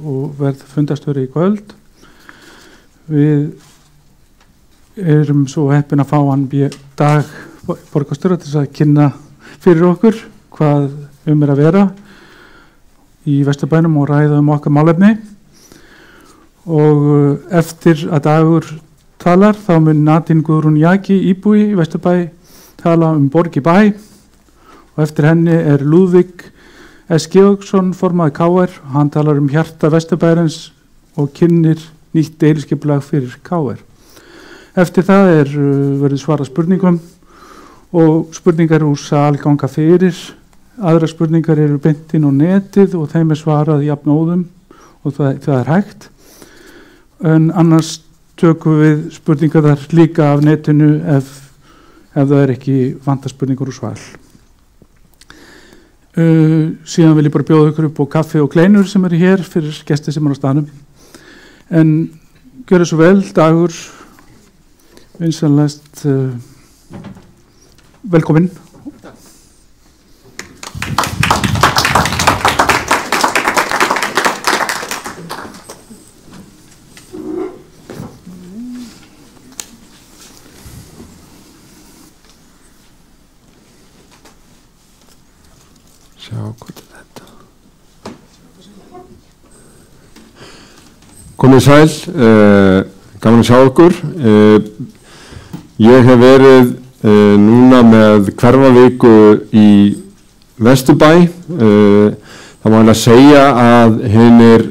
og verð fundastjóri í kvöld. Við erum svo heppin að fá hann Dag borgarstjóra til að kynna fyrir okkur hvað er að vera í Vesturbænum og ræða okkar málefni. Og eftir að Dagur talar þá mun Nadine Guðrún Jaki íbúi í Vesturbæ tala borg í bæ og eftir henni Lúðvík S. Georgsson formaður KR. Hann talar hjarta Vesturbæjarins og kynnir nýtt deiliskipulag fyrir KR. Eftir það verður svarað spurningum og spurningar úr sal ganga fyrir. Aðrar spurningar eru beint inn á netið og þeim svarað jafnóðum og það hægt. En annars tökum við spurningar þar líka af netinu ef það ekki vantar spurningar úr sval. Síðan vil ég bara bjóða ykkur upp á kaffi og kleinur sem eru hér fyrir gesti sem eru á staðnum. En gjörðu svo vel, Dagur, vinsamlegast velkomin. Sjá hvað þetta. Komið sæl, gaman að sjá okkur. Ég hef verið núna með hverfaviku í Vesturbæ. Það má að segja að hinir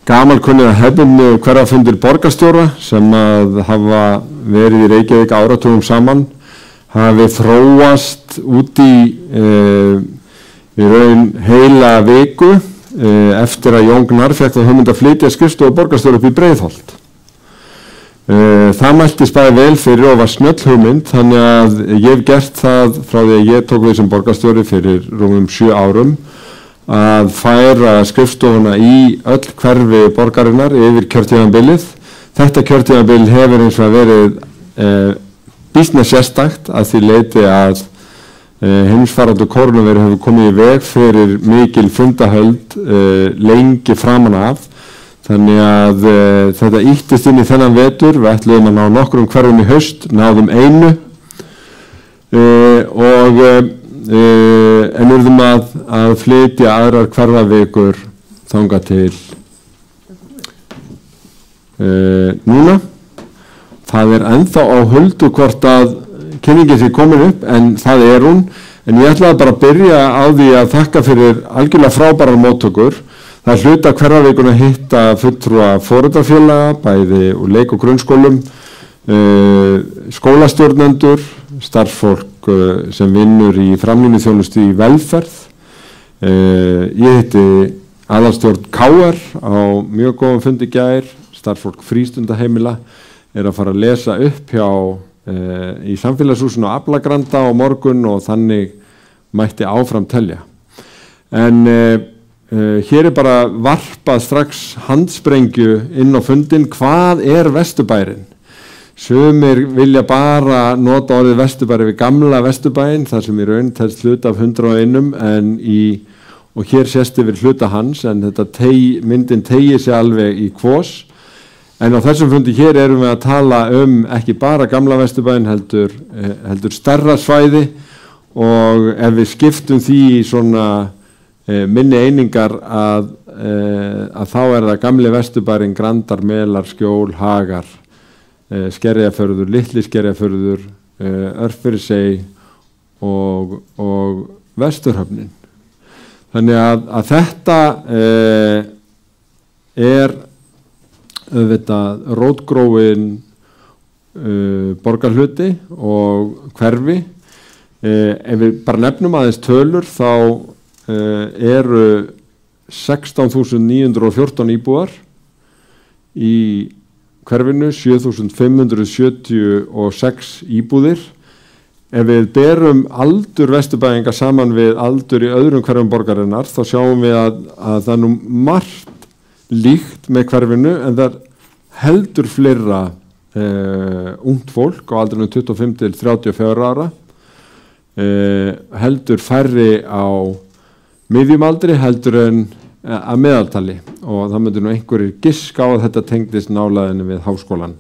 gamalkunnir hefðbundnu hverfafundir borgarstjóra sem að hafa verið í Reykjavík áratugum saman hafi þróast út í raun heila viku eftir að Jón Gnarr fékk þá hugmynd að flytja skrifstofu borgarstjóra upp í Breiðholt. Það mæltist bæði vel fyrir og var snjöll hugmynd, þannig að ég hef gert það frá því að ég tók við sem borgarstjóri fyrir rúmum 7 árum að færa skrifstofuna í öll hverfi borgarinnar yfir kjörtímabilið. Þetta kjörtímabil hefur eins og verið býsna sérstakt að því leyti að heimsfaraldur kórónuveiru hefur komið í veg fyrir mikil fundahöld lengi framan af. Þannig að þetta ýttist inn í þennan vetur. Við ætluðum að ná nokkrum hverfum í haust, náðum einu en urðum að flytja aðrar hverfavikur þangað til núna. Það ennþá á huldu hvort að kynningin sé komin upp, en það hún. En ég ætlaði bara að byrja á því að þakka fyrir algjörlega frábærar móttökur. Það hluta hverfavikuna að hitta fulltrúa foreldrafélaga, bæði úr leik- og grunnskólum, skólastjórnendur, starfsfólk sem vinnur í framlínuþjónustu í velferð. Ég hitti aðalstjórn KR á mjög góðum fundi í gær. Starfsfólk frístundaheimila að fara að lesa upp hjá í samfélagshúsinu á Aflagranda á morgun og þannig mætti áfram telja. En hér bara varpað strax handsprengju inn á fundin. Hvað Vesturbærinn? Sumir vilja bara nota orðið Vesturbæri við gamla Vesturbæinn, þar sem í raun telst hluta af 101 og hér sést yfir hluta hans, en þetta myndin teygir sig alveg í kvos. En á þessum fundi hér erum við að tala ekki bara gamla Vesturbæinn heldur stærra svæði, og ef við skiptum því í svona minni einingar að þá það gamli Vesturbærinn, Grandar, Melar, Skjól, Hagar, Skerjafjörður, Litli Skerjafjörður, Örfirisey og Vesturhöfnin. Þannig að þetta auðvitað rótgróin borgarhluti og hverfi. Ef við bara nefnum aðeins tölur þá eru 16.914 íbúar í hverfinu, 7.576 íbúðir. Ef við berum aldur Vesturbæinga saman við aldur í öðrum hverfum borgarinnar þá sjáum við að það nú margt líkt með hverfinu, en það heldur fleira ungt fólk á aldrinum 25 til 34 ára, heldur færri á miðjumaldri heldur en að meðaltali og það myndir nú einhverjir giska á að þetta tengdist nálæðinu við háskólan,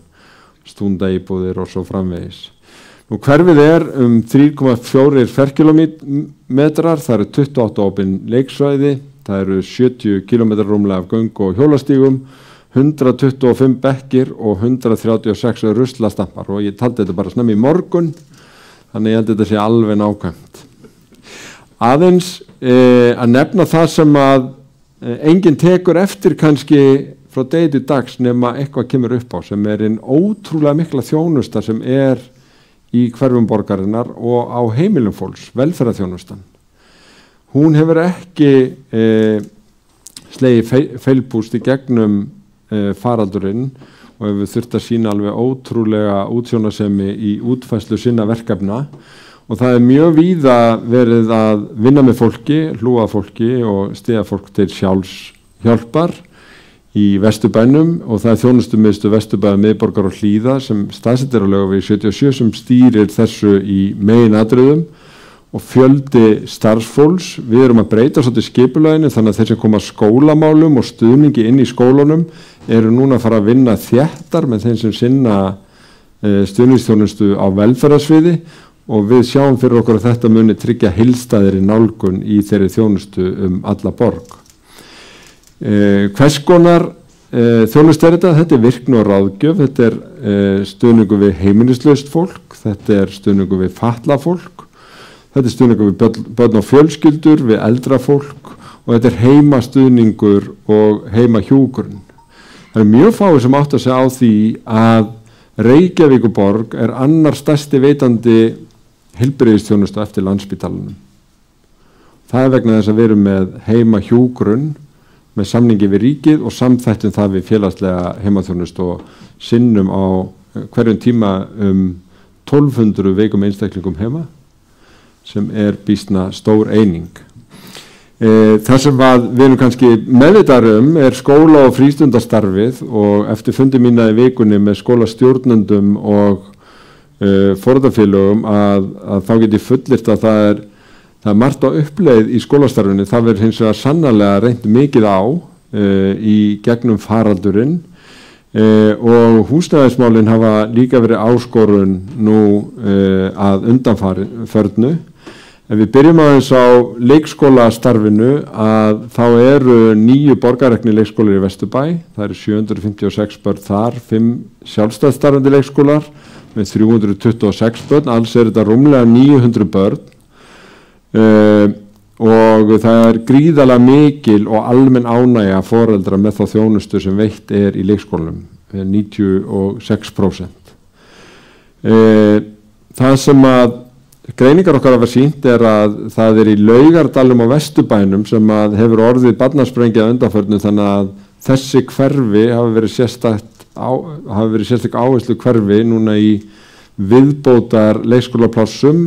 stúndaíbúðir og svo framvegis. Nú hverfið 3,4 ferkilometrar, það eru 28 opin leiksvæði, það eru 70 km rúmlega af göngu og hjólastígum, 125 bekkir og 136 ruslastampar og ég taldi þetta bara snemmi í morgun, þannig ég held þetta sé alveg nákvæmt. Aðeins að nefna það sem að enginn tekur eftir kannski frá degi til dags nema eitthvað kemur upp á, sem einn ótrúlega mikla þjónusta sem í hverfum borgarinnar og á heimilum fólks, velferðarþjónustan. Hún hefur ekki slegið feilpúst í gegnum faraldurinn og hefur þurft að sýna alveg ótrúlega útsjónasemi í útfærslu sinna verkefna og það mjög víða verið að vinna með fólki, hlúa fólki og styðja fólk til sjálfshjálpar í Vesturbænum og það þjónustumiðstöð Vesturbæjar miðborgar og Hlíða sem staðsettir á Laugavegi 77 sem stýrir þessu í meginatriðum og fjöldi starfsfólks. Við erum að breyta svolítið skipulaginu þannig að þeir sem koma að skólamálum og stuðningi inn í skólunum eru núna að fara að vinna þéttar með þeim sem sinna stuðningsþjónustu á velferðarsviði og við sjáum fyrir okkur að þetta muni tryggja heildstæðri nálgun í þeirri þjónustu alla borg. Hvers konar þjónustu þetta virkni og ráðgjöf, þetta stuðningu við heimilislaust fólk, þetta stuðningu við fatlað fólk, þetta stuðningu við börn og fjölskyldur, við eldra fólk og þetta heimastuðningur og heimahjúkrun. Það mjög fáir sem átt að segja á því að Reykjavíkurborg annar stærsti veitandi heilbrigðisþjónustu eftir Landspítalanum. Það vegna þess að við erum með heimahjúkrun með samningi við ríkið og samþættum það við félagslega heimaþjónustu og sinnum á hverjum tíma 1200 veikum einstaklingum heima sem býsna stór eining. Það sem við erum kannski meðvitaðir skóla- og frístundastarfið og eftir fundi mína í vikunni með skólastjórnendum og foreldrafélögum að þá get ég fullyrt að það er margt á uppleið í skólastarfinu, það verður hins vegar sannarlega reynt mikið á í gegnum faraldurinn og húsnæðismálin hafa líka verið áskorun nú að undanförnu. Ef við byrjum aðeins á leikskólastarfinu að þá eru 9 borgarreknir leikskólar í Vesturbæ, það eru 756 börn þar, 5 sjálfstæðsstarfandi leikskólar með 326 börn, alls þetta rúmlega 900 börn og það gríðarlega mikil og almenn ánægja foreldra með þá þjónustu sem veitt í leikskólanum, 96%. Það sem að greiningar okkar hafa sýnt að það í Laugardalum á Vesturbænum sem að hefur orðið barnasprengja undanförnu þannig að þessi hverfi hafi verið sérstök áherslu hverfi núna í viðbótar leikskólaplássum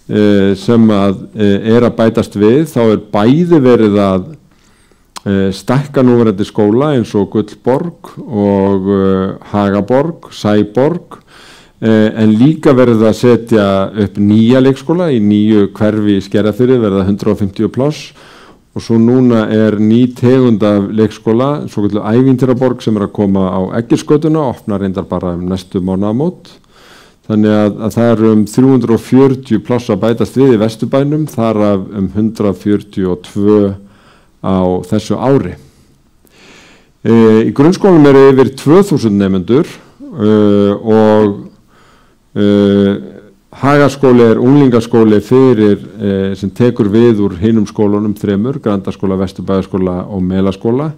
sem að að bætast við, þá bæði verið að stækka núverandi skóla eins og Gullborg og Hagaborg, Sæborg en líka verið að setja upp nýja leikskóla í nýju hverfi í Skerjafirði, verða 150 pláss og svo núna ný tegund af leikskóla, svo kallu Ævintýraborg sem að koma á Egilsgötuna, opnar reyndar bara næstu mánaðamót. Þannig að það eru 340 pláss að bætast við í Vesturbænum, þar af 142 á þessu ári. Í grunnskólum eru yfir 2000 nemendur og Hagaskóli unglingaskóli fyrir sem tekur við úr hinum skólunum 3, Grandaskóla, Vesturbæjarskóla og Melaskóla.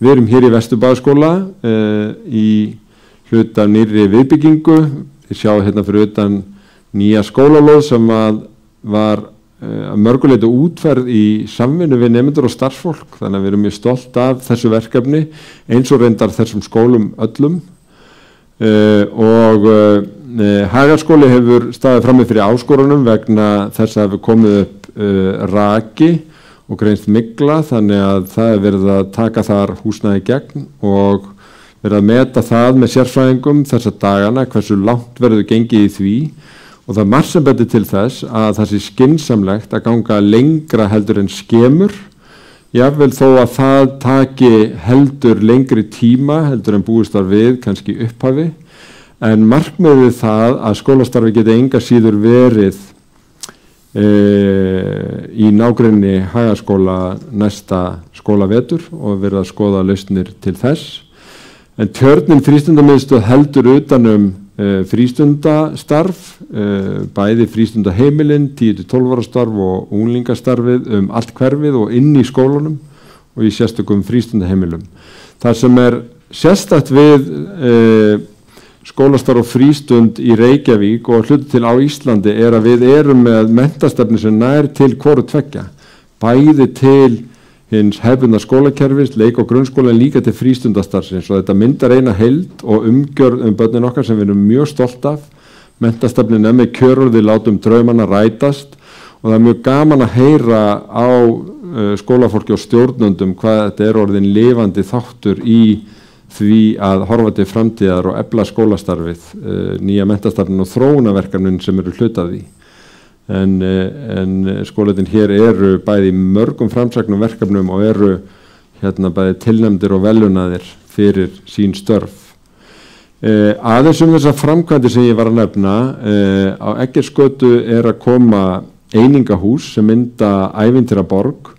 Við erum hér í Vesturbæjarskóla í hluta nýrri viðbyggingu. Þið sjáu hérna fyrir utan nýja skólalóð sem var að mörguleiti útferð í samvinnu við nemendur og starfsfólk, þannig að við erum mjög stolt af þessu verkefni eins og reyndar þessum skólum öllum og Hagaskóli hefur staðið frammi fyrir áskorunum vegna þess að hefur komið upp raki og greinst mygla, þannig að það verið að taka þar húsnæði gegn og verið að meta það með sérfræðingum þessa dagana hversu langt verður gengið í því og það margt sem bendir til þess að það sé skynsamlegt að ganga lengra heldur en skemur jafnvel þó að það taki heldur lengri tíma heldur en búist var við, kannski upphafi, en markmiðið það að skólastarfi geti enga síður verið í nágrenni Hagaskóla næsta skólavetur og verið að skoða lausnir til þess. En Tjörnin frístundamiðstöð heldur utanum frístundastarf, bæði frístundaheimilin, 10-12 ára starf og unglingastarfið allt hverfið og inn í skólanum og í sérstökum frístundaheimilum. Það sem sérstakt við skólastarf og frístund í Reykjavík og hluti til á Íslandi að við erum með menntastefnu sem nær til hvoru tveggja, bæði til hins hefðbundna skólakerfis, leik- og grunnskóla en líka til frístundastarfsins og þetta myndar eina heild og umgjörð börnin okkar sem við erum mjög stolt af. Menntastefnin með kjörorði látum draumana rætast og það er mjög gaman að heyra á skólafólki og stjórnendum hvað þetta orðin lifandi þáttur í því að horfa til framtíðar og efla skólastarfið, nýja menntastefnin og þróunarverkefnin sem eru hlutað í. En skólatin hér eru bæði mörgum framsæknum verkefnum og eru bæði tilnefndir og velunaðir fyrir sín störf. Aðeins þessar framkvæmdir sem ég var að nefna, á Eggertsgötu að koma einingahús sem mynda ævintýraborg.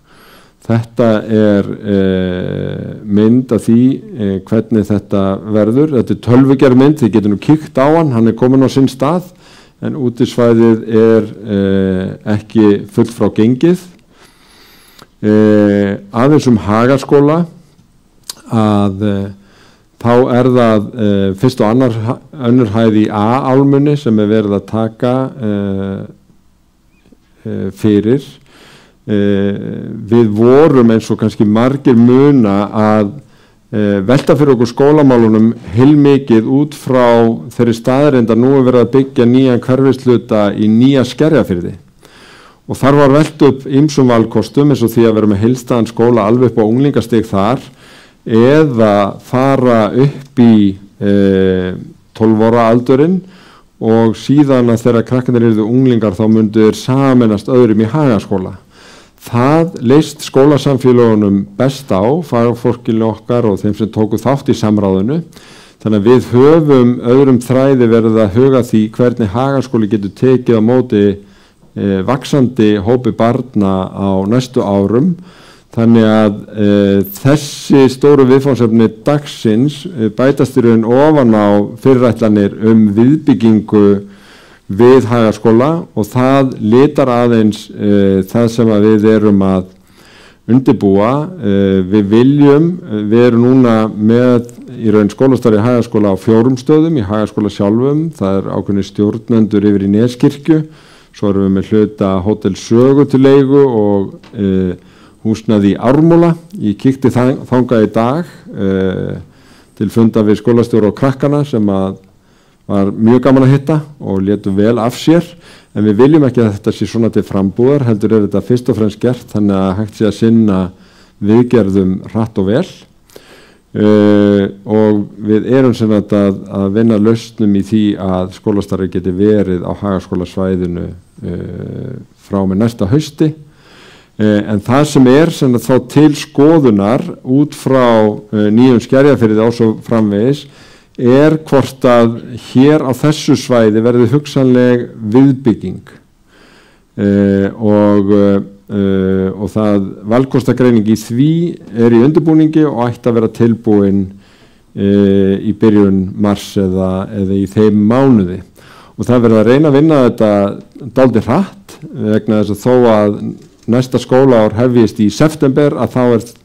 Þetta mynd af því hvernig þetta verður. Þetta tölvugerð mynd, þið getur nú kíkt á hann komin á sinn stað, en útisvæðið ekki fullt frá gengið. Aðeins Hagaskóla, að þá það fyrst og önnur hæð í A-álmunni sem verið að taka fyrir. Við vorum eins og kannski margir muna að velta fyrir okkur skólamálunum heilmikið út frá þeirri staðreynd að nú verið að byggja nýjan hverfisluta í Nýja Skerjafirði og þar var velt upp ýmsum valkostum eins og því að vera með heilstæðan skóla alveg upp á unglingastig þar eða fara upp í 12 ára aldurinn og síðan að þegar krakkarnir yrðu unglingar þá myndu þeir sameinast öðrum í Hagaskóla. Það leist skólasamfélagunum best á, fagfólkinu okkar og þeim sem tóku þátt í samráðinu. Þannig að við höfum öðrum þræði verið að huga því hvernig Hagaskóli getur tekið á móti vaxandi hópi barna á næstu árum. Þannig að þessi stóru viðfangsefni dagsins bætast í raun ofan á fyrirætlanir viðbyggingu við Hagaskóla og það litar aðeins það sem að við erum að undirbúa. Við erum núna með í raun skólastarfi Hagaskóla á 4 stöðum, í Hagaskóla sjálfum, það ákveðnir stjórnendur yfir í Neskirkju, svo erum við með hluta Hótel Sögu til leigu og húsnæði í Ármúla. Ég kíkti þangað í dag til funda við skólastjóra og krakkana sem að var mjög gaman að hitta og létu vel af sér, en við viljum ekki að þetta sé svona til frambúðar, heldur þetta fyrst og fremst gert þannig að hægt sé að sinna viðgerðum hratt og vel og við erum sem að vinna lausnum í því að skólastarfi geti verið á Hagaskólasvæðinu frá með næsta hausti. En það sem þá til skoðunar út frá Nýjum Skerjafirði og svo framvegis hvort að hér á þessu svæði verði hugsanleg viðbygging og það valkostagreining í því í undirbúningi og ætti að vera tilbúin í byrjun mars eða í þeim mánuði og það verður að reyna að vinna þetta dálítið hratt vegna þess að þó að næsta skólaár hefjist í september að þá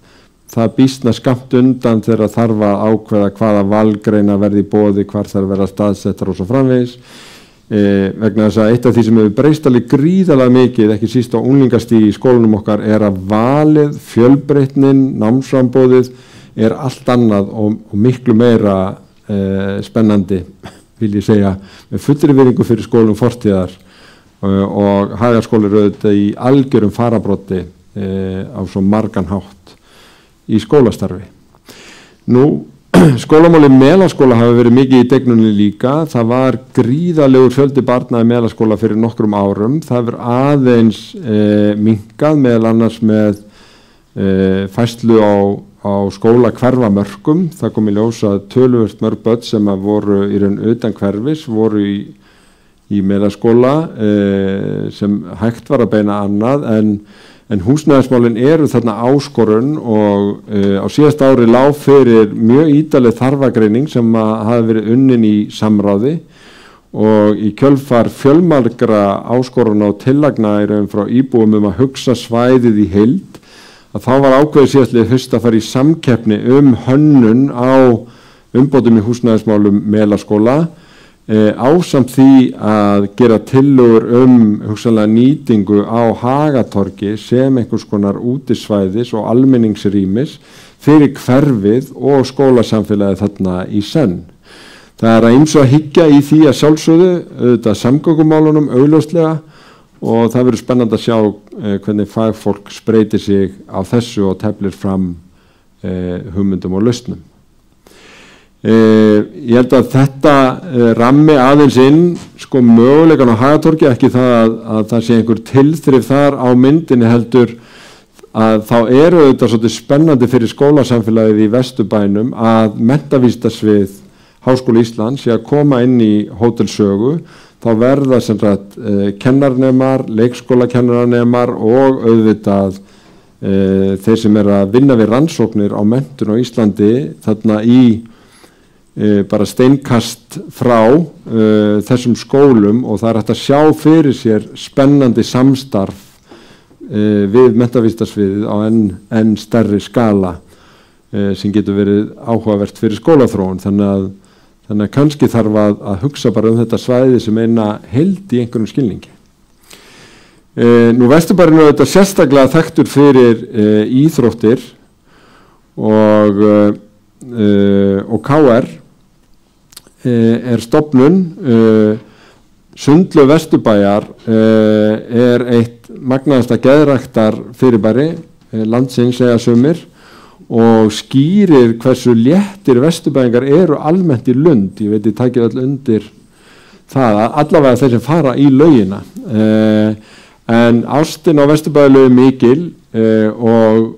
það býsna skamt undan þegar þarf að ákveða hvaða valgreina verði í boði, hvar þarf að vera staðsettar og svo framvegis. Vegna þess að eitt af því sem hefur breyst alveg gríðarlega mikið, ekki síst á unglingastigi í skólanum okkar, að valið, fjölbreytnin, námsframboðið allt annað og miklu meira spennandi, vil ég segja, með fullri virðingu fyrir skólum fortíðar og Hagaskóli auðvitað í algjörum farabroddi á svo margan hátt í skólastarfi. Nú, skólamáli Melaskóla hafi verið mikið í degnunni líka. Það var gríðarlegur fjöldi barna í Melaskóla fyrir nokkrum árum. Það hefur aðeins minnkað meðal annars með færslu á skóla hverfamörkum. Það kom í ljós að töluvert mörg börn sem að voru í raun utan hverfis voru í meðaskóla sem hægt var að beina annað en húsnæðismálin eru þarna áskorun og á síðasta ári lá fyrir mjög ítarleg þarfagreining sem hafi verið unnin í samráði og í kjölfar fjölmargra áskoruna og tillagna í raun frá íbúum að hugsa svæðið í heild að þá var ákveðið síðastliðið haust að fara í samkeppni hönnun á umbótum í húsnæðismálum Melaskóla ásamt því að gera tillögur hugsanlega nýtingu á Hagatorgi sem einhvers konar útisvæðis og almenningsrýmis fyrir hverfið og skólasamfélagið þarna í senn. Það er að ýmsu að hyggja í því að sjálfsögðu auðvitað samgöngumálunum augljóslega og það verður spennandi að sjá hvernig fagfólk spreytir sig á þessu og teflir fram hugmyndum og lausnum. Ég held að þetta rammi aðeins inn sko möguleikan á Hagatorgi, ekki það að það sé einhver tilþrif þar á myndinni heldur að þá eru þetta svolítið spennandi fyrir skólasamfélagið í Vesturbænum að menntavísindasvið Háskóla Íslands sé að koma inn í Hótel Sögu. Þá verða sem sagt kennarnemar, leikskólakennaranemar og auðvitað þeir sem að vinna við rannsóknir á menntun á Íslandi þarna í bara steinkast frá þessum skólum og það er hægt að sjá fyrir sér spennandi samstarf við menntavísindasviðið á enn stærri skala sem getur verið áhugavert fyrir skólaþróun þannig að kannski þarf að hugsa bara þetta svæði sem eina heild í einhverjum skilningi. Nú Vesturbærinn er þetta sérstaklega þekktur fyrir íþróttir og KR er stofnun Sundlaug Vesturbæjar er eitt magnaðasta geðræktar fyrirbæri landsins segja sumir og skýrir hversu léttir Vesturbæingar eru almennt í Lund. Ég veit ég takið öll undir það allavega þeir sem fara í laugina en ástin á Vesturbæjarlaugu mikil og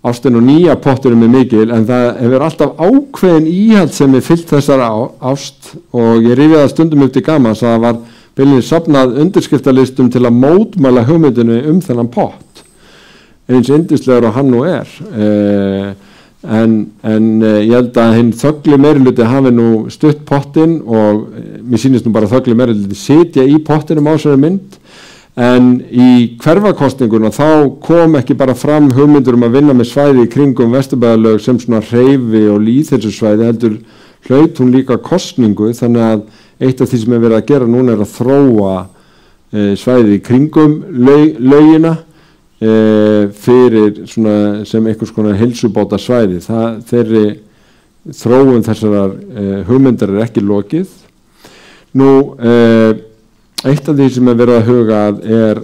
ástin og nýja potturum mikil en það hefur alltaf ákveðin íhald sem fyllt þessara ást og ég rifjaði það stundum upp til gamans að það var beinlínis safnað undirskriftalistum til að mótmæla hugmyndinu þennan pott eins yndislegur og hann nú en ég held að hinn þöggli meirihluti hafi nú stutt pottinn og mér sýnist nú bara þöggli meirihluti sitja í pottinum á þessari mynd en í hverfakosninguna þá kom ekki bara fram hugmyndur að vinna með svæði í kringum Vesturbæjarlaug sem svona hreyfi og lýðheilsusvæði heldur hlaut hún líka kosningu þannig að eitt af því sem verið að gera núna er að þróa svæði í kringum laugina fyrir svona sem einhvers konar heilsubóta svæði. Þeirri þróun þessarar hugmyndar er ekki lokið. Nú eitt af því sem verið að huga er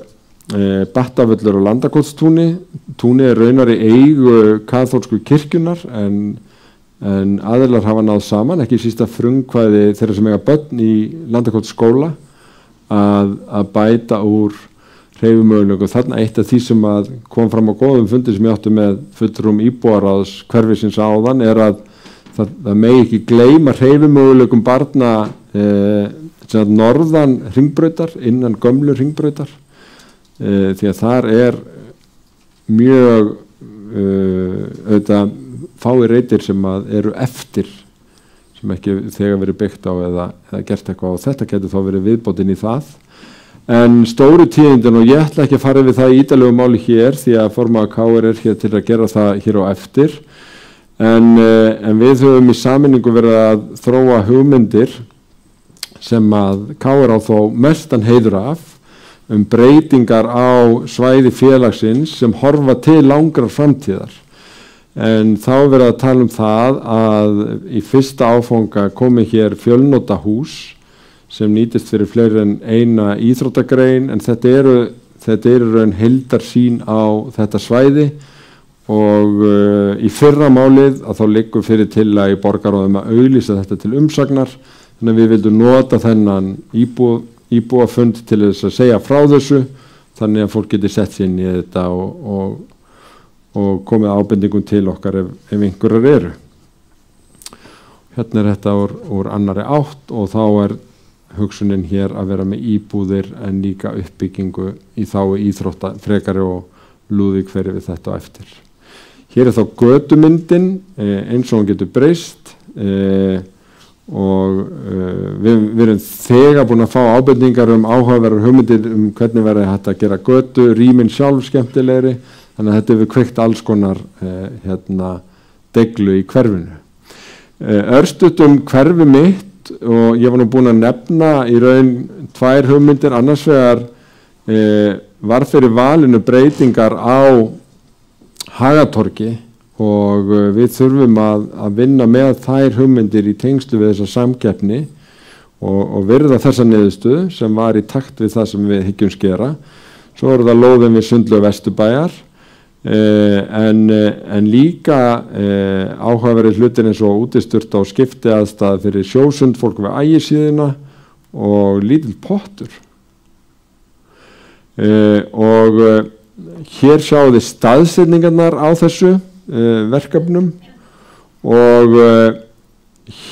Battavöllur og Landakotstúni. Túni er raunar í eigu kaþólsku kirkjunnar en aðilar hafa náð saman, ekki sísta frumkvæði þeirra sem eiga börn í Landakotsskóla að bæta úr hreyfimöguleikum. Þarna eitt af því sem kom fram á góðum fundi sem ég átti með fulltrúum íbúaráðs hverfisins áðan er að það megi ekki gleyma hreyfimöguleikum barna norðan hringbrautar, innan gömlu hringbrautar því að þar er mjög auðvitað fáir reitir sem eru eftir sem ekki þegar verið byggt á eða gert eitthvað og þetta getur þá verið viðbótin í það. En stóru tíðindin og ég ætla ekki að fara við það í ítarlegu máli hér því að formaður KR er hér til að gera það hér á eftir en við höfum í sameiningu verið að þróa hugmyndir sem að KR á þó mestan heiður af breytingar á svæði félagsins sem horfa til langrar framtíðar en þá verið að tala það að í fyrsta áfanga komi hér fjölnota hús sem nýtist fyrir fleiri en eina íþróttagrein en þetta eru raun heildarsýn á þetta svæði og í fyrra málið að þá liggur fyrir til að í borgarráðum að auglýsa þetta til umsagnar þannig að við vildum nota þennan íbúafund til þess að segja frá þessu þannig að fólk geti sett sér inn í þetta og komið ábendingum til okkar ef einhverjar eru. Hérna þetta úr annari átt og þá hugsunin hér að vera með íbúðir en líka uppbyggingu í þágu íþrótta frekari og Lúðvík fer við þetta á eftir. Hér þá götumyndin eins og hún getur breyst og við erum þegar búin að fá ábendingar áhugaverðar hugmyndir hvernig verði hægt að gera götu, rýmin sjálf skemmtilegri, þannig að þetta hefur kveikt alls konar deglu í hverfinu. Örstutt hverfi mitt og ég var nú búin að nefna í raun 2 hugmyndir, annars vegar var fyrir valinu breytingar á Hagatorgi og við þurfum að vinna með þær hugmyndir í tengslu við þessa samkeppni og virða þessa niðurstöðu sem var í takt við það sem við hyggjum skera. Svo það lóðin við Sundlaug Vesturbæjar en líka áhugaverðir hlutir eins og útisturta og skiptiaðstæða fyrir sjósund fólk við Ægisíðuna og lítill pottur og hér sjáum við staðsetningarnar á þessu verkefnum og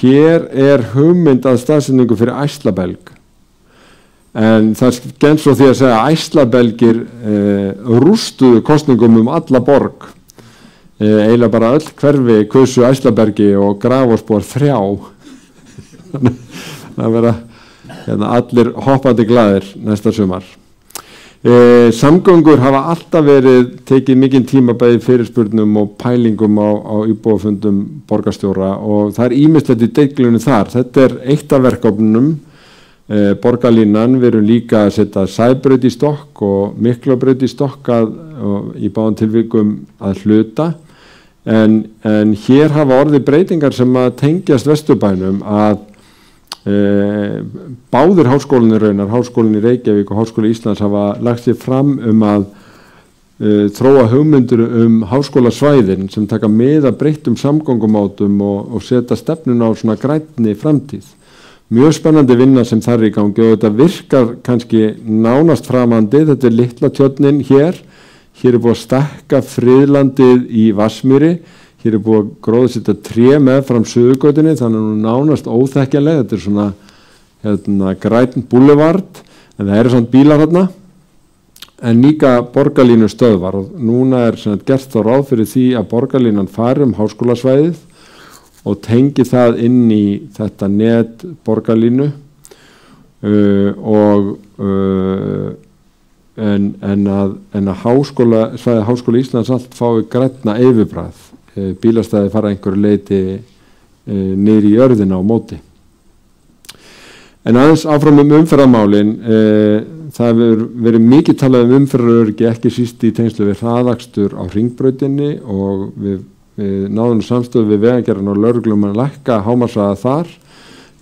hér hugmynd að staðsetningu fyrir Æslabelg. En það genst svo því að segja að Æslabelgir rústuðu kosningum alla borg. Eiginlega bara öll hverfi kusu Æslabergi og Grafarvogsbúar 3. Það vera allir hoppandi glaðir næsta sumar. Samgöngur hafa alltaf verið tekið mikinn tíma bæði fyrirspurnum og pælingum á íbúafundum borgarstjóra og það ýmislegt í deiglunum þar. Þetta eitt af verkefnunum. Borgarlínan, við erum líka að setja Sæbraut í stokk og Miklabraut í stokk í báðum tilvikum að hluta en hér hafa orðið breytingar sem að tengjast Vesturbænum að báðir háskólinni raunar, Háskólinn í Reykjavík og Háskóli Íslands hafa lagt sér fram að þróa hugmyndir háskólasvæðin sem taka mið af breyttum samgöngumátum og setja stefnun á svona grænni framtíð. Mjög spennandi vinna sem þar í gangi og þetta virkar kannski nánast framandi, þetta litla tjörnin hér búið að stækka friðlandið í Vatnsmýri, hér búið að gróðsetja tré með fram Suðurgötunni, þannig að hún nánast óþekkjanleg, þetta svona grænn búlevard, en það svona bílar hérna, en líka borgarlínu stöðvar og núna gert þá ráð fyrir því að borgarlínan fari háskólasvæðið og tengi það inn í þetta net borgarlínu en að svæði Háskóli Íslands allt fái grænna yfirbragð. Bílastæði fara einhverju leyti niður í jörðina á móti. En aðeins áfram umferðarmálin, það hefur verið mikið talað umferðaröryggi ekki síst í tengslu við hraðakstur á Hringbrautinni og við náðum samstöðu við Vegagerðina og lögreglum að lækka hámarkshraða þar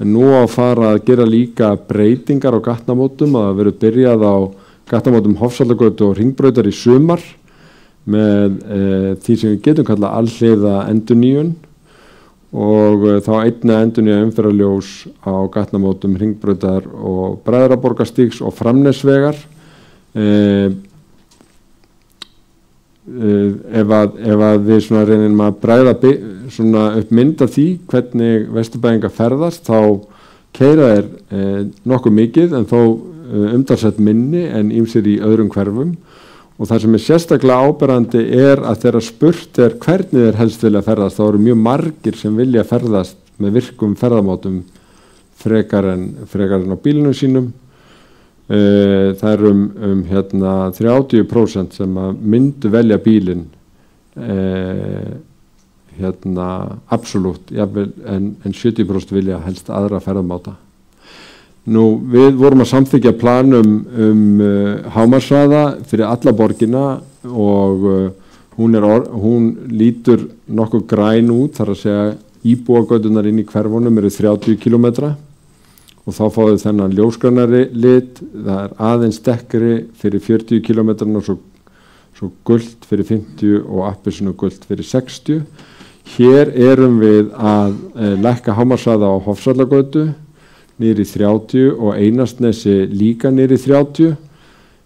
en nú að fara að gera líka breytingar á gatnamótum og það verður byrjað á gatnamótum Hofsvallagötu og Hringbrautar í sumar með því sem við getum kallað alhliða endurnýjun og þá einnig endurnýja umferðarljós á gatnamótum Hringbrautar og Bræðraborgarstígs og Framnesvegar. Ef við reynum að bræða upp mynd af því hvernig Vesturbæingar ferðast þá keyra þeir nokkuð mikið en þó umtalsvert minni en ýmsir í öðrum hverfum og það sem sérstaklega áberandi að þegar spurt hvernig þeir helst vilja ferðast þá eru mjög margir sem vilja ferðast með virkum ferðamátum frekar en á bílunum sínum. Það 30% sem myndu velja bílinn absolutt en 70% vilja helst aðra ferðamáta. Nú við vorum að samþykkja plan hámarkshraða fyrir alla borgina og hún lítur nokkuð græn út, þar að segja íbúagöturnar inn í hverfunum eru 30 km og þá fáðu þennan ljósgrænari lit, það aðeins dekkri fyrir 40 km og svo gult fyrir 50 og appelsínu gult fyrir 60. Hér erum við að lækka hámarkshraða á Hofsvallagötu niður í 30 og Einarsnesi líka niður í 30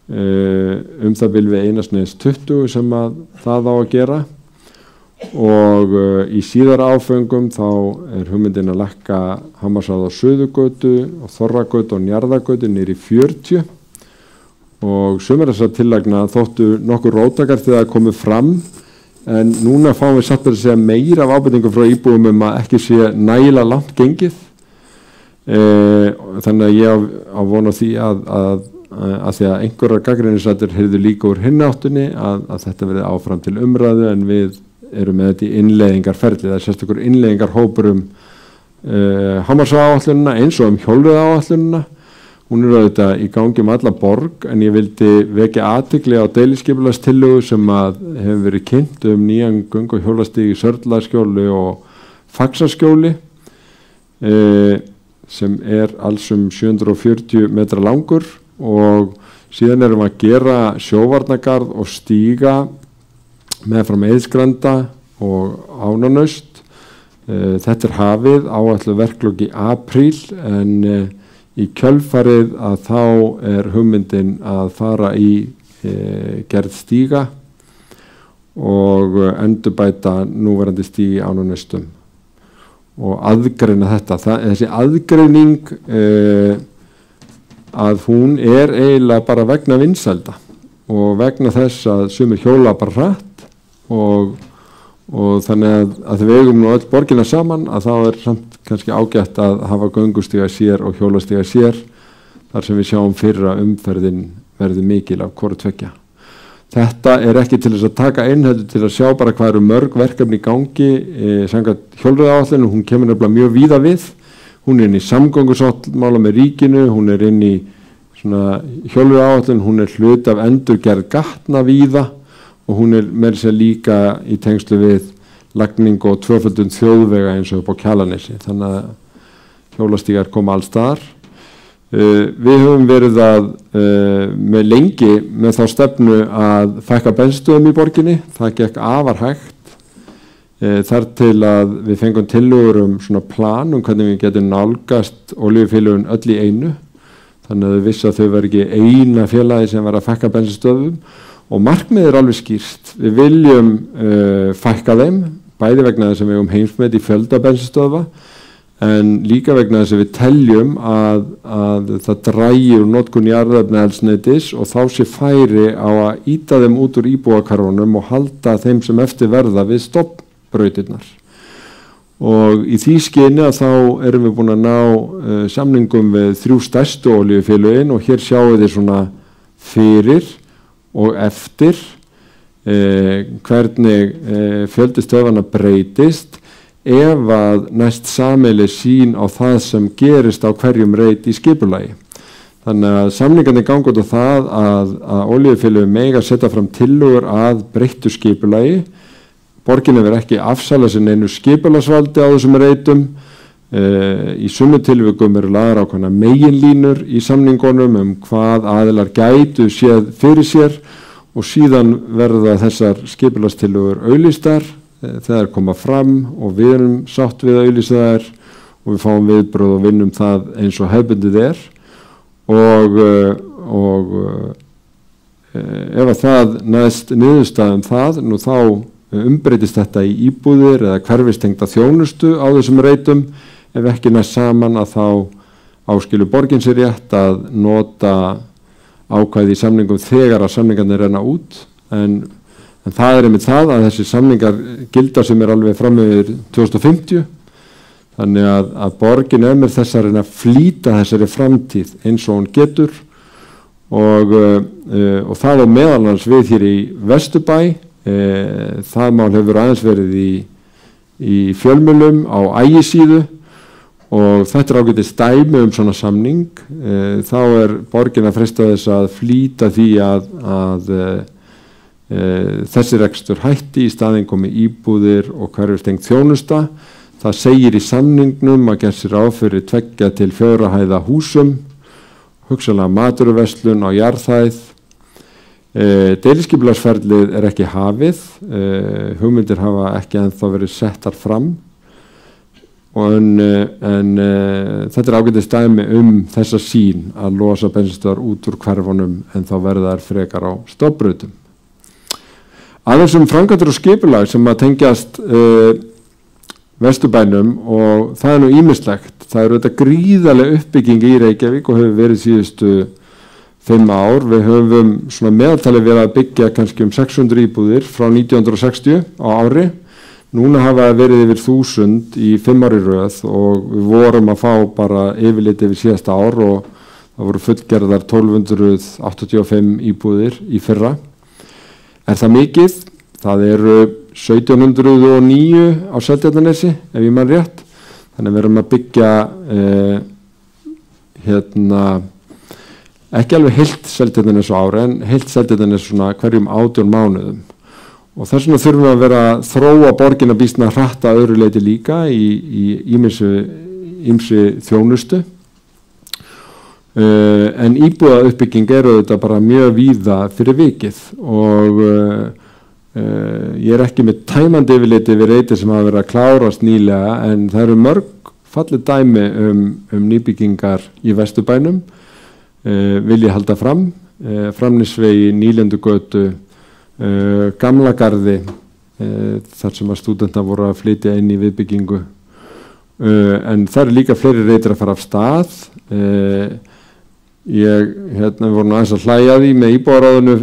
það bil við Einarsnes 20 sem að það á að gera og í síðara áföngum þá hugmyndin að lækka hámarkshraða á Suðurgötu og Þorragötu og Njarðargötu niður í 40 og sumar þessar tillagna þóttu nokkur róttækar þegar það komið fram en núna fáum við satt að segja meira af ábendingum frá íbúum að ekki sé nægilega langt gengið þannig að ég á von á því að því að einhverjar gagnrýnisraddir heyrðu líka úr hinni áttunni að þetta verði áfram til umræðu en við erum með þetta í innleiðingarferli, það er sérstakur innleiðingarhópur hámarkshraðaáætlunina eins og hjólreiðaáætlunina. Hún auðvitað í gangi alla borg en ég vildi vekja athygli á deiliskipulagstillögu sem að hefur verið kynnt nýjan göng- og hjólastíg í Sörlaskjóli og Faxaskjóli sem alls 740 metra langur og síðan erum við að gera sjóvarnagarð og stíga meðfram Eiðsgranda og Ánanaust. Þetta hafið áætluð verklok í apríl en í kjölfarið að þá hugmyndin að fara í gerð stíga og endurbæta núverandi stígi í Ánanaustum og aðgreina þetta. Þessi aðgreining að hún eiginlega bara vegna vinsælda og vegna þess að sumir hjóla bara hratt og þannig að við eigum nú öll borgina saman að þá samt kannski ágætt að hafa göngustíga sér og hjólastíga sér þar sem við sjáum fyrir að umferðin verði mikil af hvoru tveggja. Þetta ekki til þess að taka inn, heldur til að sjá bara hvað mörg verkefni í gangi samkvæmt hjólreiðaáætlun, hún kemur nefnilega mjög víða við. Hún inn í samgöngusáttmála með ríkinu, hún inn í hjólreiðaáætlun, hún hluti af endurgerð gatna víða og hún meira sér líka í tengslu við lagningu og tvöföldun þjóðvega eins og upp á Kjalarnesi, þannig að hjólastígar koma alls staðar. Við höfum verið með lengi með þá stefnu að fækka bensínstöðvum í borginni, það gekk afar hægt þar til að við fengum tillögur svona plan hvernig við getum nálgast olíufélögin öll í einu, þannig að við vissum að þau verði ekki eina félagi sem var að fækka bensínstöðvum og markmiðið alveg skýrt. Við viljum fækka þeim, bæði vegna þess að við höfum heimsmet í fjölda bensínstöðva en líka vegna þess að við teljum að það dragi úr notkun jarðefnaeldsneytis og þá sé færi á að ýta þeim út úr íbúakarfunum og halda þeim sem eftir verða við stofnbrautirnar. Og í því skyni að þá erum við búin að ná samningum við 3 stærstu olíufélögin og hér sjáum við svona fyrir og eftir hvernig fjöldi stöðvanna breytist ef að næst sameiginleg sýn á það sem gerist á hverjum reit í skipulagi. Þannig að samningarnir ganga út á það að olíufélögin mega setja fram tillögur að breyttu skipulagi. Borgin hefur ekki afsalað sér neinu skipulagsvaldi á þessum reitum. Í sumum tilvikum eru lagðar ákveðnar meginlínur í samningunum hvað aðilar gætu séð fyrir sér og síðan verða þessar skipulagstillögur auglýstar þegar koma fram og við erum sátt við að auglýsa þær og við fáum viðbrögð og vinnum það eins og hefðbundið og ef að það næst niðurstaðum það, nú þá umbreytist þetta í íbúðir eða hverfistengda þjónustu á þessum reitum. Ef ekki næst saman að þá áskilur borgin sér rétt að nota ákvæði í samningum þegar að samningarnir renna út en það einmitt það að þessi samningar gilda sem alveg fram yfir 2050 þannig að borgin með þess að reyna að flýta þessari framtíð eins og hún getur og það á meðal annars við hér í Vesturbæ. Það mál hefur aðeins verið í fjölmiðlum á Ægisíðu og þetta ágætis dæmi svona samning. Þá borgin að freista þess að flýta því að þessi rekstur hætti í staðinn komi íbúðir og hverfistengd þjónusta. Það segir í samningnum að gera sér ráð fyrir 2 til 4 hæða húsum, hugsanlega matvöruverslun á jarðhæð. Deiliskipulagsferlið ekki hafið, hugmyndir hafa ekki ennþá verið settar fram en þetta ágætis dæmi þessa sýn að losa bensínstöðvar út úr hverfunum en þá verða þær frekar á stofnbrautum. Aðeins framkvæmdir og skipulag sem að tengjast Vesturbænum og það nú ýmislegt. Það auðvitað gríðarleg uppbygging í Reykjavík og hefur verið síðustu 5 ár. Við höfum svona meðaltali verið að byggja kannski 600 íbúðir frá 1960 á ári. Núna hafa verið yfir 1000 í 5 ári röð og við vorum að fá bara yfirlit yfir síðasta ár og það voru fullgerðar 1285 íbúðir í fyrra. Er það mikið? Það eru 1709 á Seltjarnarnesi ef ég man rétt. Þannig við erum að byggja ekki alveg heilt Seltjarnarnes á ári en heilt Seltjarnarnes svona hverjum 18 mánuðum. Og þess vegna þurfum við að vera að þróa borgina býsna hratt að öðru leyti líka í ýmsi þjónustu. En íbúða uppbygging þetta bara mjög víða fyrir vikið og ég er ekki með tæmandi yfirliti við reitir sem hafa verið að klárast nýlega en það eru mörg fallið dæmi nýbyggingar í Vesturbænum vil ég halda fram Framnesvegi, Nýlendugötu, Gamla Garði þar sem að stúdentar voru að flytja inn í viðbyggingu en það eru líka fleiri reitir að fara af stað. Við vorum aðeins að hlæja því með íbúðaráðinu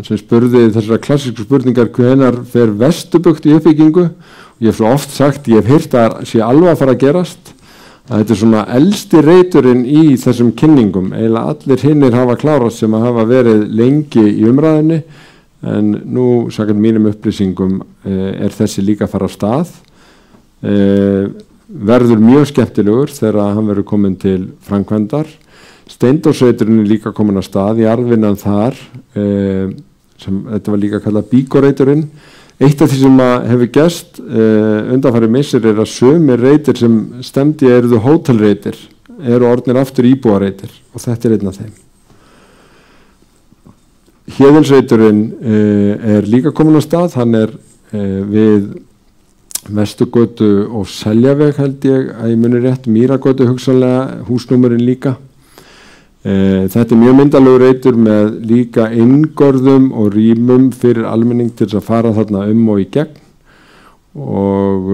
sem spurði þessara klassísku spurningar hvenær fer Vesturbugt í uppbyggingu og ég hef svo oft sagt, ég hef heyrt að sé alveg að fara að gerast að þetta svona elsti reiturinn í þessum kynningum, eiginlega allir hinnir hafa klárast sem að hafa verið lengi í umræðinni en nú samkvæmt mínum upplýsingum þessi líka að fara af stað verður mjög skemmtilegur þegar hann verður komin til framkvæmdar. Steindórsreiturinn líka komin af stað í arðvinnan þar sem þetta var líka kallað Bíkóreiturinn. Eitt af því sem hefur gerst undanfarið missir að sumir reitir sem stemdi eruðu hótelreitir eru orðnir aftur íbúðareitir og þetta einn af þeim. Héðinsreiturinn líka komin af stað, hann við Vesturgötu og Seljaveg held ég að ég muni rétt, Mýragötu hugsanlega, húsnúmerinn líka. Þetta mjög myndalegur reitur með líka inngörðum og rýmum fyrir almenning til þess að fara þarna og í gegn og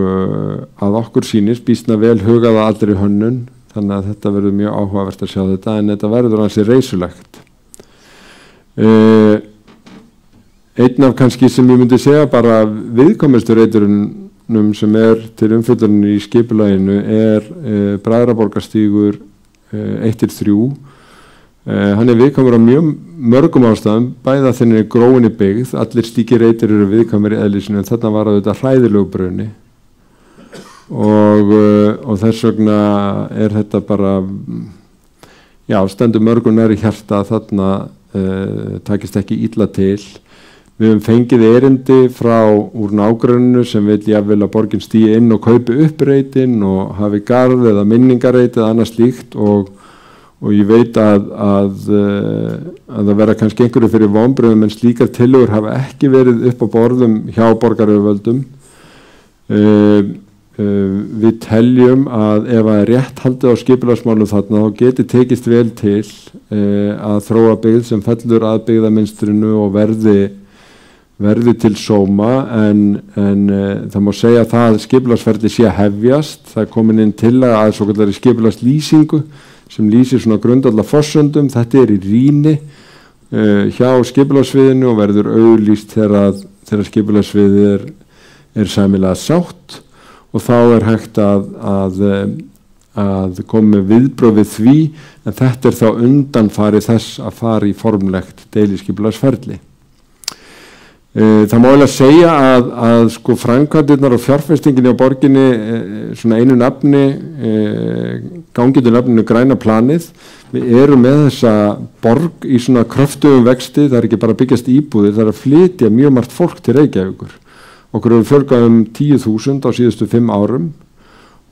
að okkur sýnist býsna vel hugaða allri hönnun þannig að þetta verður mjög áhugavert að sjá þetta en þetta verður ansi reisulegt. Einn af kannski sem ég myndi segja bara viðkomustu reiturinn sem til umfjöllunum í skipulaginu Bræðraborgarstígur 1-3. Hann viðkvæmur á mjög mörgum ástæðum, bæði að þenni gróinni byggð, allir stíkir reitir eru viðkvæmur í eðlisinu en þarna var þetta hræðilegu bruni og þess vegna þetta bara, stendur mörgum nær í hjarta þarna takist ekki illa til. Við höfum fengið erindi úr nágranninu sem vil jafnvel að borgin stígi inn og kaupi upp reitin og hafi garð eða minningareit eða annað slíkt og ég veit að það verða kannski einhverju fyrir vonbrigðum en slíkar tillögur hafa ekki verið upp á borðum hjá borgaryfirvöldum. Við teljum að ef það rétt haldið á skipulagsmálum þarna þá geti tekist vel til að þróa byggð sem fellur að byggðamynstrinu og verði til sóma en það má segja að það skipulagsferli sé að hefjast. Það komin inn tillaga að svokallari skipulagslýsingu sem lýsir svona grundvallar forsöndum. Þetta í rýni hjá skipulagsviðinu og verður auglýst þegar skipulagsviðið sæmilega sátt og þá hægt að koma með viðbrögð við því en þetta þá undanfarið þess að fara í formlegt deiliskipulagsferli. Það má eiginlega segja að sko framkvæmdirnar og fjárfestinginni á borginni svona einu nafni gangiðu nafninu græna planið. Við erum með þessa borg í svona kröftugum vexti, það ekki bara byggjast íbúðir, það að flytja mjög margt fólk til Reykjavíkur. Okkur hefur fjölgað 10.000 á síðustu 5 árum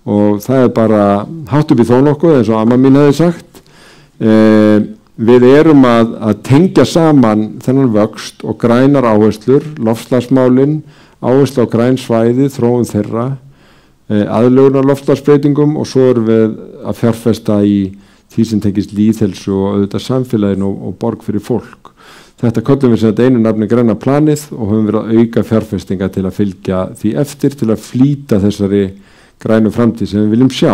og það bara hátt upp í þó nokkuð eins og amma mín hefði sagt. Við erum að tengja saman þennan vöxt og grænar áherslur, loftslagsmálin, áherslu á græn svæði, þróun þeirra, aðlögunar loftslagsbreytingum og svo erum við að fjárfesta í því sem tengist lýðheilsu og auðvitað samfélaginu og borg fyrir fólk. Þetta köllum við sem þetta einu nafni græna planið og höfum verið að auka fjárfestinga til að fylgja því eftir til að flýta þessari grænu framtíð sem við viljum sjá.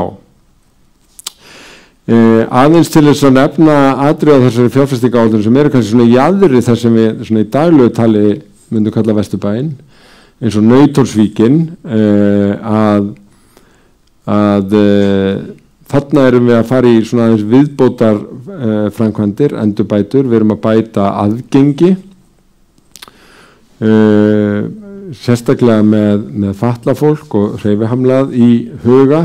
Aðeins til þess að nefna atriði á þessari fjárfestingaáætlun sem eru kannski svona jaðri þar sem við svona í daglegu tali myndum kalla Vesturbæinn, eins og Nauthólsvíkin, að þarna erum við að fara í svona aðeins viðbótar framkvæmdir, endurbætur, við erum að bæta aðgengi, sérstaklega með fatlað fólk og hreyfihamlað í huga,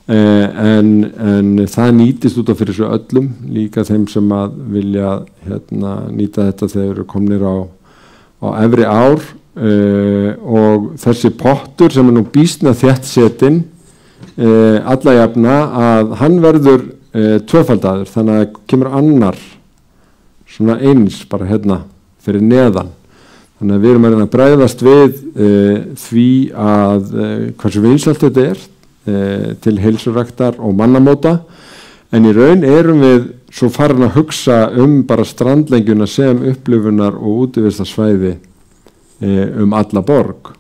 en það nýtist út af fyrir svo öllum, líka þeim sem að vilja nýta þetta þegar eru komnir á efri ár, og þessi pottur sem er nú býsna þéttsetinn alla jafna að hann verður tvöfaldaður, þannig að kemur annar svona eins bara fyrir neðan, þannig að við erum að reyna að bregðast við því að hversu vinsælt þetta er til heilsuræktar og mannamóta, en í raun erum við svo farin að hugsa bara strandlengjuna sem upplifunar og útivistarsvæði alla borg.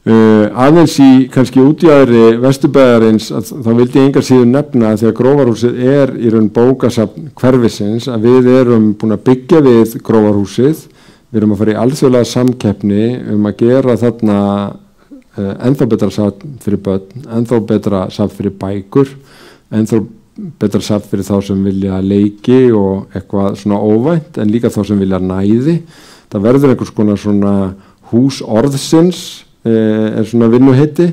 Aðeins í kannski útjaðri Vesturbæjarins þá vildi ég engar síður nefna að því að Grófarhúsið er í raun bókasafn hverfisins, að við erum búin að byggja við Grófarhúsið, við erum að fara í alþjóðlega samkeppni að gera þarna ennþá betra safn fyrir börn, ennþá betra safn fyrir bækur, ennþá betra safn fyrir þá sem vilja leiki og eitthvað svona óvænt, en líka þá sem vilja næði. Það verður einhvers konar svona hús orðsins, er svona vinnuheiti,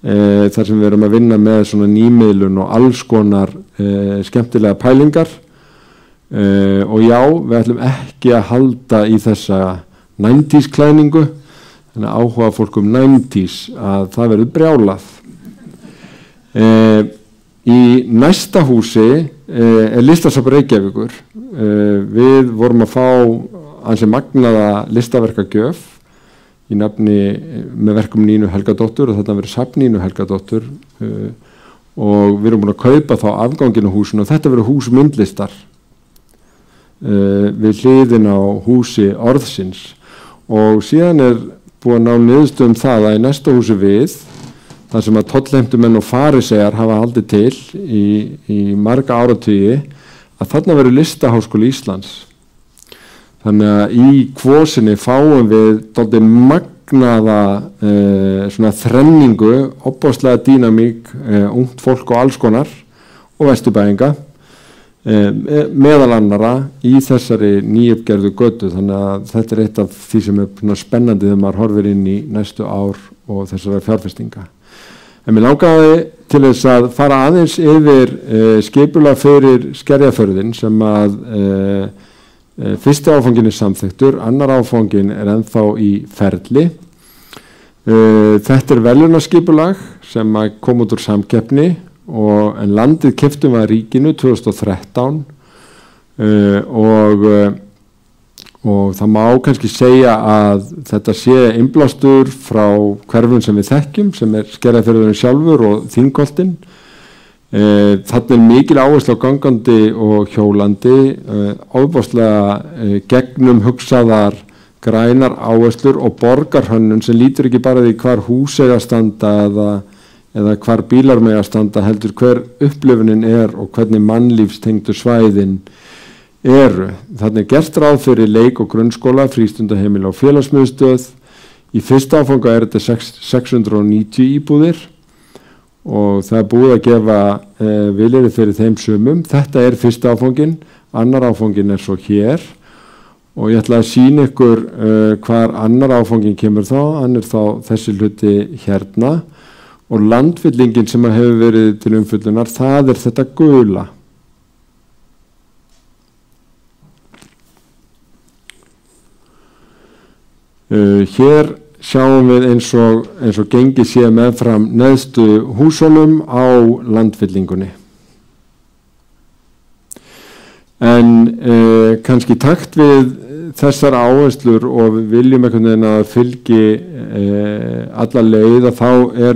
þar sem við erum að vinna með svona nýmiðlun og alls konar skemmtilega pælingar, og já, við ætlum ekki að halda í þessa 90s klæningu, þannig að áhuga fólk 90s að það verður brjálað. Í næsta húsi er Listasafn Reykjavíkur. Við vorum að fá ansi magnaða listaverkagjöf í nafni með verkum Nínu Helgadóttur, og þetta verður safn Nínu Helgadóttur, og við erum búin að kaupa þá afganginn á húsinu, og þetta verður hús myndlistar við hliðin á húsi orðsins, og síðan er búið að ná niðurstöðum það að í næsta húsi við, þar sem að tollheimtumenn og farisegar hafa haldið til í marga áratugi, að þarna verður Listaháskóli Íslands. Þannig að í kvosinni fáum við dálítið magnaða svona þrenningu, opbáslega dýnamík, ungt fólk og alls konar og vesturbæinga, meðal annara í þessari nýuppgerðu götu, þannig að þetta er eitt af því sem er spennandi þegar maður horfir inn í næstu ár og þessara fjárfestinga. En mér langaði til þess að fara aðeins yfir skipulag fyrir Skerjafjörðinn sem að fyrsti áfangin er samþykktur, annar áfangin er ennþá í ferli. Þetta er veljunaskipulag sem kom út úr samkeppni, en landið keyptum við að ríkinu 2013 og það má kannski segja að þetta sé innblástur frá hverfum sem við þekkjum, sem er Skerjafjörðurinn sjálfur og Þingholtinn. Þarna er mikil áhersla á gangandi og hjólandi, ofboðslega gegnum hugsaðar grænar áherslur og borgarhönnun sem lítur ekki bara því hvar hús eiga að standa eða hvar bílar mega að standa, heldur hver upplifunin er og hvernig mannlífstengdu svæðin eru. Þannig er gert ráð fyrir leik- og grunnskóla, frístundaheimili og félagsmiðstöð. Í fyrsta áfanga er þetta 690 íbúðir og það er búið að gefa vilyrði fyrir þeim sumum. Þetta er fyrsta áfangin, annar áfangin er svo hér og ég ætla að sýna ykkur hvar annar áfangin kemur þá, hann er þá þessi hluti hérna. Og landfyllingin sem hefur verið til umfyllunar, það er þetta gula. Hér sjáum við eins og gengið sé meðfram neðstu húsunum á landfyllingunni. En kannski takt við þessar áherslur og við viljum einhvern veginn að fylgi alla leið, að þá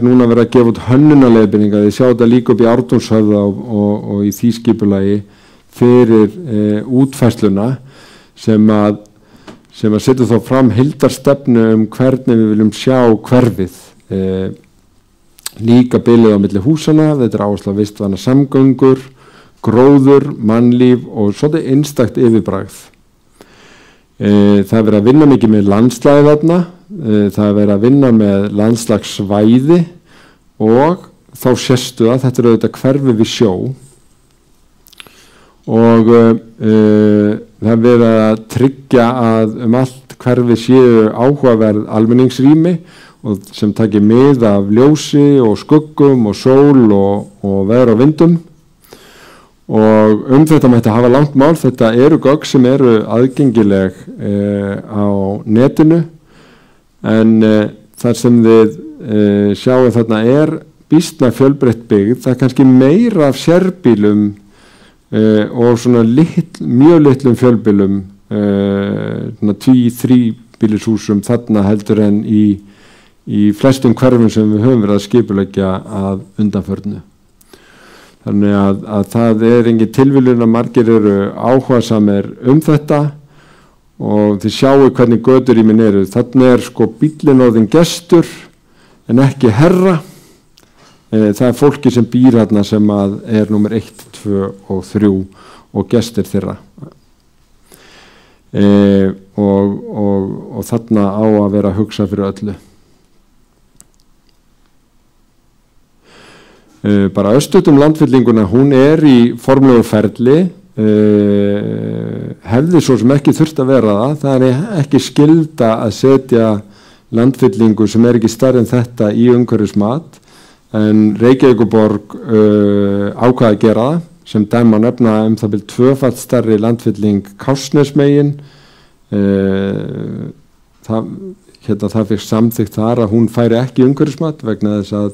núna verið að gefa út hönnunarleiðbeiningar. Þið sjá þetta líka upp í Ártúnshöfða og í því skipulagi fyrir útfærsluna sem að setja þá fram heildarstefnu hvernig við viljum sjá hverfið. Líka bilið á milli húsana, þetta áhersla á vistvæna samgöngur, gróður, mannlíf og svolítið einstakt yfirbragð. Það verið að vinna mikið með landslagi þarna, það verið að vinna með landslagssvæði og þá séstu að þetta auðvitað hverfi við sjó og það verið að tryggja að allt hverfi séu áhugaverð almenningsrými og sem taki mið af ljósi og skuggum og sól og veður og vindum. Og þetta mætti hafa langt mál. Þetta eru gögn sem eru aðgengileg á netinu en þar sem þið sjáum þarna býsna fjölbreytt byggð. Það kannski meira af sérbílum og svona mjög litlum fjölbílum, 2-3 bílishúsum þarna heldur en í flestum hverfum sem við höfum verið að skipuleggja að undanförnu. Þannig að það engin tilviljun að margir eru áhugasamir þetta og þið sjáu hvernig göturýmin eru. Þannig sko bíllinn orðinn gestur en ekki herra. Það fólki sem býr hérna sem að númer 1, 2 og 3 og gestir þeirra. Og þarna á að vera að hugsa fyrir öllu. Bara örstutt landfyllinguna, hún í formlegu ferli, hefði svo sem ekki þurft að vera það ekki skylda að setja landfyllingu sem ekki stærri en þetta í umhverfismat, en Reykjavíkurborg ákvað að gera það, sem dæma nefna það bil 2-falt stærri landfylling Kársnesmegin. Það fikk samþykkt þar að hún færi ekki umhverfismat vegna þess að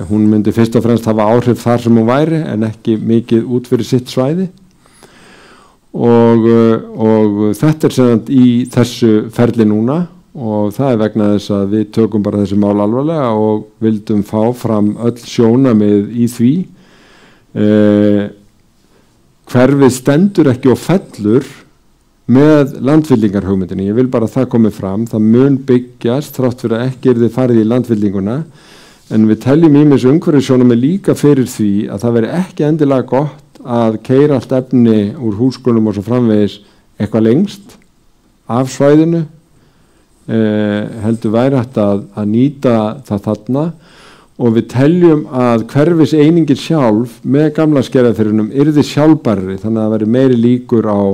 hún myndi fyrst og fremst hafa áhrif þar sem hún væri en ekki mikið út fyrir sitt svæði og þetta sem í þessu ferli núna og það vegna þess að við tökum bara þessi mál alvarlega og vildum fá fram öll sjónarmið í því. Hverfið stendur ekki og fellur með landfyllingarhugmyndinni. Ég vil bara að það komi fram. Það mun byggjast þrátt fyrir að ekki þið farið í landfyllinguna. En við teljum ýmis umhverfissjónarmið líka fyrir því að það veri ekki endilega gott að keyra allt efni úr húsgögnum og svo framvegis eitthvað lengst af svæðinu. Heldur væri hægt að nýta það þarna og við teljum að hverfiseiningin sjálf með gamla skerðafyrunum yrði sjálfbærri þannig að það veri meiri líkur á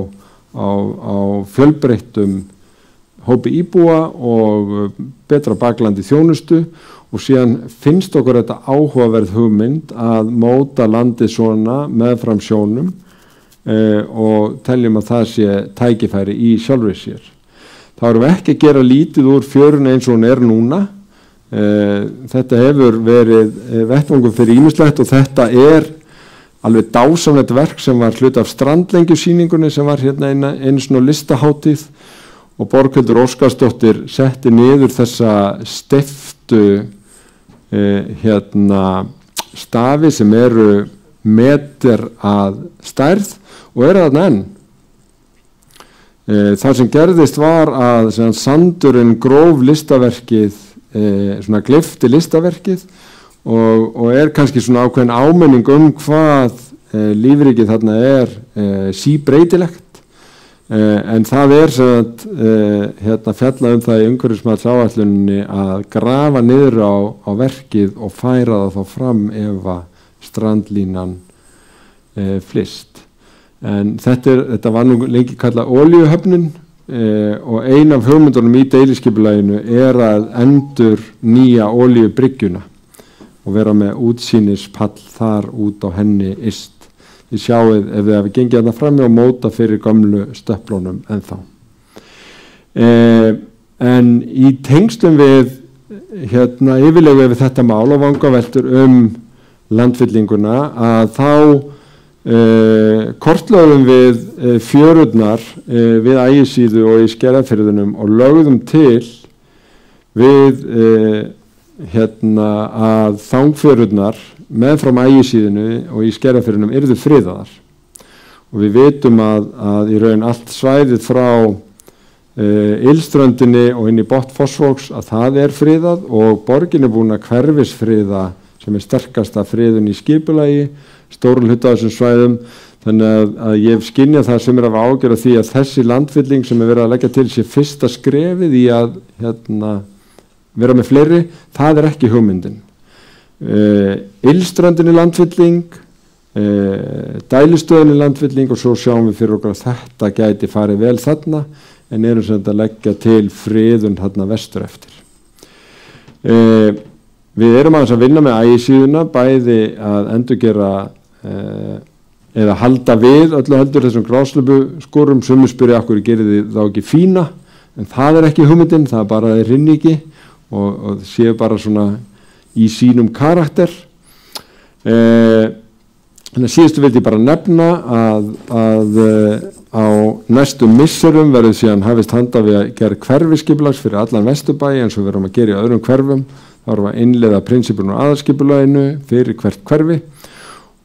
fjölbreyttum hópi íbúa og betra baklandi þjónustu. Og síðan finnst okkur þetta áhugaverð hugmynd að móta landið svona meðfram sjónum og teljum að það sé tækifæri í sjálfri sér. Þá erum við ekki að gera lítið úr fjörunni eins og hún núna. Þetta hefur verið vettvangur fyrir ýmislegt og þetta alveg dásamlegt verk sem var hluti af strandlengjusýningunni sem var hérna einu svona listahátíð og Borghildur Óskarsdóttir setti niður þessa steyptu stafi sem eru meter að stærð og þarna enn. Það sem gerðist var að sandurinn gróf listaverkið, svona gleifti listaverkið og kannski svona ákveðin ámenning hvað lífríkið þarna síbreytilegt. En það fjallað það í umhverfismatsáætluninni að grafa niður á verkið og færa það þá fram ef að strandlínan flyst. En þetta var nú lengi kallað olíuhöfnin og ein af hugmyndunum í deiliskipulaginu að endur nýja olíubryggjuna og vera með útsýnispall þar út á henni yst. Þið sjáuð ef þið hefði gengið þarna frammi og móta fyrir gömlu stöpplunum ennþá. En í tengslum við yfirlegu við þetta mál og vangaveltur landfyllinguna að þá kortlögðum við fjörurnar við Ægisíðu og í Skerjafirðinum og lögðum til við að þangfjörurnar meðfram Ægisíðinu og í Skerjafirðinum yrðu friðaðar. Og við vitum að í raun allt svæðið frá Ylströndinni og inn í botn Fossvogs að það friðað og borgin búin að hverfisfriða sem sterkasta friðun í skipulagi, stóran hluta á þessum svæðum. Þannig að ég skynja það sem af ágjör af því að þessi landfylling sem verið að leggja til sé fyrsta skrefið í að vera með fleiri, það ekki hugmyndin. Ylströndinni landfylling, Dælistöðinni landfylling og svo sjáum við fyrir okkur að þetta gæti farið vel þarna en erum sem þetta leggja til friðun þarna vestur eftir. Við erum aðeins að vinna með Ægisíðuna, bæði að endurgera eða halda við öllu heldur þessum grásleppuskúrum. Sumir spyrja okkur gerir þið þá ekki fína, en það ekki hugmyndin, það bara þeir rinni ekki og séu bara svona í sínum karakter. Þannig að síðustu vildi ég bara nefna að á næstu misserum verður síðan hafist handa við að gera hverfiskipulags fyrir allan Vesturbæ eins og við erum að gera í öðrum hverfum. Þá erum við að innleiða prinsipurinn á aðalskipulaginu fyrir hvert hverfi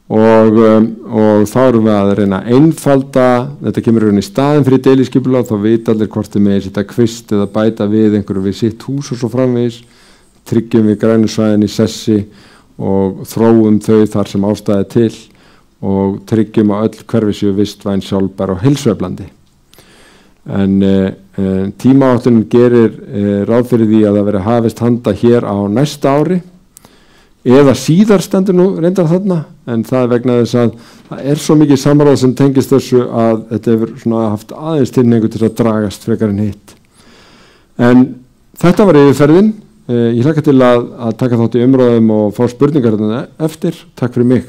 og þá erum við að reyna að einfalda, þetta kemur í staðinn fyrir deiliskipulag, þá vita allir hvort þið með setja kvist eða bæta við einhverju við sitt hús og svo framvegis, tryggjum við grænu svæðin í sessi og þróum þau þar sem ástæði til og tryggjum að öll hverfi séu vistvæn, sjálfbær og heilsueflandi. En tímaáætlunin gerir ráð fyrir því að það veri hafist handa hér á næsta ári eða síðar stendur nú reyndar þarna, en það vegna þess að það svo mikið samráð sem tengist þessu að þetta hefur svona haft aðeins tilhneigingu til að dragast frekar en hitt. En þetta var yfirferðin. Ég hlakka til að taka þátt í umræðum og fá spurningar eftir. Takk fyrir mig.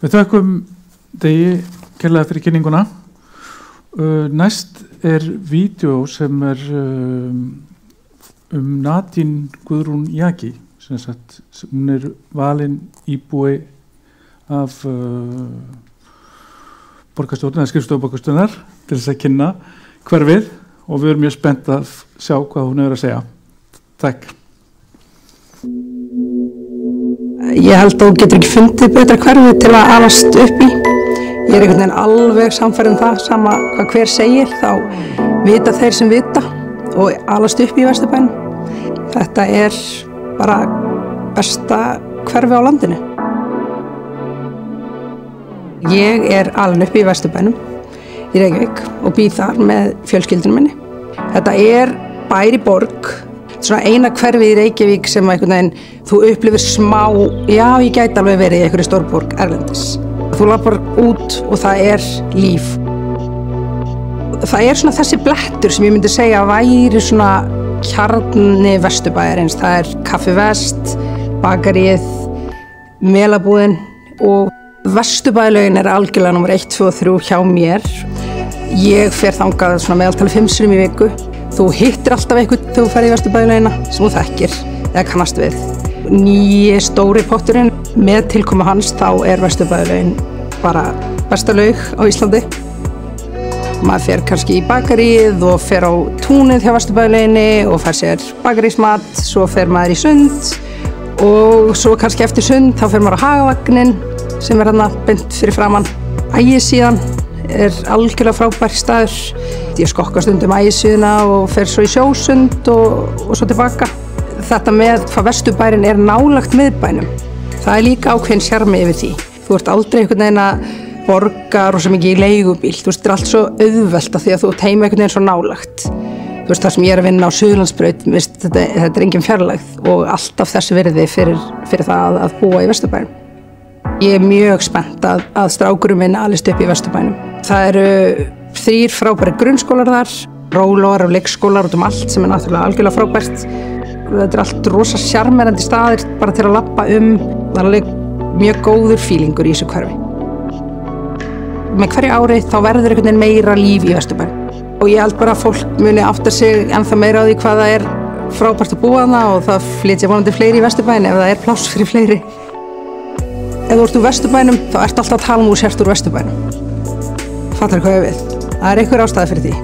Við þökkum Degi kærlega fyrir kynninguna. Næst vídeó sem Nadine Guðrún Jaki, sem sagt, hún valin íbúi af borgarstjórnar, skrifstofu borgarstjórnar til þess að kynna hverfið og við erum mjög spennt að sjá hvað hún að segja. Takk. Ég held að þú getur ekki fundið betra hverfi til að alast upp í. Ég einhvern veginn alveg samfærð það, sama hvað hver segir, þá vita þeir sem vita og alast upp í Vesturbænum. Þetta bara besta hverfi á landinu. Ég alin upp í Vesturbænum í Reykjavík og býð þar með fjölskyldunum minni. Þetta bær í borg. Svona eina hverfið í Reykjavík sem einhvern veginn þú upplifir smá, já ég gæti alveg verið í einhverju stórborg erlendis. Þú lappar út og það líf. Það svona þessi blettur sem ég myndi segja væri svona kjarni Vesturbæjarins. Það Kaffi Vest, bakaríið, melabúðin og Vesturbæjarlaugin algjörlega númer 1, 2 og 3 hjá mér. Ég fer þangað svona meðaltali 5 sinnum í viku. Þú hittir alltaf eitthvað þegar þú ferð í Vesturbæjarlaugina sem þú þekkir eða kannast við. Nýji stóri potturinn, með tilkomu hans þá Vesturbæjarlaugin bara besta laug á Íslandi. Maður fer kannski í bakaríið og fer á túnið hjá Vesturbæjarlauginni og fær sér bakarísmat, svo fer maður í sund og svo kannski eftir sund þá fer maður á Hagavagnin sem þarna beint fyrir framann. Ægisíðan algjörlega frábær staður. Ég skokka stundum Ægisíðuna og fer svo í sjósund og svo tilbaka. Þetta með hvað Vesturbærin nálægt miðbænum, það líka ákveðin sjarmi yfir því. Þú ert aldrei einhvern veginn að borga rosa mikið í leigubíl. Þú veist, allt svo auðvelt af því að þú heima einhvern veginn svo nálægt. Þú veist, það sem ég að vinna á Suðurlandsbraut, þetta engin fjarlægð og alltaf þessi virði fyrir það að búa í Vesturbænum. Ég mjög spennt að strákurinn minn alist upp í Vesturbænum. Það 3 frábæri grunnskólar þar, rólóar og leikskólar út allt sem náttúrulega algjörlega frábært. Þetta allt rosa sjarmerandi staðir bara til að labba Það alveg mjög góður fílingur í þessu hverfi. Með hverju ári þá verður einhvern veginn meira líf í Vesturbænum. Og ég held bara að fólk muni átta sig ennþá meira á því hvað það frábært að búa þarna og það flytja vonandi fleiri í Vesturbæinn ef það er pláss fyrir fleiri. Ef þú ert úr Vesturbænum þá ertu alltaf að tala þú sért úr Vesturbænum. Fattar hvað ég við? Það er einhver ástæði fyrir því.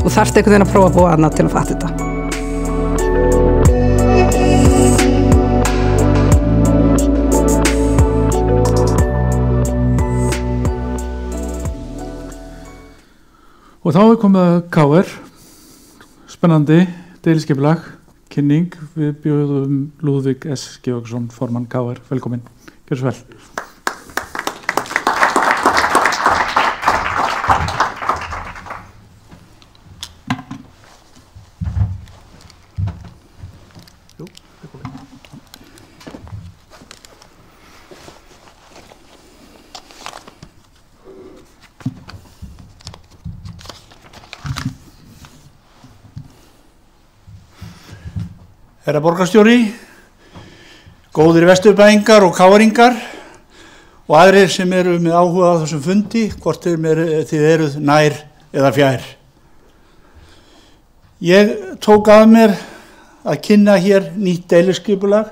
Þú þarft einhvern veginn að prófa að búa þarna til að fatta þetta. Og þá er komið að KR, spennandi deiliskipulag, kynning. Við bjóðum Lúðvík S. Georgsson, formann KR. Velkomin, gjör svo vel. Herra borgarstjóri, góðir vesturbæingar og káringar og aðrir sem eru með áhuga á þessum fundi, hvort þið eruð nær eða fjær. Ég tók að mér að kynna hér nýtt deiliskipulag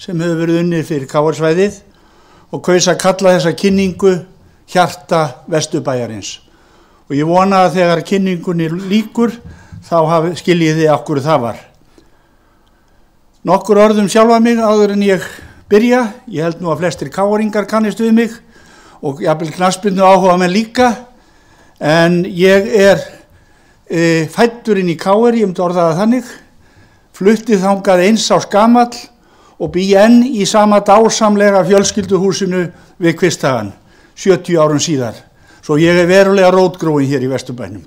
sem hefur verið unnið fyrir KR-svæðið og kaus að kalla þessa kynningu Hjarta Vesturbæjarins. Og ég vona að þegar kynningunni lýkur þá skiljið þið af hverju það var. Nokkur orðum sjálfa mig áður en ég byrja. Ég held nú að flestir káringar kannist við mig og jafnvel knattspyrnu áhuga menn líka. En ég er fæddur inn í KR, ég myndi orða það þannig. Flutti þangað 1 árs gamall og bý enn í sama dásamlega fjölskylduhúsinu við Kvisthagan, 70 árum síðar. Svo ég er verulega rótgróin hér í Vesturbænum.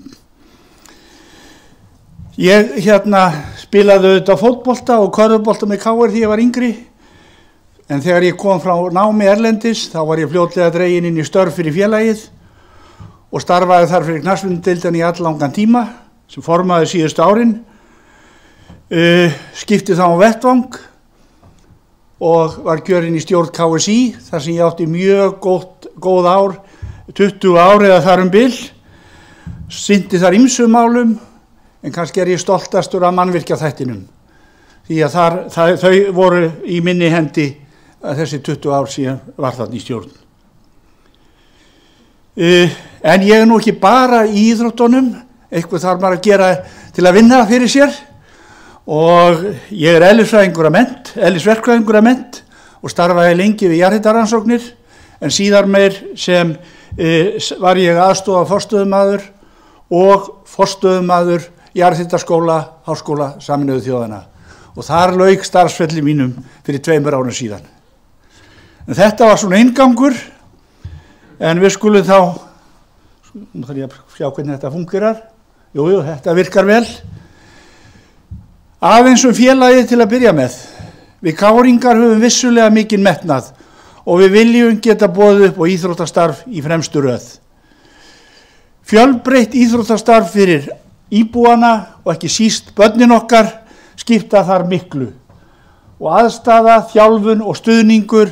Ég spilaði auðvitað fótbolta og körfubolta með KR því ég var yngri, en þegar ég kom frá námi erlendis þá var ég fljótlega dreginn inn í störf fyrir félagið og starfaði þar fyrir knattspyrnudeildina í alllangan tíma sem formaði síðustu árin, skipti þá vettvang og var kjörinn í stjórn KSÍ þar sem ég átti mjög góð ár, 20 ár eða þar bil, sinnti þar ýmsum málum. En kannski er ég stoltastur af mannvirkjaþættinum því að þau voru í minni hendi að þessi 20 ár síðan var þarna í stjórn. En ég er nú ekki bara í íþróttunum, eitthvað þarf maður að gera til að vinna fyrir sér og ég er eðlisverkfræðingur að mennt og starfaði lengi við jarðhitarannsóknir en síðar meir sem var ég aðstoða forstöðumaður og forstöðumaður Jarðhitaskóla, Háskóla Sameinuðu þjóðanna og þar lauk starfsferli mínum fyrir 2 árum síðan. En þetta var svona inngangur en við skulum þá, nú þarf ég að sjá hvernig þetta fungerar, jú, þetta virkar vel. Aðeins félagið til að byrja með. Við káringar höfum vissulega mikinn metnað og við viljum geta boðið upp á íþróttastarf í fremstu röð. Fjölbreytt íþróttastarf fyrir íbúana og ekki síst börnin okkar skipta þar miklu og aðstaða, þjálfun og stuðningur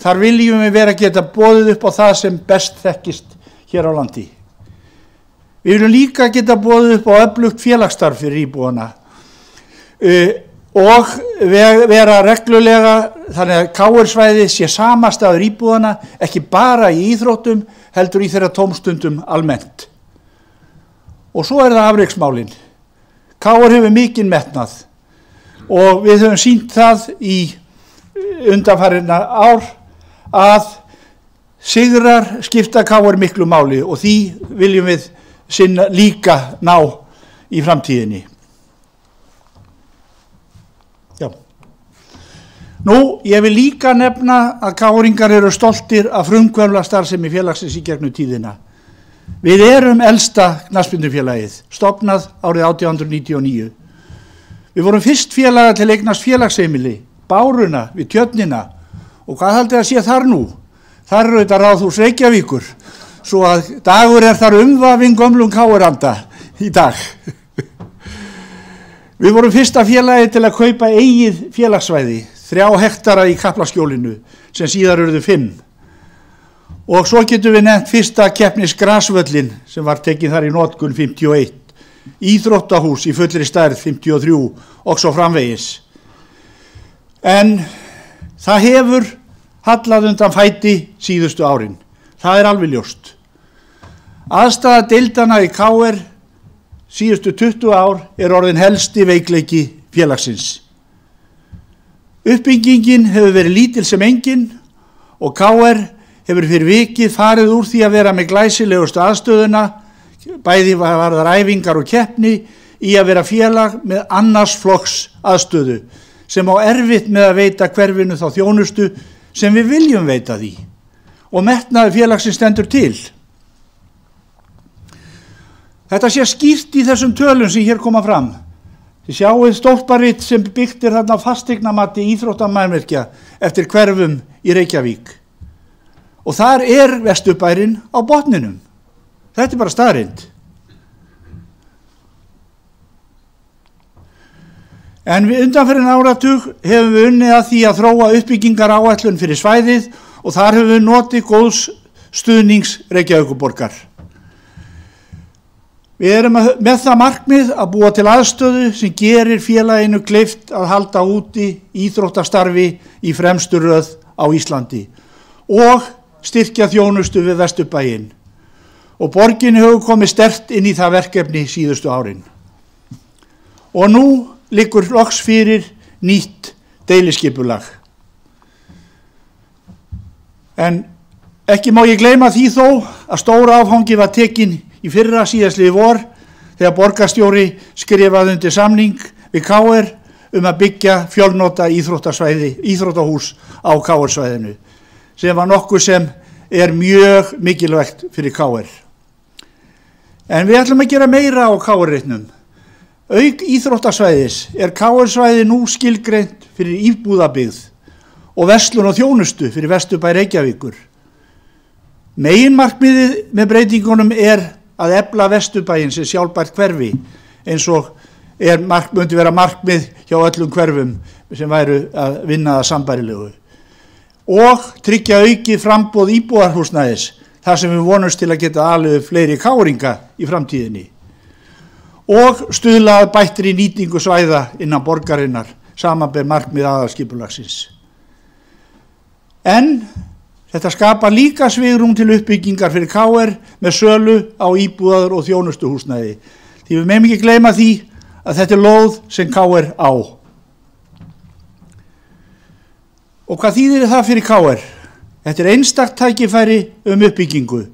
þar viljum við vera að geta boðið upp á það sem best þekkist hér á landi. Við viljum líka geta boðið upp á öflugt félagsstarf fyrir íbúana og vera reglulega þannig að KR-svæðið sé samastaður íbúana ekki bara í íþróttum heldur í þeirra tómstundum almennt. Og svo það afreksmálin. KR hefur mikinn metnað og við höfum sýnt það í undanfarinna ár að sigrar skipta KR miklu máli og því viljum við líka ná í framtíðinni. Já. Nú, ég vil líka nefna að KR-ingar eru stoltir af frumkvöðlastarfsemi félagsins í gegnum tíðina. Við erum elsta knattspyrnufélagið, stofnað árið 1899. Við vorum fyrst félaga til eignast félagsheimili, Báruna við Tjörnina og hvað haldið að sé þar nú? Þar auðvitað Ráðhús Reykjavíkur, svo að dagur þar umvafinn gömlum KR-anda í dag. Við vorum fyrsta félagið til að kaupa eigið félagssvæði, 3 hektara í Kaplaskjólinu sem síðar urðu 5. Og svo getum við nefnt fyrsta keppnisgrasvöllin sem var tekið þar í notkun 51 íþróttahús í fullri stærð 53 og svo framvegis. En það hefur hallað undan fæti síðustu árin. Það er alveg ljóst. Aðstaða deildana í KR síðustu 20 ár er orðin helsti veikleiki félagsins. Uppbyggingin hefur verið lítil sem engin og KR hefur fyrir vikið farið úr því að vera með glæsilegustu aðstöðuna, bæði varðar æfingar og keppni, í að vera félag með annars flokks aðstöðu sem á erfitt með að veita hverfinu þá þjónustu sem við viljum veita því og metnaður félagsins stendur til. Þetta sé skýrt í þessum tölum sem hér koma fram. Þið sjáið stólparitt sem byggt er þarna fasteignamati íþróttamannvirkja eftir hverfum í Reykjavík. Og þar er Vesturbærinn á botninum. Þetta er bara staðreynd. En við undanfarinn áratug hefum við unnið að því að þróa uppbyggingar áætlun fyrir svæðið og þar hefum við notið góðs stuðnings Reykjavíkurborgar. Við erum með það markmið að búa til aðstöðu sem gerir félaginu kleift að halda úti íþróttastarfi í fremstu röð á Íslandi og styrkja þjónustu við Vesturbæinn. Og borgin hefur komið sterkt inn í það verkefni síðustu árin. Og nú liggur loks fyrir nýtt deiliskipulag. En ekki má ég gleyma því þó að stóra áfangi var tekin í fyrra síðastliðið vor þegar borgarstjóri skrifaði undir samning við KR að byggja fjölnota íþróttahús á KR-svæðinu sem var nokkuð sem er mjög mikilvægt fyrir KR. En við ætlum að gera meira á KR-reitnum. Auk íþróttasvæðis er KR-svæði nú skilgreint fyrir íbúðabyggð og verslun og þjónustu fyrir Vesturbæ Reykjavíkur. Meginmarkmiðið með breytingunum er að efla Vesturbæinn sem sjálfbært hverfi eins og myndi vera markmið hjá öllum hverfum sem væru að vinna það sambærilegu og tryggja aukið framboð íbúðarhúsnæðis þar sem við vonumst til að geta alveg fleiri KR-inga í framtíðinni og stuðla að bættri nýtingu svæða innan borgarinnar samanber markmið aðalskipulagsins. En þetta skapar líka svigrúm til uppbyggingar fyrir KR með sölu á íbúðar- og þjónustuhúsnæði. Því við megum ekki gleyma því að þetta er lóð sem KR á. Og hvað þýðir það fyrir KR? Þetta er einstakt tækifæri uppbyggingu.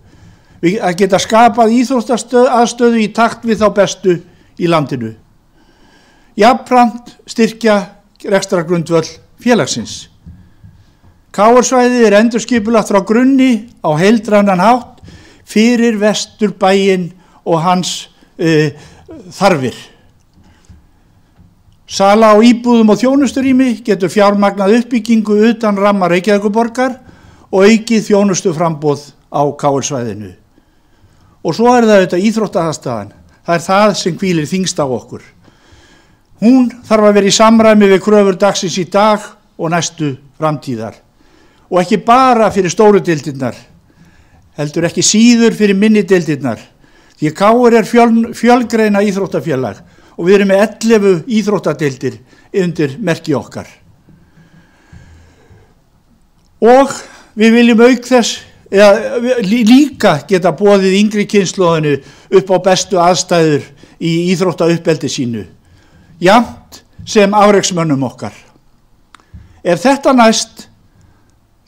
Að geta skapað íþróttaaðstöðu í takt við þá bestu í landinu. Jafnframt styrkja rekstrargrundvöll félagsins. KR-svæðið er endurskipulagt frá grunni á heildrænan hátt fyrir Vesturbæinn og hans þarfir. Sala á íbúðum og þjónusturými getur fjármagnað uppbyggingu utan ramma Reykjavíkurborgar og aukið þjónustuframboð á KR-svæðinu. Og svo er það auðvitað íþróttaaðstaðan. Það er það sem hvílir þyngst á okkur. Hún þarf að vera í samræmi við kröfur dagsins í dag og næstu framtíðar. Og ekki bara fyrir stóru deildirnar, heldur ekki síður fyrir minni deildirnar. Því að KR er fjölgreina íþróttafélag og við erum með 11 íþróttadeildir undir merki okkar. Og við viljum auk þess líka geta boðið yngri kynslóðinu upp á bestu aðstæður í íþróttauppeldi sínu, jafnt sem afreksmönnum okkar. Ef þetta næst,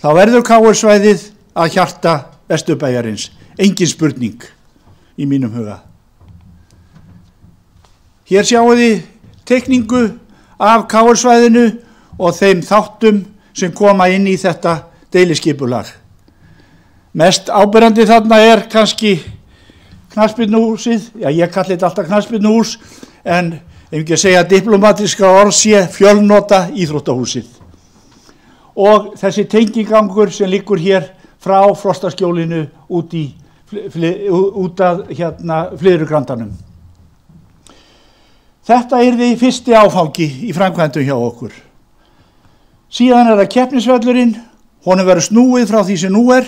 þá verður KR-svæðið að hjarta Vesturbæjarins, engin spurning í mínum huga. Hér sjáum við teikningu af KR-svæðinu og þeim þáttum sem koma inn í þetta deiliskipulag. Mest áberandi þarna er kannski knattspyrnuhúsið, ég kalli þetta alltaf knattspyrnuhús, en ef ekki að segja diplomatiska orð sé fjölnota íþróttahúsið. Og þessi tengigangur sem liggur hér frá Frostaskjólinu út að Flyðrugrandanum. Þetta yrði fyrsti áfangi í framkvæmdum hjá okkur. Síðan er það keppnisvöllurinn, honum verður snúið frá því sem nú er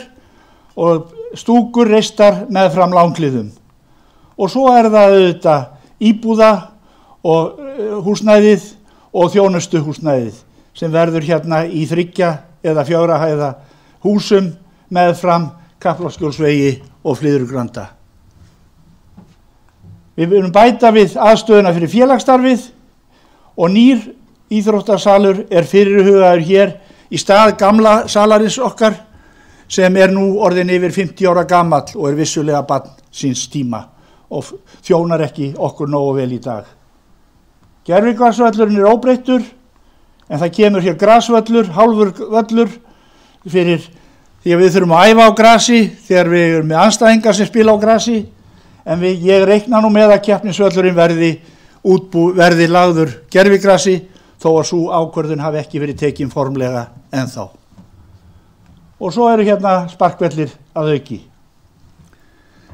og stúkur reistar meðfram langliðum. Og svo er það auðvitað íbúða og húsnæðið og þjónustu húsnæðið sem verður hérna í 3 eða 4 hæða húsum meðfram Kaplaskjólsvegi og Flyðrugranda. Við viljum bæta við aðstöðuna fyrir félagsstarfið og nýr íþróttasalur fyrirhugaður hér í stað gamla salarins okkar sem nú orðin yfir 50 ára gamall og vissulega barn síns tíma og þjónar ekki okkur nógu vel í dag. Gervigrasvöllurinn óbreyttur en það kemur hér grasvöllur, hálfur völlur fyrir því að við þurfum að æfa á grasi þegar við erum með andstæðingar sem spila á grasi en ég reikna nú með að keppnisvöllurinn verði lagður gervigrasi þó að sú ákvörðun hafi ekki verið tekin formlega ennþá. Og svo hérna sparkvellir að auki.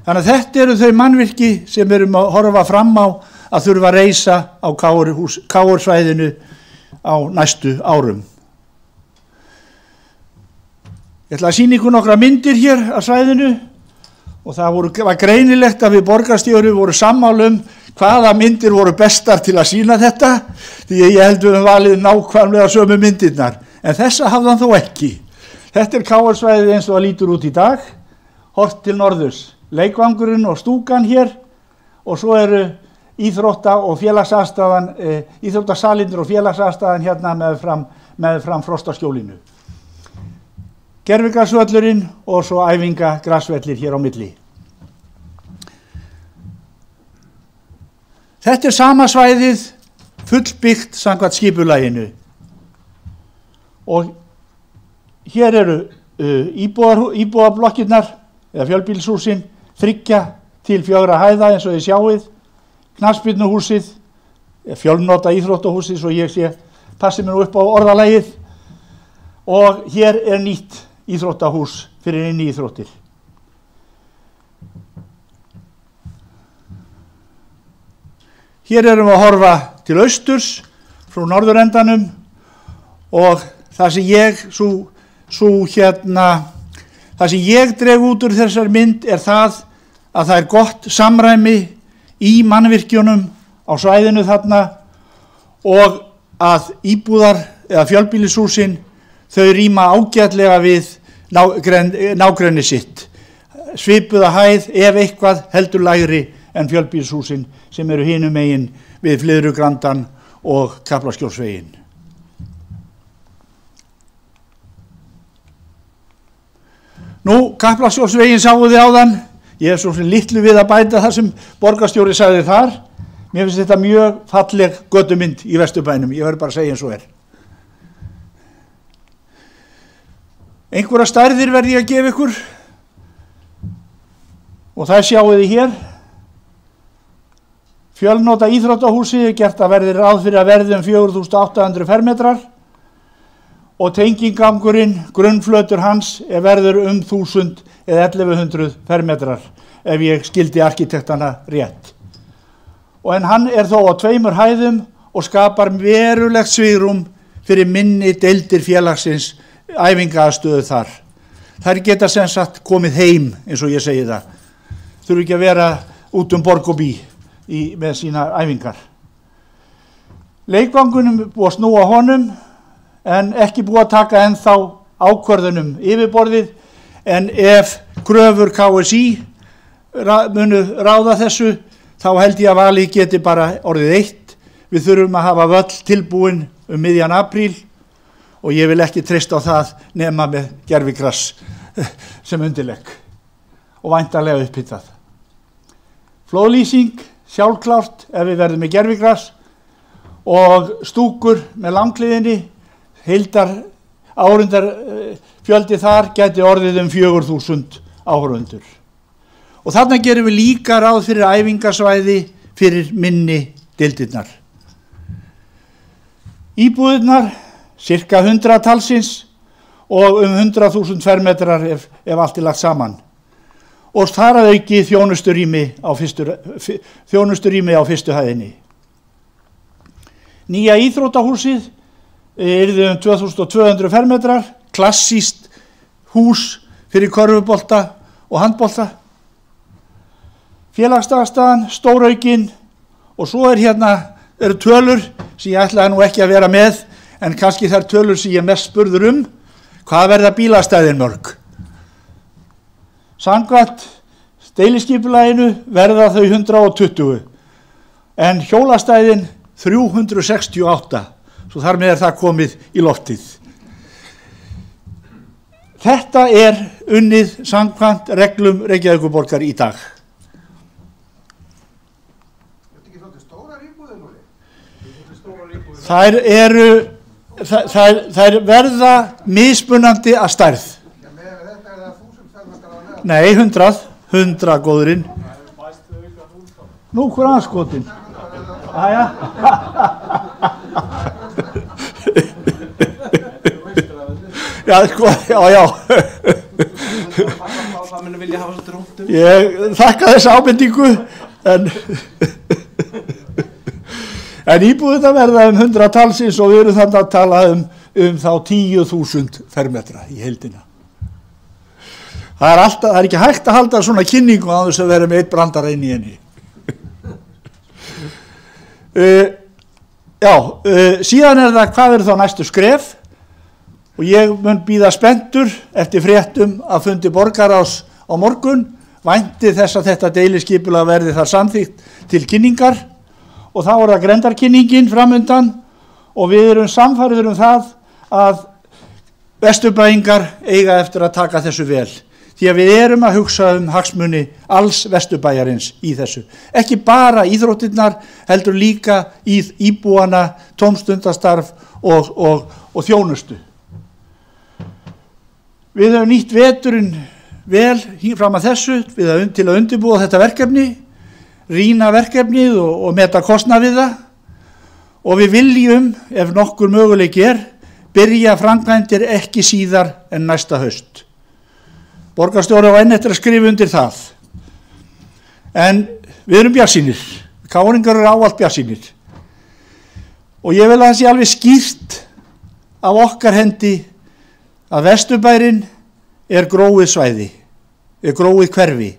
Þannig að þetta eru þau mannvirki sem við erum að horfa fram á að þurfa að reisa á KR-svæðinu á næstu árum. Ég ætla að sýna ykkur nokkra myndir hér af svæðinu og það var greinilegt að við borgarstjóri voru sammála hvaða myndir voru bestar til að sýna þetta því ég held við höfum valið nákvæmlega sömu myndirnar en þessa hafði hann þó ekki. Þetta KR-svæðið eins og það lítur út í dag, horft til norðurs, leikvangurinn og stúkan hér og svo íþrótta- og félagsaðstaðan, íþróttasalindur og félagsaðstaðan hérna meðfram Frostaskjólinu. Gervigrasvöllurinn og svo æfingagrasvellir hér á milli. Þetta sama svæðið fullbyggt samkvæmt skipulaginu og hér íbúðarblokkirnar eða fjölbýlishúsin 3 til 4 hæða eins og þið sjáið, knattspyrnuhúsið, fjölnota íþróttahúsið svo ég passi mér nú upp á orðalagið og hér nýtt íþróttahús fyrir inni íþróttir. Hér erum við að horfa til austurs frá norðurendanum og það sem ég dreg út úr þessar mynd það að það gott samræmi í mannvirkjunum á svæðinu þarna og að íbúðar eða fjölbýlishúsin þau rýma ágætlega við nágrenni sitt. Svipuða hæð ef eitthvað heldur lægri en fjölbýlishúsin sem hinum megin við Flyðrugrandann og Kaplaskjólsveginn. Nú, Kaplaskjólsveginn sáu þið áðan, ég svo litlu við að bæta það sem borgarstjóri sagði þar. Mér finnst þetta mjög falleg götumynd í Vesturbænum, ég verð bara að segja eins og Einhverja stærðir verð ég að gefa ykkur og það sjáið þið hér. Fjölnota íþróttahúsið gert að verði ráð fyrir að verði 4.800 fermetrar og tengingangurinn, grunnflötur hans verður 1.000 eða 1.100 fermetrar ef ég skildi arkitektana rétt. En hann þó á 2 hæðum og skapar verulegt svigrúm fyrir minni deildir félagsins æfingaaðstöðu þar. Þær geta sem sagt komið heim eins og ég segi það. Þurfi ekki að vera út borg og bí með sína æfingar. Leikvangunum búið að snúa honum en ekki búið að taka ennþá ákvörðunum yfirborðið en ef kröfur KSÍ munu ráða þessu þá held ég að valið geti bara orðið 1. Við þurfum að hafa völl tilbúin miðjan apríl og ég vil ekki treysta á það nema með gervigras sem undirlegg og væntanlega upphittað. Flóðlýsing sjálfklárt ef við verðum með gervigras og stúkur með langliðinni, heildar áhorfendar fjöldi þar gæti orðið 4.000 áhorfendur. Og þarna gerum við líka ráð fyrir æfingasvæði fyrir minni deildirnar. Íbúðirnar, cirka 100 talsins og 100.000 fermetrar ef allt lagt saman. Og þar að auki þjónusturými á fyrstu hæðinni. Nýja íþróttahúsið yrði 2.200 fermetrar, klassískt hús fyrir körfubolta og handbolta. Félagsaðstaðan stóraukinn og svo eru tölur sem ég ætlaði nú ekki að vera með, en kannski þær tölur sem ég mest spurður hvað verða bílastæðin mörg. Samkvæmt deiliskipulaginu verða þau 120, en hjólastæðin 368, svo þar með það komið í loftið. Þetta unnið samkvæmt reglum Reykjavíkurborgar í dag. Þær verða mismunandi að stærð. Nei, 100 góðurinn. Nú, hver anskotin? Jæja. Já, sko, já. Ég þakka þessa ábendingu, en íbúðirnar verða 100 talsins og við erum þannig að tala þá 10.000 fermetra í heildina. Það er ekki hægt að halda svona kynningu á þess að vera með eitt brandara inn í henni. Síðan það hvað þá næstu skref, og ég mun bíða spenntur eftir fréttum að fundi borgarráðs á morgun, vænti þess að þetta deiliskipulag verði þar samþykkt til kynningar, og þá það grenndarkynningin framundan, og við erum sannfærðir það að Vesturbæingar eiga eftir að taka þessu vel, því að við erum að hugsa hagsmuni alls Vesturbæjarins í þessu. Ekki bara íþróttirnar, heldur líka íbúana, tómstundastarf og þjónustu. Við höfum nýtt veturinn vel fram að þessu til að undirbúa þetta verkefni, rýna verkefnið og meta kostnað við það, og við viljum, ef nokkur möguleiki byrja framkvæmdir ekki síðar en næsta haust. Borgarstjóri á enn eftir að skrifa undir það. En við erum bjartsýnir, Káringar eru ávallt bjartsýnir. Og ég vil að það sé alveg skýrt af okkar hendi að Vesturbærinn gróið svæði, gróið hverfi,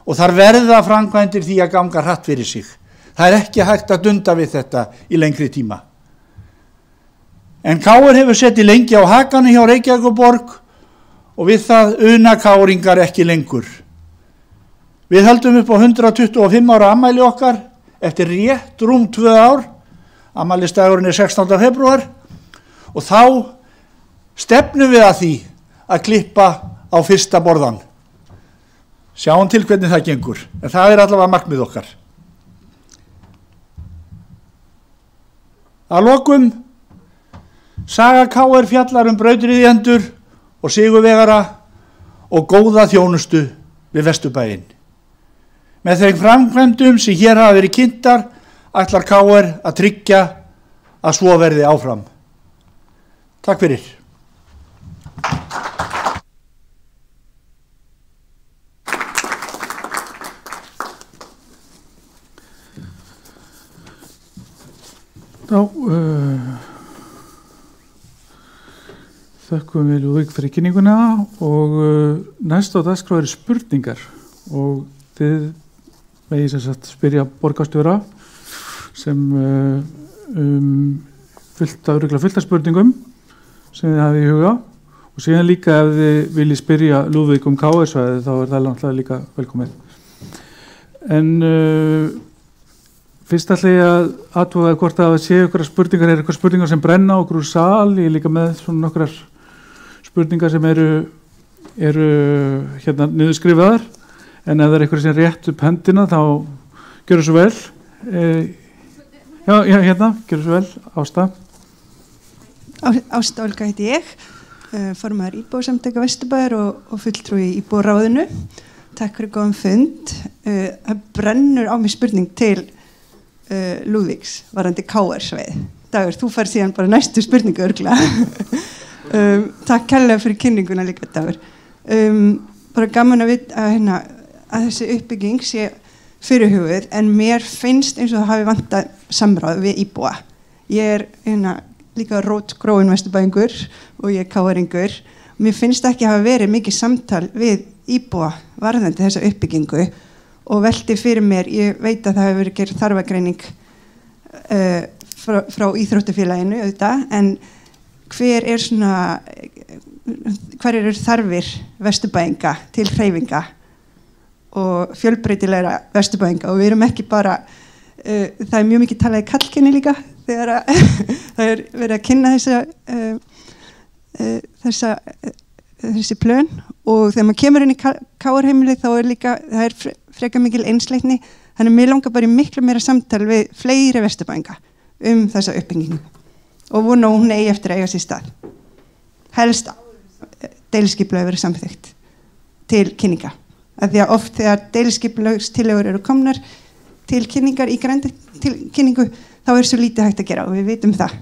og þar verða framkvæmdir því að ganga hratt fyrir sig. Það ekki hægt að dunda við þetta í lengri tíma. En KR hefur settið lengi á hakanum hjá Reykjavíkurborg og við það una Káringar ekki lengur. Við höldum upp á 125 ára afmæli okkar eftir rétt rúm 2 ár, afmælisdagurinn 16. febrúar, og þá stefnum við að því að klippa á fyrsta borðan. Sjáum til hvernig það gengur, en það allavega markmið okkar. Að lokum, saga KR fjallar brautarryðjendur og sigurvegara og góða þjónustu við Vesturbæinn. Með þeim framkvæmdum sem hér hafa verið kynntar ætlar KR að tryggja að svo verði áfram. Takk fyrir. Þökkum við Lúðvík fyrir kynninguna og næst á dagskrá spurningar og þið megið sem sagt spyrja borgarstjóra sem fullt af spurningum sem þið hafið í huga og síðan líka ef þið viljið spyrja Lúðvík KR-svæði þá það náttúrulega líka velkomið. En fyrst ætla ég að athuga hvort að séu ykkur spurningar, eitthvað spurningar sem brenna okkur úr sal, ég líka með svona nokkrar spurningar sem eru hérna niðurskrifaðar, en ef það eitthvað sem rétt upp hendina þá gjörðu svo vel. Já, hérna, gjörðu svo vel, Ásta. Ásta Olga heiti ég, formaður íbúasamtaka Vesturbæjar og fulltrúi í íbúaráðinu. Takk fyrir góðan fund. Það brennur á mig spurning til Lúðvíks varandi KR-svæði. Dagur, þú fær síðan bara næstu spurningu örugglega. Takk kærlega fyrir kynninguna líka, Dagur. Bara gaman að vita að þessi uppbygging sé fyrirhuguð, en mér finnst eins og það hafi vantað samráð við íbúa. Ég líka rótgróin Vesturbæingur og ég KR-ingur. Mér finnst ekki hafa verið mikið samtal við íbúa varðandi þessa uppbyggingu og velti fyrir mér, ég veit að það hefur verið gerð þarfagreining frá íþróttafélaginu auðvitað, en hver eru þarfir Vesturbæinga til hreyfinga og fjölbreytilegra Vesturbæinga, og við erum ekki bara það er mjög mikið talað í kallkyni líka þegar það er verið að kynna þessi plön, og þegar maður kemur inn í KR-heimilið þá er líka, það er frekar mikil einsleitni, þannig mér langar bara í miklu meira samtal við fleiri Vesturbæinga þessa uppbyggingu og vona hún eigi eftir að eiga sér stað. Helst deiliskipulagið verið samþykkt til kynninga, af því að oft þegar deiliskipulagstillögur eru komnar til kynningar í grenndarkynningu þá er svo lítið hægt að gera, og við vitum það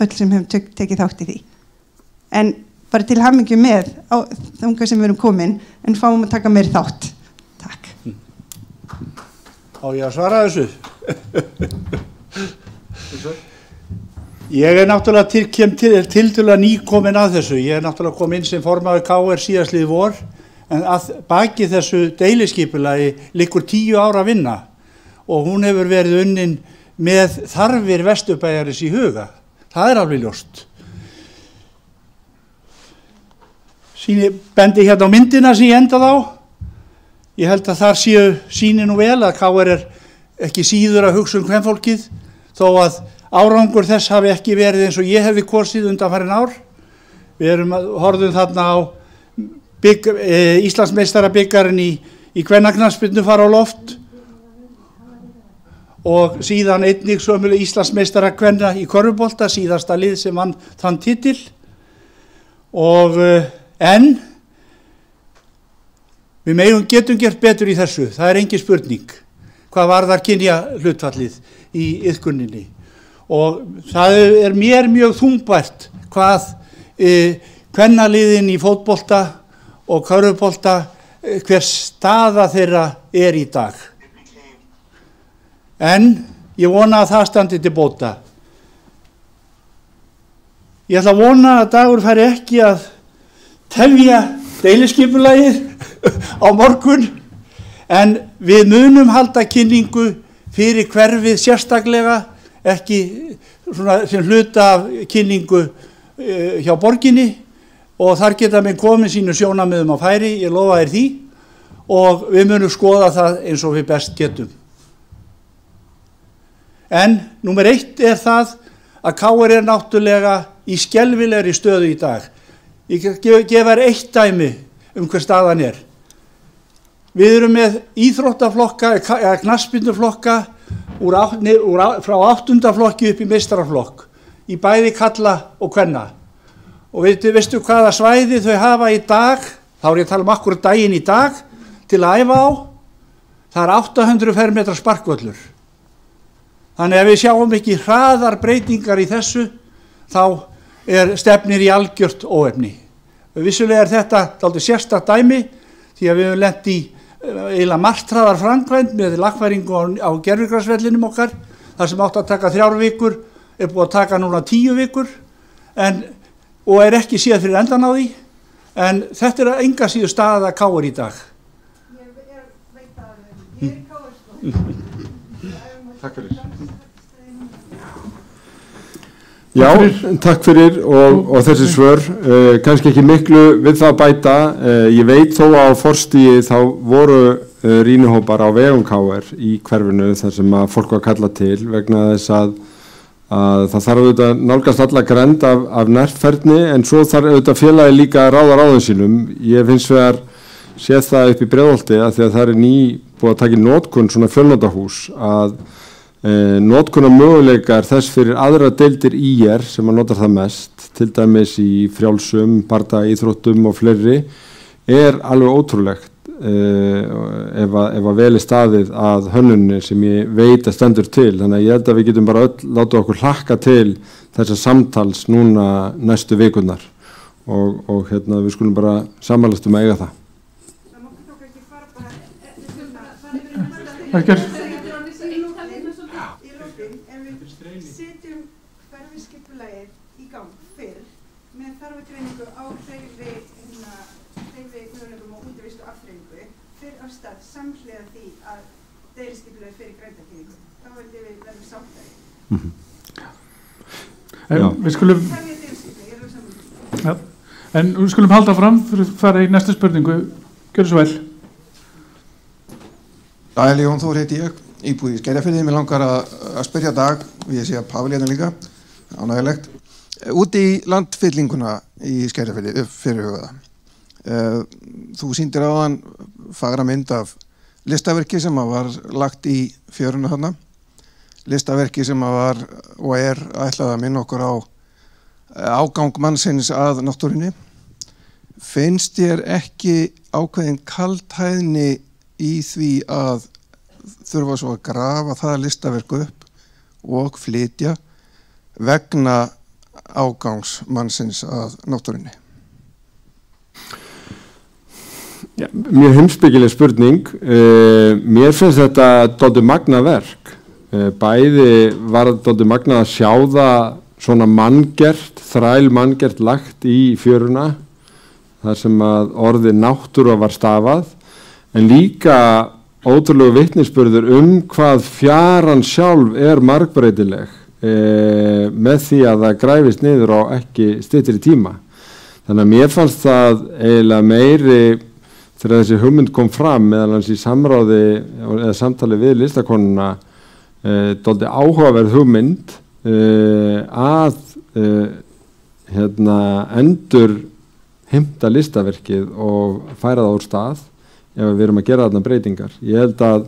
öll sem hefum tekið þátt í því, en bara til hamingju með þangað sem við erum komin, en fáum að taka meir þátt. Takk. Á ég að svara þessu? Ég er náttúrulega tiltölulega nýkomin að þessu. Ég er náttúrulega komin inn sem formaður KR síðastliðið vor, en að baki þessu deiliskipulagi liggur 10 ára vinna, og hún hefur verið unnin með þarfir Vesturbæjarins í huga. Það er alveg ljóst. Bendi hérna á myndina sem ég endað á. Ég held að þar sýni nú vel að KR er ekki síður að hugsa kvenfólkið, þó að árangur þess hafi ekki verið eins og ég hefði kosið undanfarin ár. Við horfðum þarna á Íslandsmeistarabikkarinn í kvennaknattspyrnu fara á loft, og síðan einnig sömulega Íslandsmeistara kvenna í körfubolta, síðasta lið sem vann þann titil. Og en við getum gert betur í þessu, það er engin spurning, hvað varðar kynjahlutfallið í iðkuninni. Og það er mér mjög þungbært hvað kvennaliðin í fótbolta og körfubolta, hver staða þeirra er í dag. En ég vona að það standi til bóta. Ég ætla að vona að Dagur færi ekki að tefja deiliskipulagið á morgun, en við munum halda kynningu fyrir hverfið sérstaklega, ekki svona sem hluta af kynningu hjá borginni, og þar geta menn komið sínu sjónarmiðum á færi, ég lofa þér því, og við munum skoða það eins og við best getum. En númer 1 er það að KR er náttúrulega í skelfilegri stöðu í dag. Ég gefa þér eitt dæmi hver staðan er. Við erum með íþróttaflokka, eða knattspyrnuflokka frá 8. flokki upp í meistaraflokk, í bæði kalla og kvenna. Og veistu hvaða svæði þau hafa í dag, þá er ég að tala um akkurat daginn í dag, til að æfa á? Það er 800 fermetra sparkvöllur. Þannig að við sjáum ekki hraðar breytingar í þessu, þá stefnir í algjört óefni. Vissulega er þetta dálítið sérstakt dæmi, því að við höfum lent í eiginlega martraðar framkvæmd með lagfæringu á gervigrasvellinum okkar, þar sem átt að taka 3 vikur, er búið að taka núna 10 vikur, og er ekki síðan fyrir endan á því, en þetta er enga síður staða KR í dag. Ég veit að ég er KR sko. Takk fyrir. Já, takk fyrir og þessi svör, kannski ekki miklu við það að bæta. Ég veit þó á forstíi þá voru rýnihópar á vegum KR í hverfinu þar sem að fólk var kallað til, vegna þess að það þarf auðvitað nálgast alla grænd af nærferðni, en svo þarf auðvitað félagi líka að ráða ráðum sínum. Ég finnst vegar séð það upp í Breiðholti að því að það er búið að taka í notkun svona fjölnotahús, að notkun og möguleikar þess fyrir aðra deildir IR sem að notar það mest, til dæmis í frjálsum, bardaga, íþróttum og fleiri, er alveg ótrúlegt ef að vel staðið að hönnunni sem ég veit að stendur til. Þannig að ég held að við getum bara öll láta okkur hlakka til þessa samtals núna næstu vikurnar, og við skulum bara sammælast að eiga það. Það máttu þó ekki fara bara setjum hverfiskipulagið í gang fyrr með þarfagreiningu á hreyfi möguleikum og útivistu afþreyingu, fyrir af stað samhliða því að deiliskipulagið fyrir grenndarkynningu. Þá held ég við verðum sáttari. En við skulum... Ja. En við skulum halda fram fyrir að fara í næstu spurningu. Gjörðu svo vel. Daði Jón Þór heiti ég, íbúi í Skerjafirði. Mér langar að spyrja Dag, og ég sé að Pál hérna líka, ánægilegt. Út í landfyllinguna í Skerjafirði, fyrirhugaða. Þú sýndir áðan fagra mynd af listaverki sem var lagt í fjöruna þarna. Listaverki sem var og ætlað að minna okkur á ágang mannsins að náttúrunni. Finnst þér ekki ákveðin kaldhæðni í því að þurfa svo að grafa það listaverk upp og flytja vegna ágangs mannsins að náttúrunni? Ja, mjög heimspekileg spurning. Mér finnst þetta dálítið magnað verk. Bæði var dálítið magnað að sjá það svona manngert, þræl manngert lagt í fjöruna, þar sem að orðið náttúra var stafað, en líka ótrúlegu vitnisburður hvað fjaran sjálf margbreytileg með því að það græfist niður á ekki styttri tíma. Þannig að mér fannst það eiginlega meiri þegar þessi hugmynd kom fram meðal hans í samráði eða samtali við listakonuna, dálítið áhugaverð hugmynd að endur heimta listaverkið og færa það úr stað ef við erum að gera þarna breytingar. Ég held að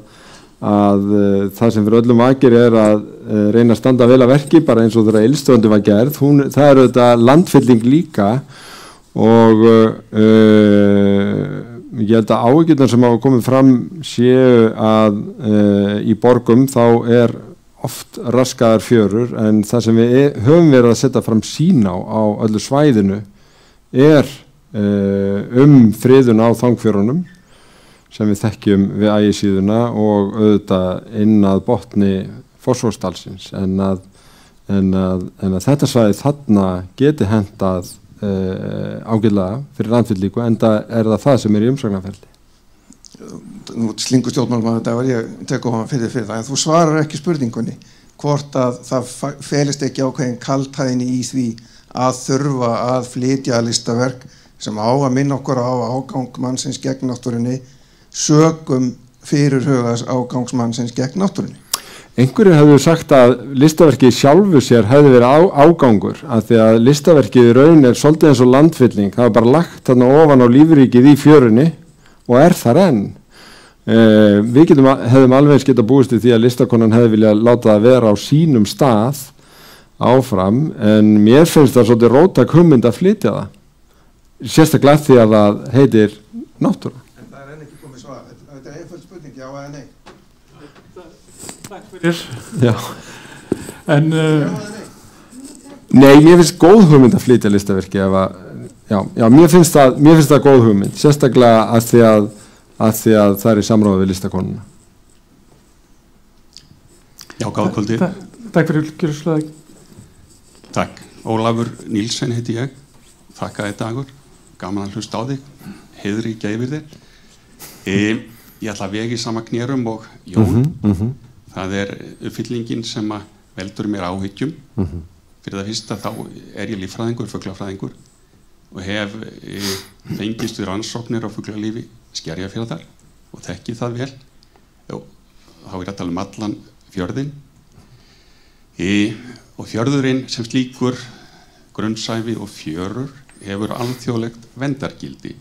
það sem fyrir öllum vakir að reyna að standa vel að verki, bara eins og þegar Ylströndin var gerð. Það þetta landfylling líka, og ég held að áhyggjurnar sem hafa komið fram séu að í borgum þá oft raskaðar fjörur, en það sem við höfum verið að setja fram sýn á öllu svæðinu friðun á þangfjörunum sem við þekkjum við ægisíðuna og auðvitað inn að botni Fossvogsdalsins, en að þetta svæði þarna geti hentað ágætlega fyrir landfyllingu, enda það sem í umsagnarferli. Nú slingur stjórnmálmaður Dagur, ég tek ofan fyrir það, en þú svarar ekki spurningunni hvort að það felist ekki ákveðin kaldhæðni í því að þurfa að flytja listaverk sem á að minna okkur á ágang mannsins gegn náttúrunni sökum fyrirhugaðs ágangsmannsins gegn náttúrunni. Einhverjir hefðu sagt að listaverkið sjálfu sér hefði verið ágangur, af því að listaverkið í raun svolítið eins og landfylling. Það var bara lagt þarna ofan á lífríkið í fjörunni og þar enn. Við hefðum alveg getað búist í því að listakonan hefði viljað láta það vera á sínum stað áfram, en mér finnst það svolítið róttæk hugmynd að flytja það. Sérstaklega því að það heitir náttúra. En það enn ekki komið svar. Þetta einföld spurning, já eða nei? Takk fyrir. Já. En... Nei, mér finnst góð hugmynd að flytja listaverki mér finnst það góð hugmynd, sérstaklega að því að það í samráði við listakonuna. Já, góða kvöldi. Takk fyrir kjörslaði. Takk. Ólafur Nílsen heiti ég. Þakka þér Dagur. Gaman að hlusta á þig. Heiðri gæfir þér. Ég ætla að vega í sama knérum og Jón. Það uppfyllingin sem að veldur mér áhyggjum. Fyrir það fyrsta þá ég líffræðingur, fuglafræðingur og hef fengist við rannsóknir á fuglalífi Skerjafjarðar og þekki það vel. Þá að tala um allan fjörðinn. Og fjörðurinn sem slíkur, grunnsævi og fjörur hefur alþjóðlegt verndargildi.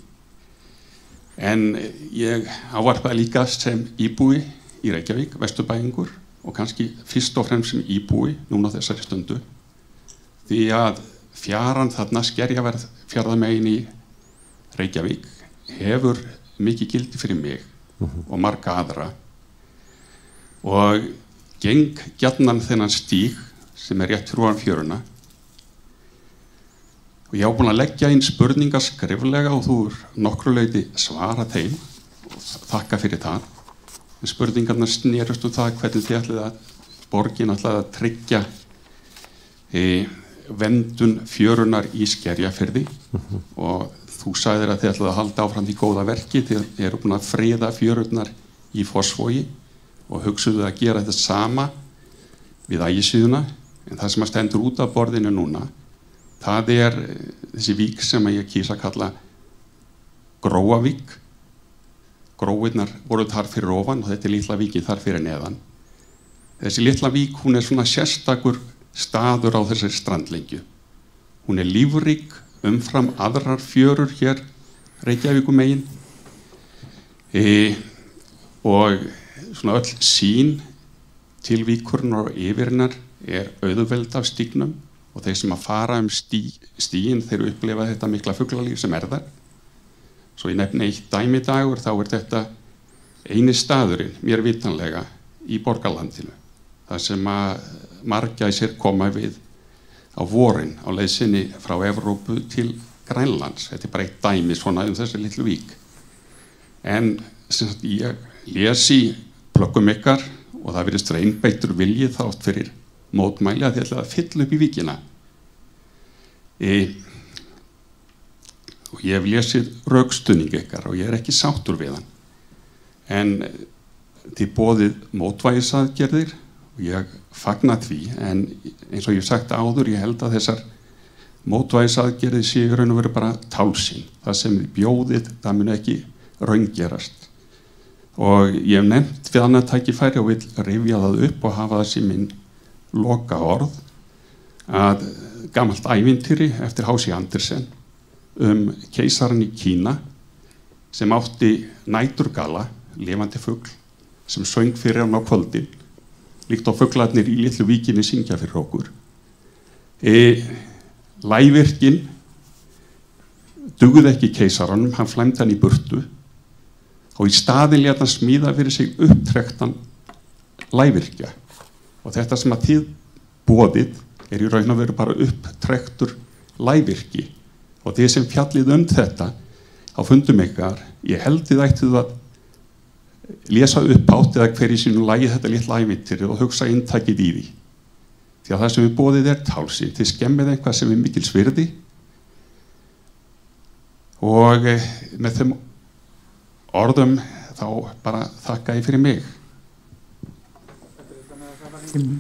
En ég ávarpaði líka sem íbúi í Reykjavík, Vesturbæingur, og kannski fyrst og fremst sem íbúi núna á þessari stundu, því að fjaran þarna Skerjafjarðarmegin í Reykjavík hefur mikið gildi fyrir mig og marga aðra, og geng gjarnan þennan stíg sem rétt fyrir ofan fjöruna, og ég á búin að leggja inn spurningar skriflega og þú nokkru leyti svara þeim og þakka fyrir það. En spurningarnar snerust það hvernig þið ætlið að borgin ætlaði að tryggja verndun fjörunar í Skerjafirði og þú sagðir að þið ætlaðu að halda áfram því góða verki, þið eru búin að friða fjörurnar í Fossvogi og hugsuðu að gera þetta sama við Ægisíðuna, en það sem að stendur út af borðinu núna, það er þessi vík sem ég kýs að kalla Gróavík. Gróirnar voru þar fyrir ofan og þetta er litla víkin þar fyrir neðan. Þessi litla vík, hún er svona sérstakur staður á þessari strandlengju. Hún er lífrík umfram aðrar fjörur hér Reykjavíkumegin og svona öll sýn til víkurnar og yfirinnar er auðveld af stígnum og þeir sem að fara stígin þeir upplifa þetta mikla fuglalíf sem er þar. Svo ég nefni eitt dæmi dagur, þá er þetta eini staðurinn, mér vitanlega, í borgarlandinu. Það sem að margæsir koma við á vorin á leið sinni frá Evrópu til Grænlands. Þetta er bara eitt dæmi svona þessi litlu vík. En ég lesi plöggum ykkar og það virðist einbeittur vilji þátt fyrir mótmæli að þið ætlaði að fylla upp í víkina. Og ég hef lesið rökstuðning ykkar og ég er ekki sáttur við hann. En þið boðið mótvægisaðgerðir og ég fagna því, en eins og ég hef sagt áður, ég held að þessar mótvægisaðgerðir séu í raun og veru bara tálsýn. Það sem þið bjóðið, það mun ekki raungerast. Og ég hef nefnt við annað tækifæri og vil rifja það upp og hafa það sem minn loka orð að gamalt ævintýri eftir H.C. Andersen keisaran í Kína sem átti næturgala, lifandi fugl sem söng fyrir hann á kvöldin líkt á fuglarnir í litlu víkinni syngja fyrir okkur. Lævirkin dugði ekki keisaranum, hann flæmdi hann í burtu og í staðin lét hann smíða fyrir sig upptrektan lævirkja og þetta sem að þið boðið er í raun og veru bara upptrektur lævirki. Og þið sem fjallið þetta á fundum ykkar, ég held þið ættið að lesa upp átt eða hver í sínu lagi þetta litla ævintýri og hugsa inntakið í því. Því að það sem við boðið er tálsýn, þið skemmið eitthvað sem er mikils virði og með þeim orðum þá bara þakka ég fyrir mig.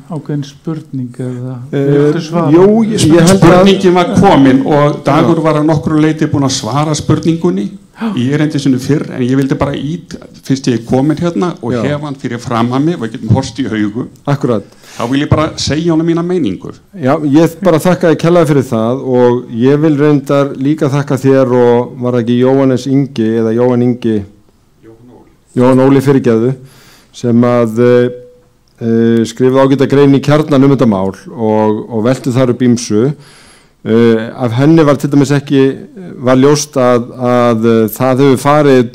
Ákveðin spurning eða spurningin var komin og Dagur var að nokkru leiti búin að svara spurningunni í erindisinu fyrr, en ég vildi bara fyrst ég komin hérna og hef hann fyrir fram að mig og ég getum horst í augu. Akkurat. Þá vil ég bara segja honum mína meiningu. Já, ég bara þakka þér kærlega fyrir það og ég vil reyndar líka þakka þér og var ekki Jóhannes Ingi eða Jóhann Ingi Jóhann Óli fyrirgeðu sem að skrifið ágæta grein í Kjarnan þetta mál og veltu þar upp ýmsu. Af henni var til dæmis ekki var ljóst að það hefur farið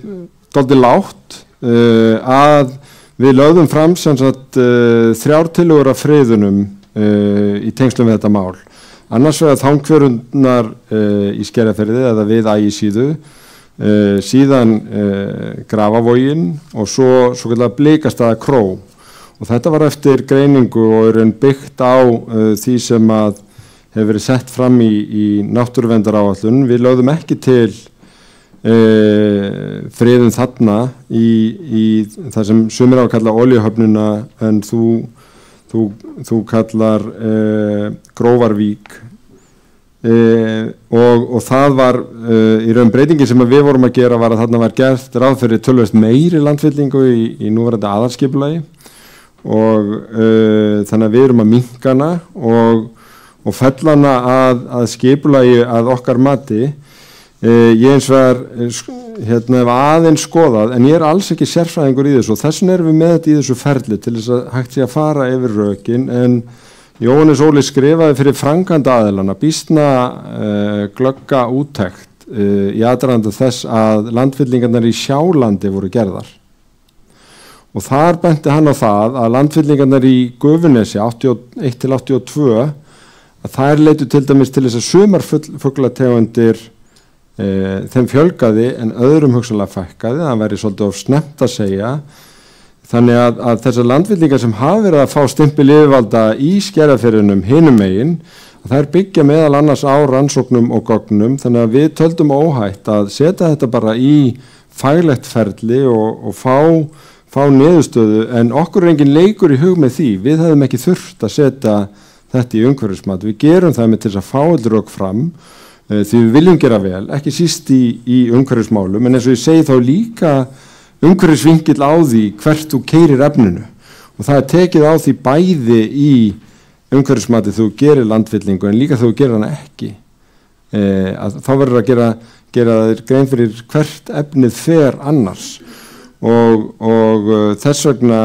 dálítið lágt að við lögðum fram sem sagt 3 tillögur af friðunum í tengslum við þetta mál. Annars vegar Þangfjörurnar í Skerjafirði eða við Ægisíðu, síðan Grafavoginn og svo kallar Blikastaða Kró. Og þetta var eftir greiningu og er byggt á því sem að hefur verið sett fram í náttúruverndaráætlun. Við lögðum ekki til friðun þarna í það sem sumir á að kalla olíuhöfnina en þú kallar Grófarvík og það var í raun breytingi sem við vorum að gera var að þarna var gert ráð fyrir töluvert meiri landfyllingu í núverandi aðalskipulagi og þannig að við erum að minnka hana og fella hana að skipulagi að okkar mati. Ég eins vegar hef aðeins skoðað en ég er alls ekki sérfræðingur í þessu og þess vegna erum við með þetta í þessu ferli til þess að hægt sé að fara yfir rökin en Jóhannes Óli skrifaði fyrir framkvæmda aðilana býsna glögga úttekt í aðdraganda þess að landfyllingarnar í Sjálandi voru gerðar. Og þar benti hann á það að landfyllingarnar í Gufunesi 81-82 að þær leitu til dæmis til þess að sumar fuglategundir þeim fjölgaði en öðrum hugsanlega fækkaði, það væri svolítið of snemmt að segja. Þannig að þessar landfyllingar sem hafa verið að fá stimpil yfirvalda í Skerjafirðinum hinum megin þær byggja meðal annars á rannsóknum og gögnum, þannig að við töldum óhætt að setja þetta bara í faglegt ferli og fá niðurstöðu, en okkur er engin leikur í hug með því. Við hefðum ekki þurft að setja þetta í umhverfismat. Við gerum það með til þess að fá öll rök fram, því við viljum gera vel, ekki síst í umhverfismálum, en eins og ég segi þá líka umhverfisvingill á því hvert þú keyrir efninu, og það er tekið á því bæði í umhverfismati þú gerir landfyllingu en líka þú gerir hana ekki. Þá verður að gera þér grein fyrir hvert efnið fer annars, og þess vegna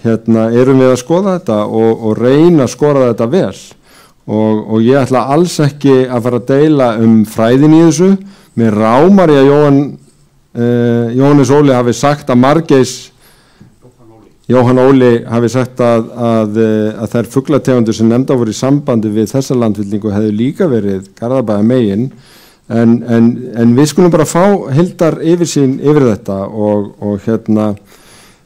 erum við að skoða þetta og reyna að skora þetta vel, og ég ætla alls ekki að fara að deila fræðin í þessu. Mér rámar ég að Jóhannes Óli hafi sagt að Jóhann Óli hafi sagt að þær fuglategundir sem nefnda voru í sambandi við þessa landfyllingu hefðu líka verið Garðabæjarmegin, en við skulum bara fá heildar yfirsýn yfir þetta og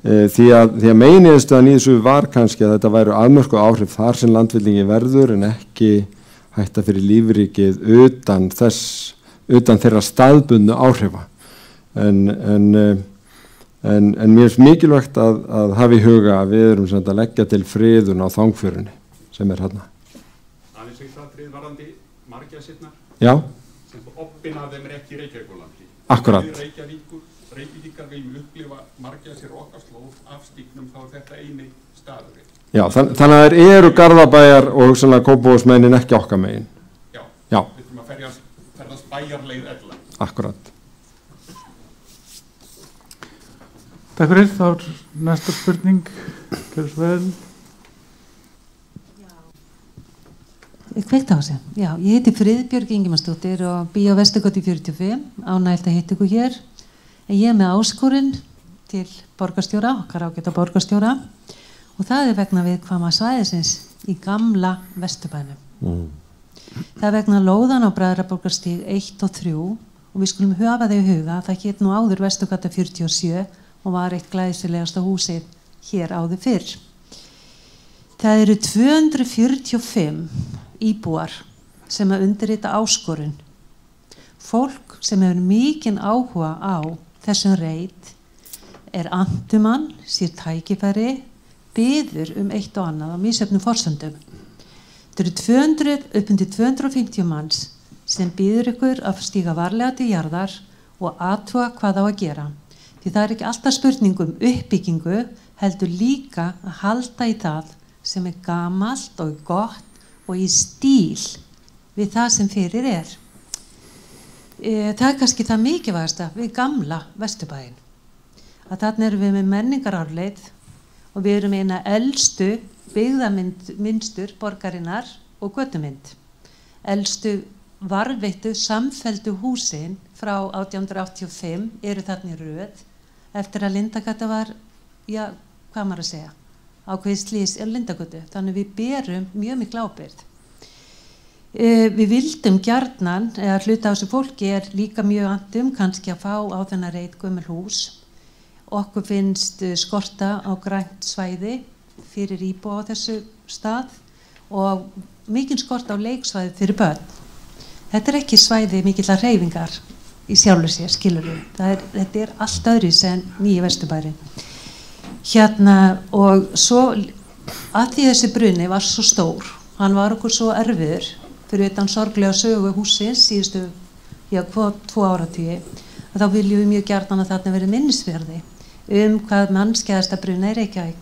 því að meginniðurstaðan í þessu var kannski að þetta væru afmörkuð áhrif þar sem landfyllingi verður, en ekki hætta fyrir lífríkið utan þeirra staðbundnu áhrifa. En mér finnst mikilvægt að hafa í huga að við erum að leggja til friðun á Þangfjörunni sem er hérna. Aðeins eitt varðandi margæsirnar. Já. Sem oppin af þeim er ekki í Reykjavíkurlandi. Akkurat. Reykjavíkar viljum upplifa margæsir okkar slóð af stíknum, þá er þetta eini staður. Já, þannig að þeir eru Garðabæjar og svona Kópavogsmennin ekki okkar megin. Já. Við þurfum að ferðast bæjarleið ella. Akkurat. Takk fyrir, þá er næsta spurning. Gjörðu svo vel. Kveikt á þessu. Já, ég heiti Friðbjörg Ingimarsdóttir og bý á Vesturgötu 45, ánægilegt að hitta ykkur hér. Ég er með áskorun til borgarstjóra, okkar ágæta borgarstjóra, og það er vegna viðkvæma svæðisins í gamla Vesturbænum. Það er vegna lóðan á Bræðraborgarstíg 1 og 3, og við skulum hafa þau í huga að það hét nú áður Vesturgata 47 og var eitt glæsilegasta húsið hér áður fyrr. Það eru 245 íbúar sem að undirrita áskorun. Fólk sem hefur mikinn áhuga á þessum reit er andumann, sér tækifæri, biður eitt og annað á misjöfnum forsöndum. Það eru 200 upp undir 250 manns sem biður ykkur að stíga varlega til jarðar og athuga hvað á að gera. Því það er ekki alltaf spurningum uppbyggingu, heldur líka að halda í það sem er gamalt og gott og í stíl við það sem fyrir er. Það er kannski það mikilvægasta við gamla Vesturbæinn, að þarna erum við með menningararfleifð og við erum eina elstu byggðamynstur borgarinnar og götumynd. Elstu varðveittu samfelldu húsin frá 1885 eru þarna í röð eftir að Lindagata var, hvað maður að segja, ákveðið slys Lindagötu, þannig við berum mjög mikla ábyrgð. Við vildum gjarnan, eða hluta á þessu fólki er líka mjög andum kannski að fá á þennan reit gömul hús. Okkur finnst skorta á grænt svæði fyrir íbúa á þessu stað og mikinn skort á leiksvæði fyrir börn. Þetta er ekki svæði mikillar hreyfingar í sjálfur sér, skilur við. Þetta er allt öðru sem nýja Vesturbærin. Og svo að því þessi bruni var svo stór, hann var okkur svo erfiður, fyrir utan sorglega sögu húsins síðustu 2 áratugi, þá viljum við mjög gjarnan að þarna verið minnisverði hvað mannskæðasta bruna í Reykjavík.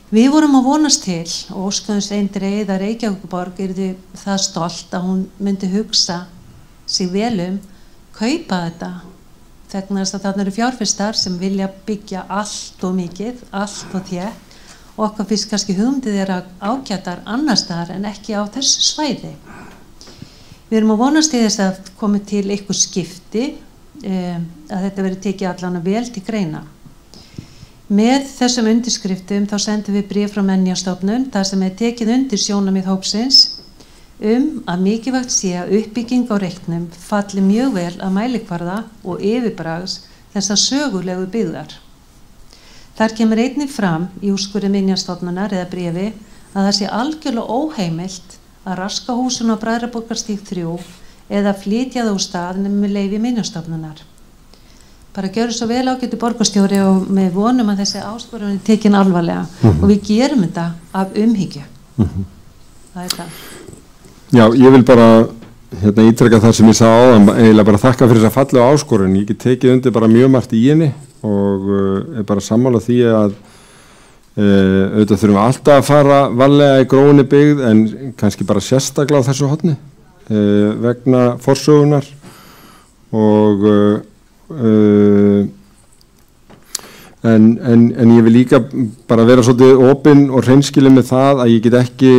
Við vorum að vonast til og óskuðumst eindregið að Reykjavíkurborg yrði það stolt að hún myndi hugsa sig vel kaupa þetta, vegna þess að þarna eru fjárfestar sem vilja byggja allt og mikið, allt og þétt, og okkar fyrst kannski hugmyndið er að ágætar annar staðar en ekki á þessu svæði. Við erum að vonast til þess að komi til eitthvað skipti, að þetta verið tekið allan vel til greina. Með þessum undirskriftum þá sendum við bréf frá Menningarstofnun þar sem er tekið undir sjónarmið hópsins að mikilvægt sé að uppbygging á reitnum falli mjög vel að mælikvarða og yfirbragðs þessar sögulegu byggðar. Þar kemur einnig fram í úrskurði Minjastofnunar eða bréfi að það sé algjörlega óheimilt að raska húsinu á Bræðraborgarstíg 3 eða flytja það úr stað með leyfi Minjastofnunar. Bara gjöru svo vel ágæti borgarstjóri og við vonum að þessi áskorun er tekin alvarlega og við gerum þetta af umhyggju. Það er það. Já, ég vil bara ítreka það sem ég sagði áðan, eiginlega bara þakka fyrir þessa fallegu áskorun. Ég get tekið undir bara mjög margt í henni og er bara sammála því að auðvitað þurfum við alltaf að fara varlega í gróinni byggð en kannski bara sérstaklega á þessu horni vegna forsögunar og en ég vil líka bara vera svolítið opinn og hreinskilinn með það að ég get ekki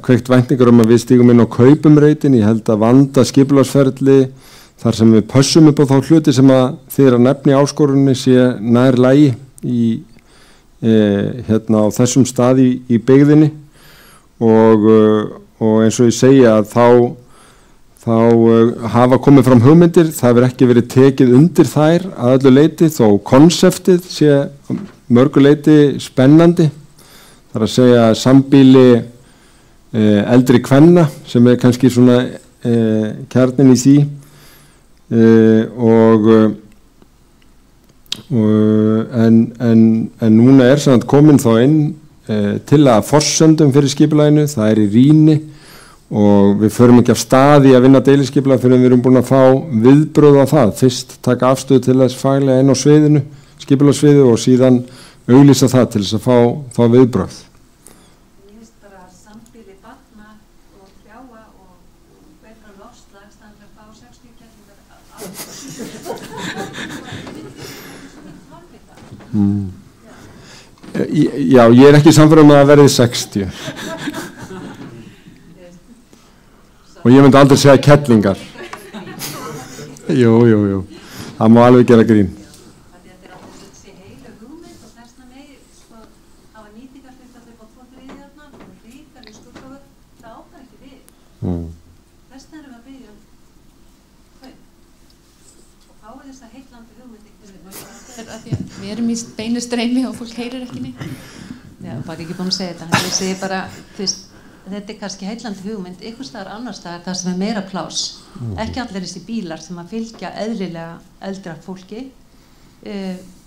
kveikt væntingar að við stígum inn á kaupumreitin. Ég held að vanda skipulagsferli þar sem við pössum upp á þá hluti sem að þið að nefni áskorunni sé nær lagi á þessum staði í byggðinni og eins og ég segja að þá hafa komið fram hugmyndir, það hefur ekki verið tekið undir þær að öllu leiti þó konseptið sé mörgu leiti spennandi. Það er að segja sambýli eldri kvenna sem er kannski svona kjarnin í því en núna er samt komin þá inn til að forsendum fyrir skipulaginu, það er í rýni og við förum ekki af stað í að vinna deiliskipulag fyrir við erum búin að fá viðbröð á það. Fyrst taka afstöðu til þess faglega inn á sviðinu, skipulagssviðu og síðan auglýsa það til þess að fá viðbröð. Ég finnst bara sambýli barna og hrjáa og betra loftslag standar að fá 60 kellingar Já, ég er ekki samfærum að verði 60 og ég myndi aldrei segja kettlingar. Jú, það má alveg gera grín. Þetta er alltaf þessi heilu hugmynd og þessna megi hafa nýtingarhlutfall upp á 2/3 þarna og ríkari skuggaður, það ákvæði ekki við. Þessna erum við að biðja kaup og fáið þessa heillandi hugmyndi. Við erum í beinu streymi og fólk heyrir ekki neitt. Já, bara ekki búin að segja þetta. Ég segi bara, þetta er kannski heillandi hugmynd, ykkur staðar annar staðar það sem er meira pláss. Ekki allir þessi bílar sem að fylgja eðlilega eldra fólki.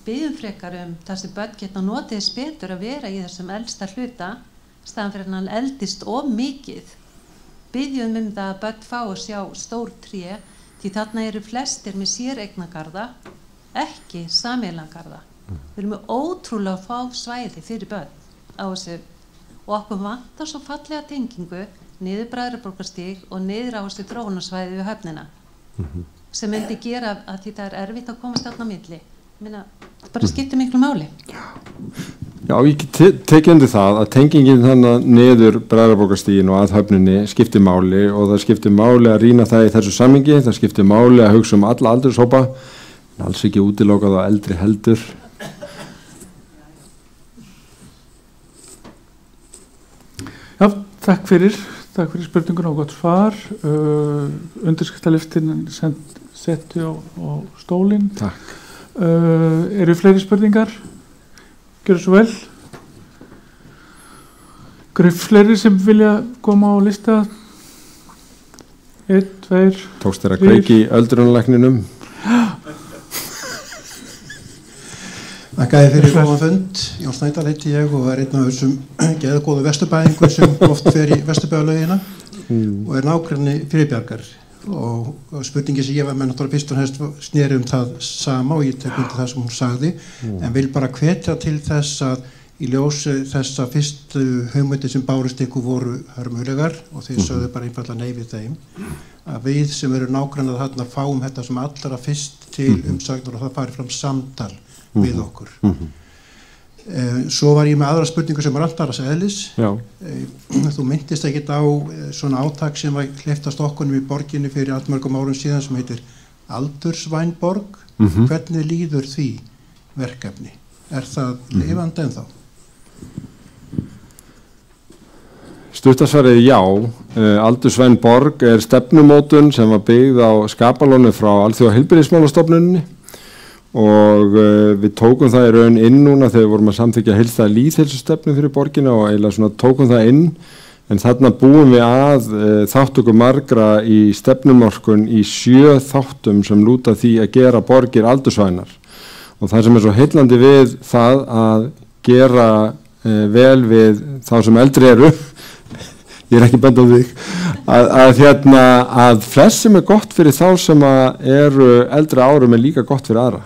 Biðjum frekar það sem börn geta notið þess betur að vera í þessum eldsta hluta staðan fyrir hann eldist of mikið. Biðjum það að börn fá að sjá stór tré því þarna eru flestir með séreignagarða, ekki sameiginlegarða. Við erum með ótrúlega fá svæði fyrir börn á þessu og okkur vantar svo fallega tengingu niður Bræðraborgarstíg og niður á þessu þróunarsvæði við höfnina sem myndi gera að því það er erfitt að komast þarna á milli. Það bara skiptir miklu máli. Já, ég tekið undir það að tengingin þannig niður Bræðraborgarstígin og að höfninni skiptir máli og það skiptir máli að rýna það í þessu samhengi, það skiptir máli að hugsa alla aldurshópa, en alls ekki útilokað á eldri heldur. Já, takk fyrir spurningun og gott svar. Undirskriftaliftin setti á stólinn. Takk. Eru fleiri spurningar? Gjörðu svo vel. Fleiri sem vilja koma á lista? 1, 2, Tókst þér að kveiki í öldrunarlækninum? Þakkaði fyrir góðan fund. Jón Snædal heiti ég og er einn af þessum geðgóðu vesturbæingur sem oft fer í Vesturbæjarlaugina og er nágranni Fyrirbjargar og spurningi sem ég var með náttúrulega fyrst og næst sneri það sama og ég tek undir það sem hún sagði en vil bara hvetja til þess að í ljósi þess að fyrstu hugmyndir sem bárust ykkur voru hörmulegar og þeir sögðu bara einfallega nei við þeim að við sem eru nágrannað þarna fáum þetta sem allra fyrst til umsagnar og það fari fram samtal við okkur. Svo var ég með aðra spurningu sem var alltaf aðras eðlis. Þú myndist ekkert á svona átak sem var hleypt að stokkunum í borginni fyrir allmörgum árum síðan sem heitir Aldursvænborg. Hvernig líður því verkefni? Er það lifandi ennþá? Stuttasvarið já. Aldursvænborg er stefnumótun sem var byggð á skapalónu frá Alþjóða heilbrigðismálastofnuninni og við tókum það í raun inn núna þegar við vorum að samþykkja heildstæða lýðheilsustefnu fyrir borgina og eiginlega svona tókum það inn, en þarna búum við að þáttöku margra í stefnumörkun í 7 þáttum sem lúta því að gera borgir aldursvænar, og það sem svo heillandi við það að gera vel við þá sem eldri eru ég ekki bend á þig að flest sem gott fyrir þá sem eru eldri árum líka gott fyrir aðra.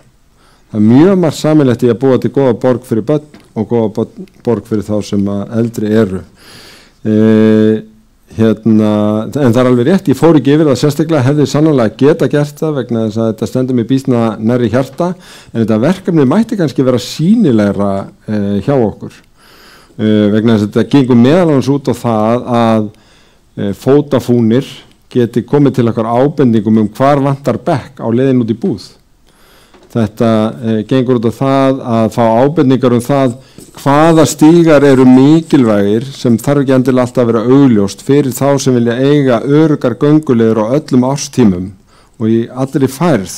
Það mjög margt sameiginlegt í að búa til góða borg fyrir börn og góða borg fyrir þá sem eldri eru. En það alveg rétt, ég fór ekki yfir það sérstaklega, hefði sannlega geta gert það vegna þess að þetta stendur mér býsna nærri hjarta, en þetta verkefni mætti kannski vera sýnilegra hjá okkur. Vegna þess að þetta gengur meðal annars út á það að fótafúnir geti komið til okkar ábendingum hvar vantar bekk á leiðin út í búð. Þetta gengur út á það að fá ábendingar það hvaða stígar eru mikilvægir sem þarf ekki endilega alltaf að vera augljóst fyrir þá sem vilja eiga öruggar gönguleiðir á öllum árstímum og í allri færð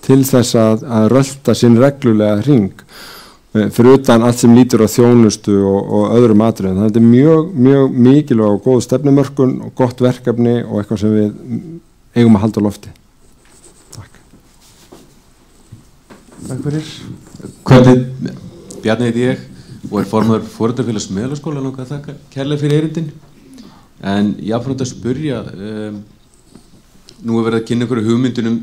til þess að rölta sinn reglulega hring. Fyrir utan allt sem lítur á þjónustu og öðrum atriðum. Þannig að þetta mjög, mjög mikilvæg og góð stefnumörkun og gott verkefni og eitthvað sem við eigum að halda á lofti. Takk. Takk fyrir. Bjarni heiti ég og formaður Foreldrafélags Melaskóla, langar að þakka kærlega fyrir erindin. En ég áfram að spyrja, nú verið að kynna ykkur hugmyndunum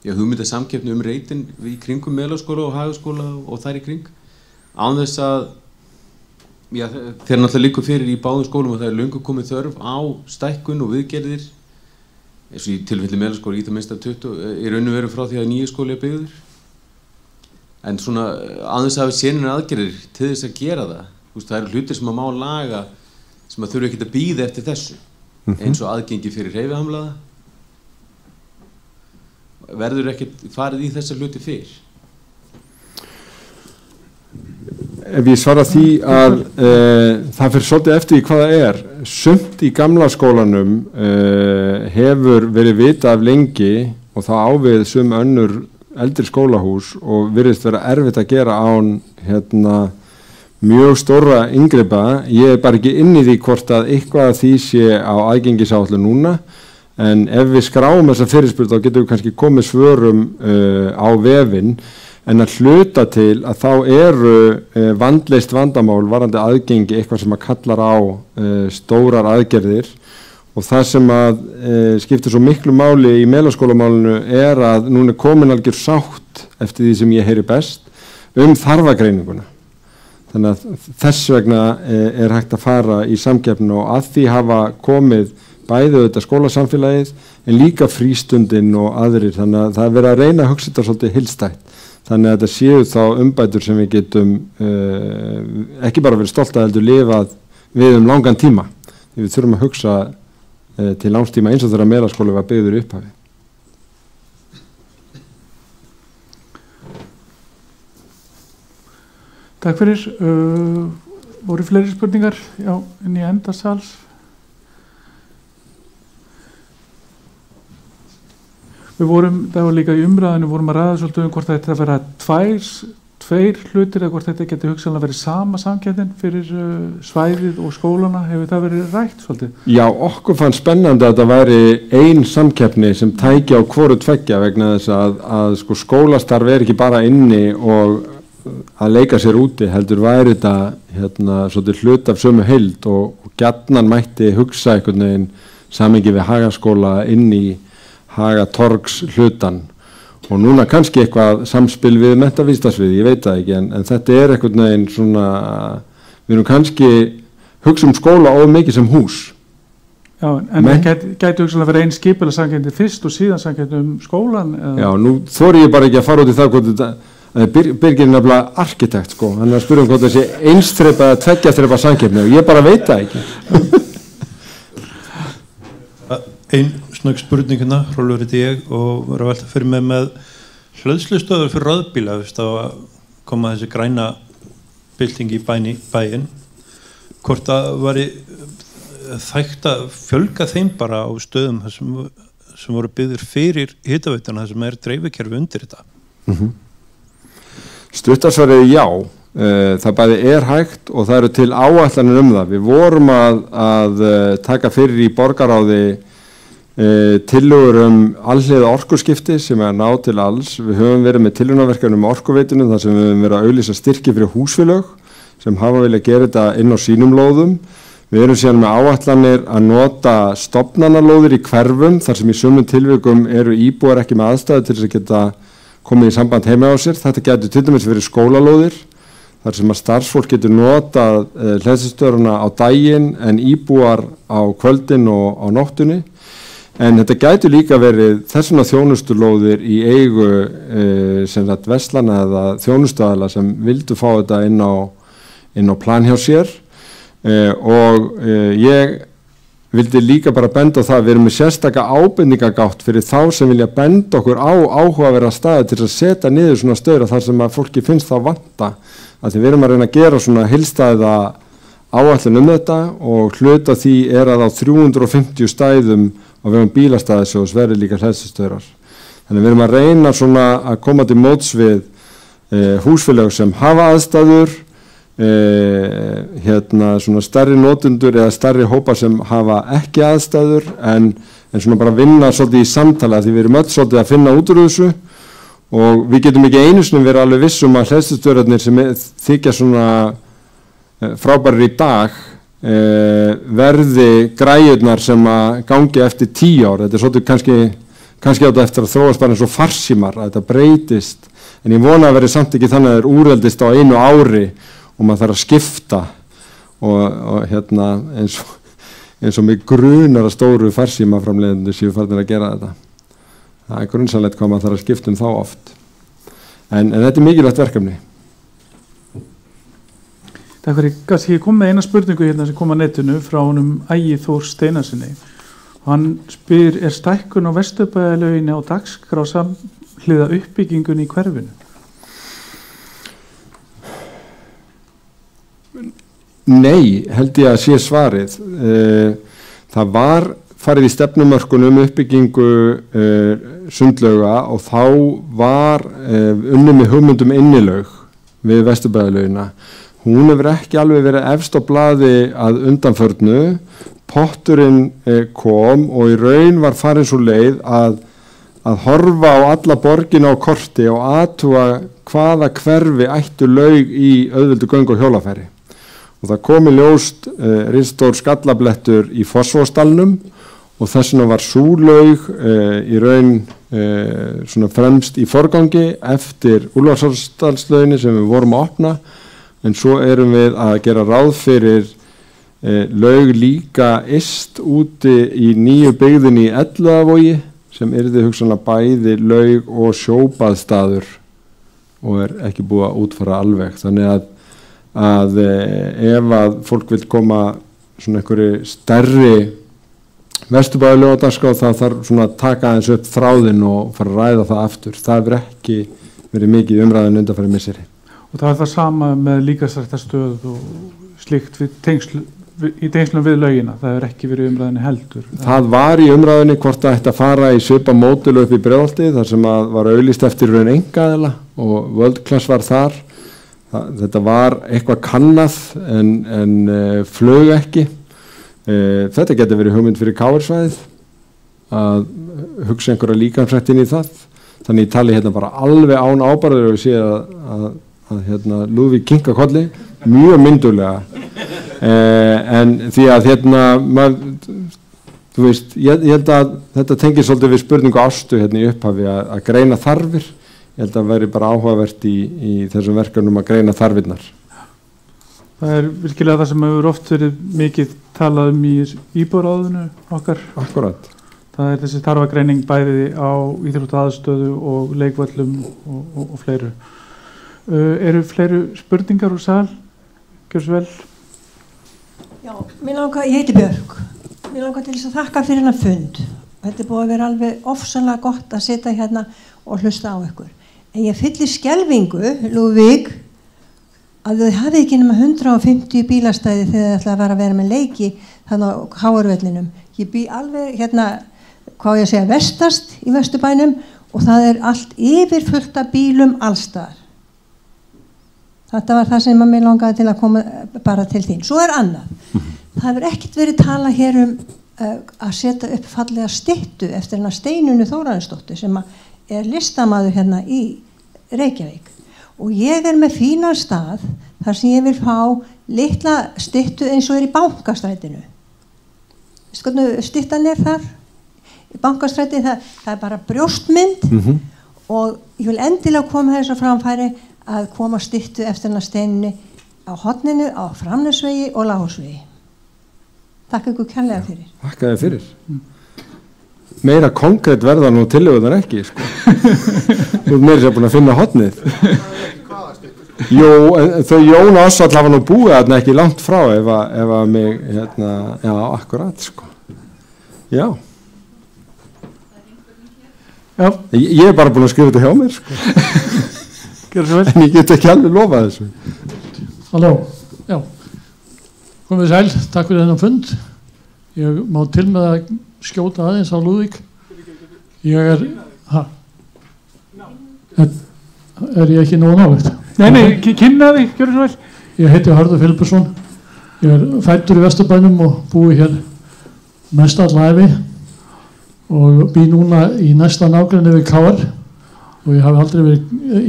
hugmyndasamkeppni reitin í kringum Melaskóla og Hagaskóla og þær í kring, án þess að þeir náttúrulega liggur fyrir í báðum skólum og það löngu komið þörf á stækkun og viðgerðir, eins og í tilfelli Melaskóla í það minnsta 20 í raun og veru frá því að nýju skóli byggður, en svona án þess að hafa sénin aðgerðir til þess að gera það. Það eru hlutir sem að má laga sem að þurfa ekki að bíða eftir þessu, eins og aðgengi fyrir hreyfihamlaða. Verður ekkert farið í þessa hluti fyrr? Ef ég svara því að það fyrir svolítið eftir í hvað það er. Sumt í gamla skólanum hefur verið vitað af lengi og það ávið sum önnur eldri skólahús og virðist vera erfitt að gera án mjög stóra inngripa. Ég bara ekki inn í því hvort að eitthvað af því sé á aðgengisáætlun núna. En ef við skráum þessa fyrirspurn þá getum við kannski komið svörum á vefinn, en að hluta til að þá eru vandleist vandamál varðandi aðgengi eitthvað sem að kallar á stórar aðgerðir, og það sem að skiptir svo miklu máli í Melaskólamálinu er að núna er komin algjör sátt eftir því sem ég heyri best þarfagreininguna. Þannig að þess vegna er hægt að fara í samkeppni og að því hafa komið bæði auðvitað skólasamfélagið en líka frístundin og aðrir, þannig að það er verið að reyna að hugsa þetta svolítið heildstætt, þannig að þetta séu þá umbætur sem við getum ekki bara verið stolt að heldur lifað við langan tíma. Við þurfum að hugsa til langs tíma eins og þegar Melaskóli var byggður í upphafi. Takk fyrir. Voru fleiri spurningar? Já, inn í endasals. Við vorum, það var líka í umræðinu, vorum að ræða svolítið hvort þetta að vera tveir hlutir eða hvort þetta geti hugsanlega verið sama samkeppnin fyrir svæðið og skólana. Hefur það verið rætt svolítið? Já, okkur fannst spennandi að þetta væri ein samkeppni sem tæki á hvoru tveggja vegna þess að sko skólastarf er ekki bara inni og að leika sér úti, heldur væri þetta svolítið hlut af sömu heild og gjarnan mætti hugsa einhvern veginn samhengi við Hagaskóla inn í Hagatorgs hlutan og núna kannski eitthvað samspil við menntavísindasvið, ég veit það ekki, en þetta er einhvern veginn svona, við erum kannski hugsa skóla of mikið sem hús. Já, en gæti hugsanlega verið einn skipulega samkeppni fyrst og síðan samkeppni skólan? Eða? Já, nú þori ég bara ekki að fara út í það hvort þetta, Birgir er nefnilega arkitekt sko, hann er að spyrja hvort þessi einstrepa eða tveggjastrepa samkeppni og ég bara veit það ekki. Einn snögg spurning hérna, Hrólfur heiti ég og var að velta fyrir mig með hleðslustöður fyrir rafbíla, það var að koma þessi græna bylting í bæinn, hvort það væri þægt að fjölga þeim bara á stöðum sem voru byggður fyrir hitaveituna þar sem dreifikerfi undir þetta? Stuttarsvarið já, það bæði hægt og það eru til áætlanir það. Við vorum að taka fyrir í borgaráði tillögur alhliða orkuskipti sem ná til alls. Við höfum verið með tilraunaverkefni orkuveitunum þar sem við höfum verið að auglýsa styrki fyrir húsfélög sem hafa viljað gera þetta inn á sínum lóðum. Við erum síðan með áætlanir að nota stofnanalóðir í hverfum þar sem í sumum tilvikum eru íbúar ekki með aðstæðu til þess að geta komið í samband heima á sér. Þetta getur til dæmis verið skólalóðir þar sem að starfsfólk getur notað hleðslustöðvarna á daginn en íbúar á kvöldin og á nóttunni. En þetta gæti líka verið þessuna þjónustulóðir í eigu sem sagt verslana eða þjónustuaðila sem vildu fá þetta inn á plan hjá sér og ég vildi líka bara benda á það við erum með sérstaka ábendingagátt fyrir þá sem vilja benda okkur á áhugaverða staði til að setja niður svona stöður þar sem að fólki finnst það vanta að því við erum að reyna að gera svona heildstæða áætlun þetta og hluta því að á 350 stæðum á vegum bílastæðisjóðs verði líka hleðslustöðvar. Þannig við erum að reyna svona að koma til móts við húsfélög sem hafa aðstæður, svona stærri notendur eða stærri hópar sem hafa ekki aðstæður en svona bara vinna svolítið í samtala því við erum öll svolítið að finna út úr þessu og við getum ekki einu sinni verið alveg vissum að hleðslustöðvarnir sem þykja svona frábærir í dag verði græjurnar sem að gangi eftir 10 ár. Þetta svolítið kannski átt eftir að þróast bara eins og farsímar að þetta breytist en ég vona að verði samt ekki þannig að það úreldist á einu ári og maður þarf að skipta og eins og mig grunar að stóru farsímaframleiðendur séu farnir að gera þetta. Það grunnsanlegt hvað maður þarf að skipta þá oft en þetta mikilvægt verkefni. Takk fyrir, kannski ég kom með eina spurningu hérna sem kom að netinu frá honum Ægi Þór Steinarsinni og hann spyr stækkun á Vesturbæjarlauginni á dagskrá samhliða uppbyggingunni í hverfinu? Nei, held ég að sé svarið. Það var farið í stefnumörkun uppbyggingu sundlauga og þá var unnið með hugmyndum innilaug við Vesturbæjarlaugina. Hún hefur ekki alveg verið efst á blaði að undanförnu, potturinn kom og í raun var farin svo leið að horfa á alla borgina á korti og athuga hvaða hverfi ættu laug í auðveldu göng og hjólafæri. Og það kom í ljóst risastór skallablettur í Fossvogsdalnum og þess vegna var sú laug í raun svona fremst í forgangi eftir Úlfarsárdalslauginni sem við vorum að opna. En svo erum við að gera ráð fyrir laug líka yst úti í nýju byggðinni í Elliðavogi sem yrði hugsanlega bæði laug og sjóbaðstaður og ekki búið að útfara alveg. Þannig að ef að fólk vil koma svona einhverju stærri Vesturbæjarlaug á dagskrá þá þarf svona að taka aðeins upp þráðinn og fara að ræða það aftur. Það hefur ekki verið mikið umræðin undanfarið misseri. Og það það sama með líkamsræktarstöð og slíkt í tengslum við laugina, það hefur ekki verið umræðinni heldur. Það var í umræðinni hvort það ætti að fara í svipa módel upp í Breiðholti þar sem að var auglýst eftir raun einkaaðila og World Class var þar. Þetta var eitthvað kannað en flög ekki. Þetta getur verið hugmynd fyrir KR-svæðið að hugsa einhverja líkamsrækt inn í það. Þannig ég tali hérna bara alveg án ábærður og sé að Lúðvík kinka kolli mjög myndulega en því að þú veist, ég held að þetta tengir svolítið við spurningu Ástu í upphafi að greina þarfir. Ég held að veri bara áhugavert í þessum verkefnum að greina þarfirnar. Það virkilega það sem hefur oft verið mikið talað í íbúðaráðinu okkar. Akkurat. Það þessi þarfagreining bæði á íþróttaaðstöðu og leikvöllum og fleiru. Eru fleiri spurningar úr sal? Gjör svo vel. Já, ég heiti Björg. Mér langar til þess að þakka fyrir hennar fund. Þetta búið að vera alveg ofsanlega gott að sitja hérna og hlusta á ykkur. En ég fyllir skelfingu, Lúðvík, að þau hafi ekki nema 150 bílastæði þegar þið ætla að vera með leiki þannig á HR-vellinum. Ég bý alveg hvað ég að segja, vestast í Vesturbænum og það allt yfirfullt af bílum allstaðar. Þetta var það sem að mér langaði til að koma bara til þín. Svo annað. Það hefur ekkert verið tala hér að setja upp fallega styttu eftir hennar Steinunni Þórarinsdóttur sem listamaður hérna í Reykjavík. Og ég með fínan stað þar sem ég vil fá litla styttu eins og í Bankastrætinu. Veistu hvernig styttan þar? Í Bankastræti það bara brjóstmynd og ég vil endilega koma þess að framfæri að koma styttu eftir hennar Steinunni á horninu, á Framnesvegi og Lághúsvegi. Takk ykkur kærlega fyrir. Takk að þið fyrir. Meira konkrétt verða nú tillögunar ekki, sko. Þú meira sér búin að finna hornið. Jú, þau Jón og Ássall hafa nú búið þarna ekki langt frá ef að mig, já, akkurat, sko. Já. Já. Ég bara búin að skrifa þetta hjá mér, sko. En ég get ekki alveg lofað þessu. Halló, já. Komið sæl, takk fyrir þennan fund. Ég má til með að skjóta aðeins á Lúðvík. Ég ég ekki nógu nálægt? Nei, kynna þig, gjörðu svo vel. Ég heiti Hörður Filippusson. Ég fæddur í Vesturbænum og búi hér mest alla ævi og bý núna í næsta nágrenni við KR og ég hafi aldrei verið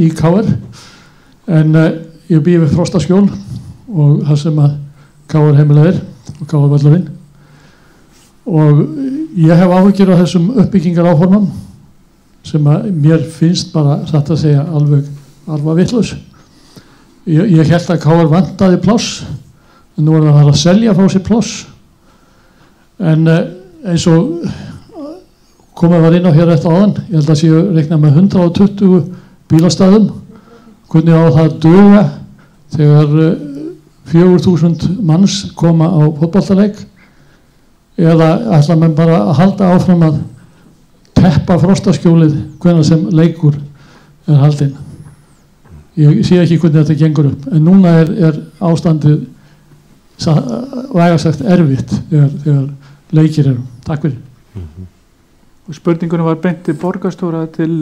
í KR en ég bý við Frostaskjól og það sem að KR heimilegir og KR völlurinn og ég hef áhyggjur á þessum uppbyggingar áformum sem að mér finnst bara satt að segja alveg vitlaus. Ég held að KR vantaði pláss en nú það að selja frá sér pláss en eins og komið var inn á hér eftir áðan, ég held að séu reikna með 120 bílastæðum, hvernig á það duga þegar 4.000 manns koma á fótboltaleik eða ætla menn bara að halda áfram að teppa Frostaskjólið hvenær sem leikur haldinn. Ég sé ekki hvernig þetta gengur upp, en núna ástandið vægast sagt erfitt þegar leikir eru. Takk fyrir. Og spurningunum var beint til borgarstjóra til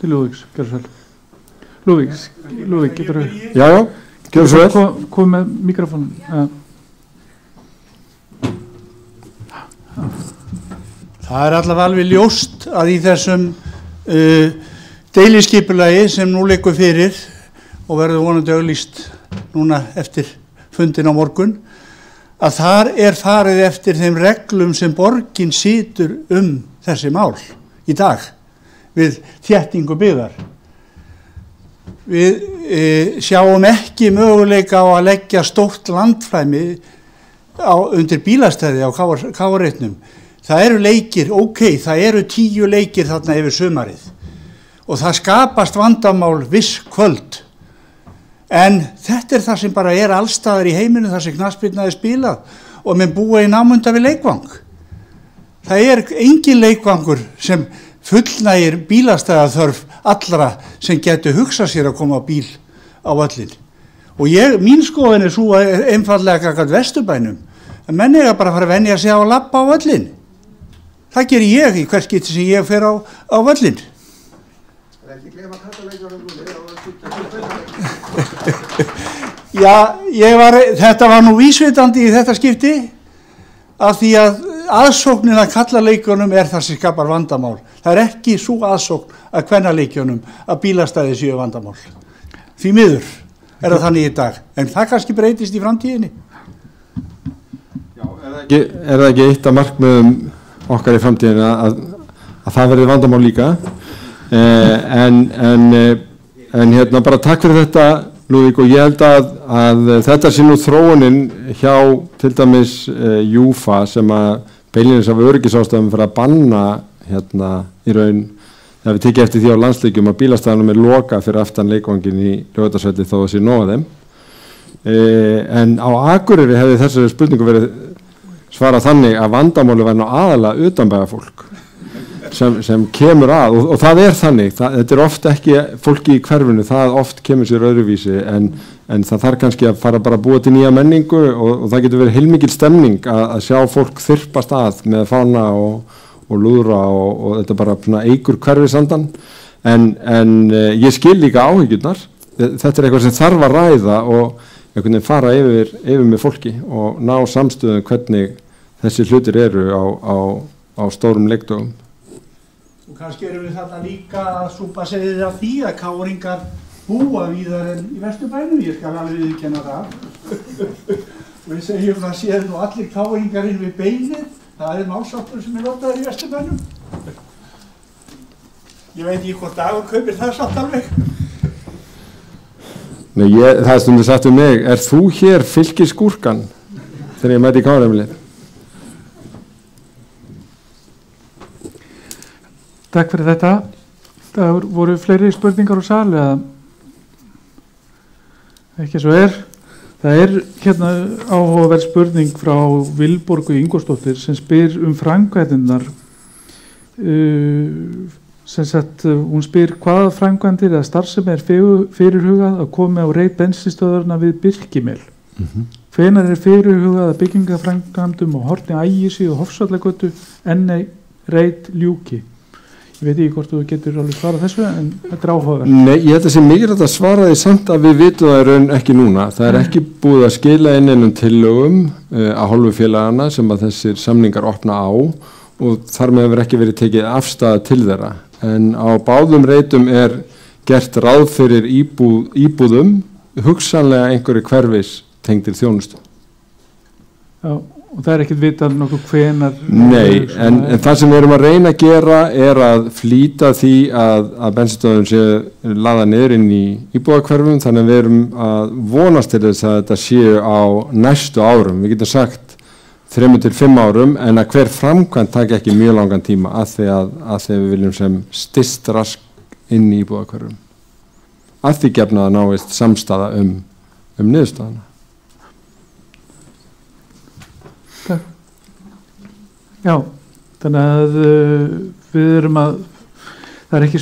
Lúðvíks, gerðu svo vel. Lúðvík, getur þú? Já, gerðu svo vel. Kom með mikrofónum. Það allavega alveg ljóst að í þessum deiliskipulagi sem nú liggur fyrir og verður vonandi auglýst núna eftir fundin á morgun að þar farið eftir þeim reglum sem borgin situr þessi mál í dag við þéttingu byggðar. Við sjáum ekki möguleika á að leggja stórt landflæmi undir bílastæði á KR-reitnum. Það eru leikir, það eru 10 leikir þarna yfir sumarið og það skapast vandamál viss kvöld. En þetta það sem bara allstaðar í heiminu þar sem knattspyrna spilað og menn búa í námunda við leikvang. Það engin leikvangur sem fullnægir bílastæðaþörf allra sem getur hugsað sér að koma bíl á völlin. Og mín skoðun svo einfaldlega gagnvart Vesturbænum að menn eiga bara að fara að venja sig á að labba á völlin. Það geri ég í hvert skipti sem ég fer á völlin. Já, þetta var nú vísvitandi í þetta skipti af því að aðsóknin að kallaleikjunum það sem skapar vandamál. Það ekki svo aðsókn að kvennaleikjunum að bílastæði séu vandamál. Því miður það þannig í dag, en það kannski breytist í framtíðinni. Já, það ekki eitt af markmiðum okkar í framtíðinni að það verði vandamál líka? En bara takk fyrir þetta Lúðvík og ég held að þetta sé nú þróunin hjá til dæmis Júfa sem að beinlínis af öryggisástæðum fyrir að banna í raun þegar við tekið eftir því á landsleikjum að bílastæðanum loka fyrir aftan leikvangin í Laugardalsvelli þó að sé nóg að þeim en á Akureyri hefði þessari spurningu verið svarað þannig að vandamáli var nú aðalega utanbæjarfólk sem kemur að og það þannig, þetta oft ekki fólki í hverfinu, það oft kemur sér öðruvísi en það þarf kannski að fara bara að búa til nýja menningu og það getur verið heilmikil stemning að sjá fólk þyrpast að með fána og lúðra og þetta bara svona eigur hverfisandan en ég skil líka áhyggjurnar. Þetta er eitthvað sem þarf að ræða og einhvern veginn fara yfir með fólki og ná samstöðum hvernig þessi hlutir eru á stórum leikdögum. Og kannski erum við þarna líka að súpa segið af því að káringar búa víðar en í Vesturbænum, ég skal alveg viðurkenna það. Og við segjum það séð nú allir káringar inn við beinið, það er málsáttur sem er notaður í Vesturbænum. Ég veit ekki hvort Dagur kaupir það samt alveg. Nei, það er stundu sagt um mig, er þú hér fylkiskúrkan þegar ég mæti í Káraheimilið? Takk fyrir þetta. Það voru fleiri spurningar á sal eða ekki svo er. Það er hérna áhugaverð spurning frá Vilborgu Ingólfsdóttir sem spyr framkvæmdirnar. Sem sagt, hún spyr hvaða framkvæmdir eða starfsemi fyrirhugað að komi á reit bensinstöðvarna við Birkimel. Hvenær fyrirhugað að byggingaframkvæmdum á horni Ægisi og Hofsvallagötu enni reit ljúki? Ég veit ekki hvort þú getur alveg svarað þessu en þetta er áhugaverð. Nei, ég held að sé mikilvægt að svara því samt að við vitum það raun ekki núna. Það er ekki búið að skila inn einum tillögum að hálfu félagana sem að þessir samningar opna á og þar með hefur ekki verið tekið afstæða til þeirra. En á báðum reitum er gert ráð fyrir íbúðum, hugsanlega einhverju hverfis tengdir þjónustu. Já. Og það er ekkert vitað nokkuð hvenar... Nei, en það sem við erum að reyna að gera er að flýta því að bensinstöðvum sé laða niður inn í íbúðarhverfum, þannig að við erum að vonast til þess að þetta séu á næstu árum. Við getum sagt 3 til 5 árum, en að hver framkvæmd taki ekki mjög langan tíma að því við viljum sem styst rask inn í íbúðarhverfum. Að því gefna að náist samstaða niðurstaðana. Já, þannig að við erum að, það er ekki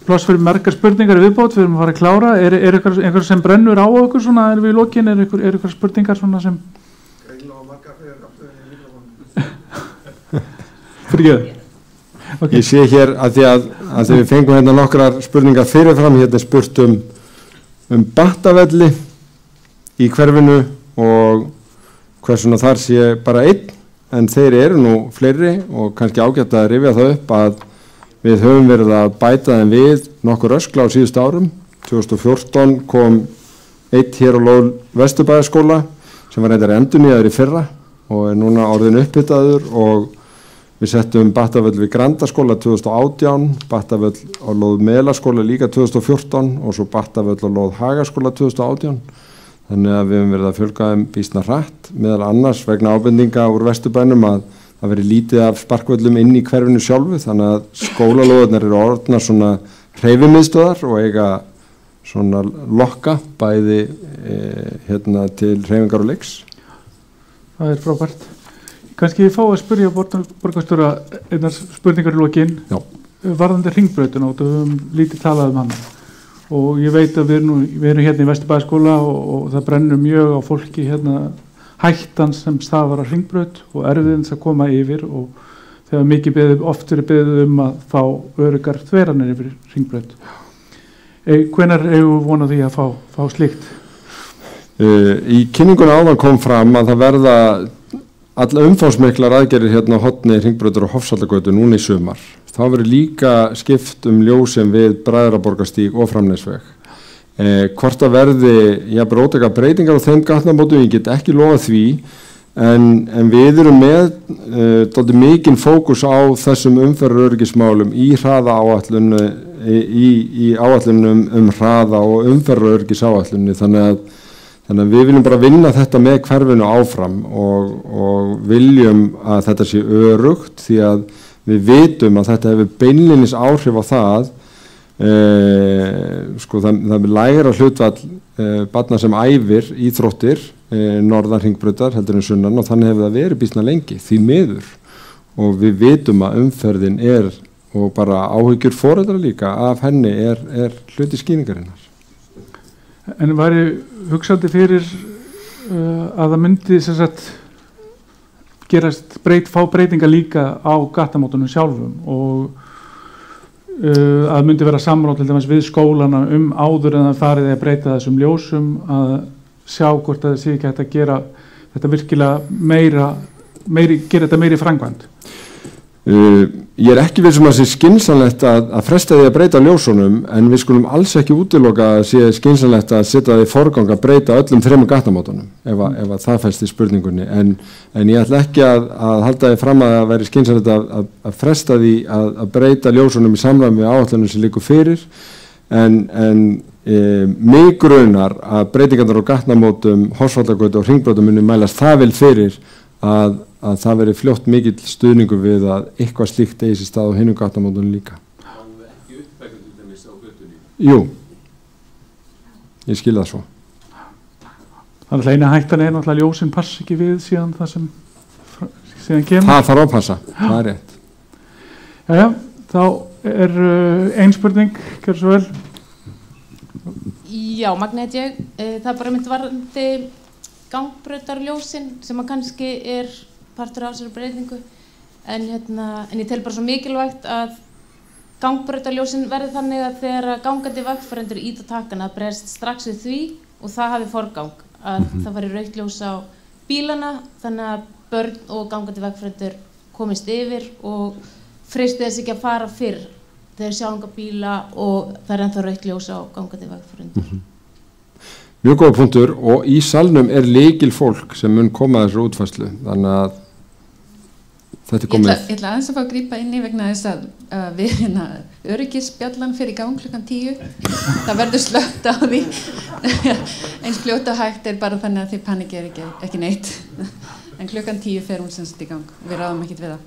pláss fyrir margar spurningar í viðbót, við erum að fara að klára. Er einhver sem brennur á okkur svona, erum við í lokin, er einhver spurningar svona sem... Fyrirgefðu. Okay. Ég sé hér að því að við fengum hérna nokkrar spurningar fyrirfram, hérna spurt Battavelli í hverfinu og hversuna þar sé bara einn. En þeir eru nú fleiri og kannski ágætt að rifja það upp að við höfum verið að bæta þeim við nokkur öskla á síðustu árum. 2014 kom eitt hér á lóð Vesturbæjarskóla sem var reyndar endurnýjaður í fyrra og er núna orðin upphitaður og við settum Battavöll við Grandaskóla 2018, Battavöll á lóð Melaskóla líka 2014 og svo Battavöll á lóð Hagaskóla 2018. Þannig að við höfum verið að fjölga þeim býsna hratt, meðal annars vegna ábendinga úr Vesturbænum að það veri lítið af sparkvöllum inn í hverfinu sjálfu, þannig að skólalóðarnir eru orðnar svona hreyfimiðstöðar og eiga svona lokka bæði hérna til hreyfingar og leiks. Það er frábært. Kannski ég fá að spyrja borgarstjóra einnar spurningar í lokin. Já. Varðandi Hringbrautina og við höfum lítið talað hann. Og ég veit að við erum hérna í Vesturbæjarskóla og það brennur mjög á fólki hérna hættan sem stafar að Hringbraut og erfiðins að koma yfir og þegar oft er beðið að fá öruggar þveranir yfir Hringbraut. Hvenær eigum við vonað því að fá slíkt? Í kynninguna áðan kom fram að það verða alla umfangsmiklar aðgerðir hérna á horni Hringbrautar og Hofsvallagötu núna í sumar. Þá verður líka skipt ljósum við Bræðraborgarstíg og Framnesveg. Hvort að verði ótaka breytingar á þeim gatnamótum, ég get ekki lofað því, en við erum með dálítið mikinn fókus á þessum umferðaröryggismálum í hraðaáætlun, í áætlunum hraða og umferðaröryggisáætlunni, þannig að við viljum bara vinna þetta með hverfinu áfram og viljum að þetta sé örugt því að við vitum að þetta hefur beinlínis áhrif á það það er lægra hlutfall barna sem æfir íþróttir norðan Hringbrautar heldur en sunnan og þannig hefur það verið býsna lengi því miður og við vitum að umferðin er og bara áhyggjur foreldra líka af henni er hluti skýringarinnar. En væri hugsandi fyrir að það myndi sem sagt fá breytinga líka á gattamótunum sjálfum og að myndi vera samráð til dæmis við skólana áður en það farið að breyta þessum ljósum, að sjá hvort það sé ekki hægt að gera þetta virkilega gera þetta meiri framkvæmd. Ég er ekki viss að sé skynsamlegt að fresta því að breyta ljósunum, en við skulum alls ekki útiloka að sé skynsamlegt að setja því forgang að breyta öllum 3 gattamótunum ef það fælst í spurningunni, en ég ætla ekki að halda því fram að það veri skynsamlegt að fresta því að breyta ljósunum í samræmi við áætlunum sem liggur fyrir, en mig grunar að breytingarnar á gattamótum, Hofsvallagötu og Hringbrautar muni mælast það vel fyrir að það veri fljótt mikill stuðningur við að eitthvað slíkt eigi sér stað á hinum gattamótunum líka. Fáum við ekki uppbækjum til dæmis á götunni? Jú, ég skil það svo. Þannig að eina hættan er náttúrulega ljósin passa ekki við síðan það sem síðan kemur. Það þarf að passa, það er rétt. Jæja, þá er ein spurning, gjör svo vel. Já, Magna heit ég. Það bara mynd varðandi gangbrautarljósin sem að kannski er partur af þessari breytingu, en ég tel bara svo mikilvægt að gangbrautarljósin verði þannig að þegar gangandi vegfarendur ýta takkana að bregðast strax við því og það hafi forgang, að það væri rautt ljós á bílana þannig að börn og gangandi vegfarendur komist yfir og freisti þess ekki að fara fyrr þegar sjá enga bíla og það er ennþá rautt ljós á gangandi vegfarendur. Mjög góða punktur, og í salnum er lykil fólk sem mun koma að þessari útfærslu, þannig að þetta er komið. Ég ætla aðeins að fá að grípa inn í vegna þess að við öryggisbjallan fyrir gang klukkan 10. Það verður slökkt á því. Eins fljótt og hægt er bara þannig að þið panikið ekki neitt. En klukkan 10 fer hún semst í gang og við ráðum ekkert við það.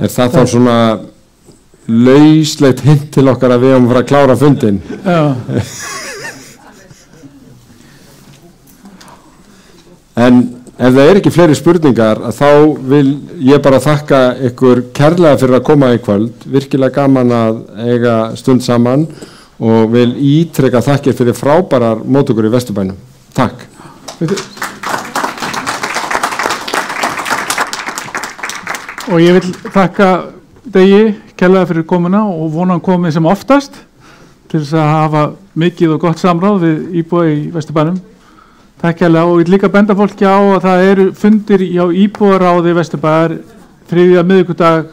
Er það þá svona lauslegt hint til okkar að við höfum að fara að klára fundin? Já. En ef það er ekki fleiri spurningar, þá vil ég bara þakka ykkur kærlega fyrir að koma í kvöld, virkilega gaman að eiga stund saman og vil ítreka þakkir fyrir frábærar móttökur í Vesturbænum. Takk. Og ég vil þakka Degi kærlega fyrir komuna og vona hann komið sem oftast til þess að hafa mikið og gott samráð við íbúa í Vesturbænum. Takk hérlega, og ég vil líka benda fólki á að það eru fundir hjá íbúaráði Vesturbæjar 3. miðvikudag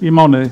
í mánuði.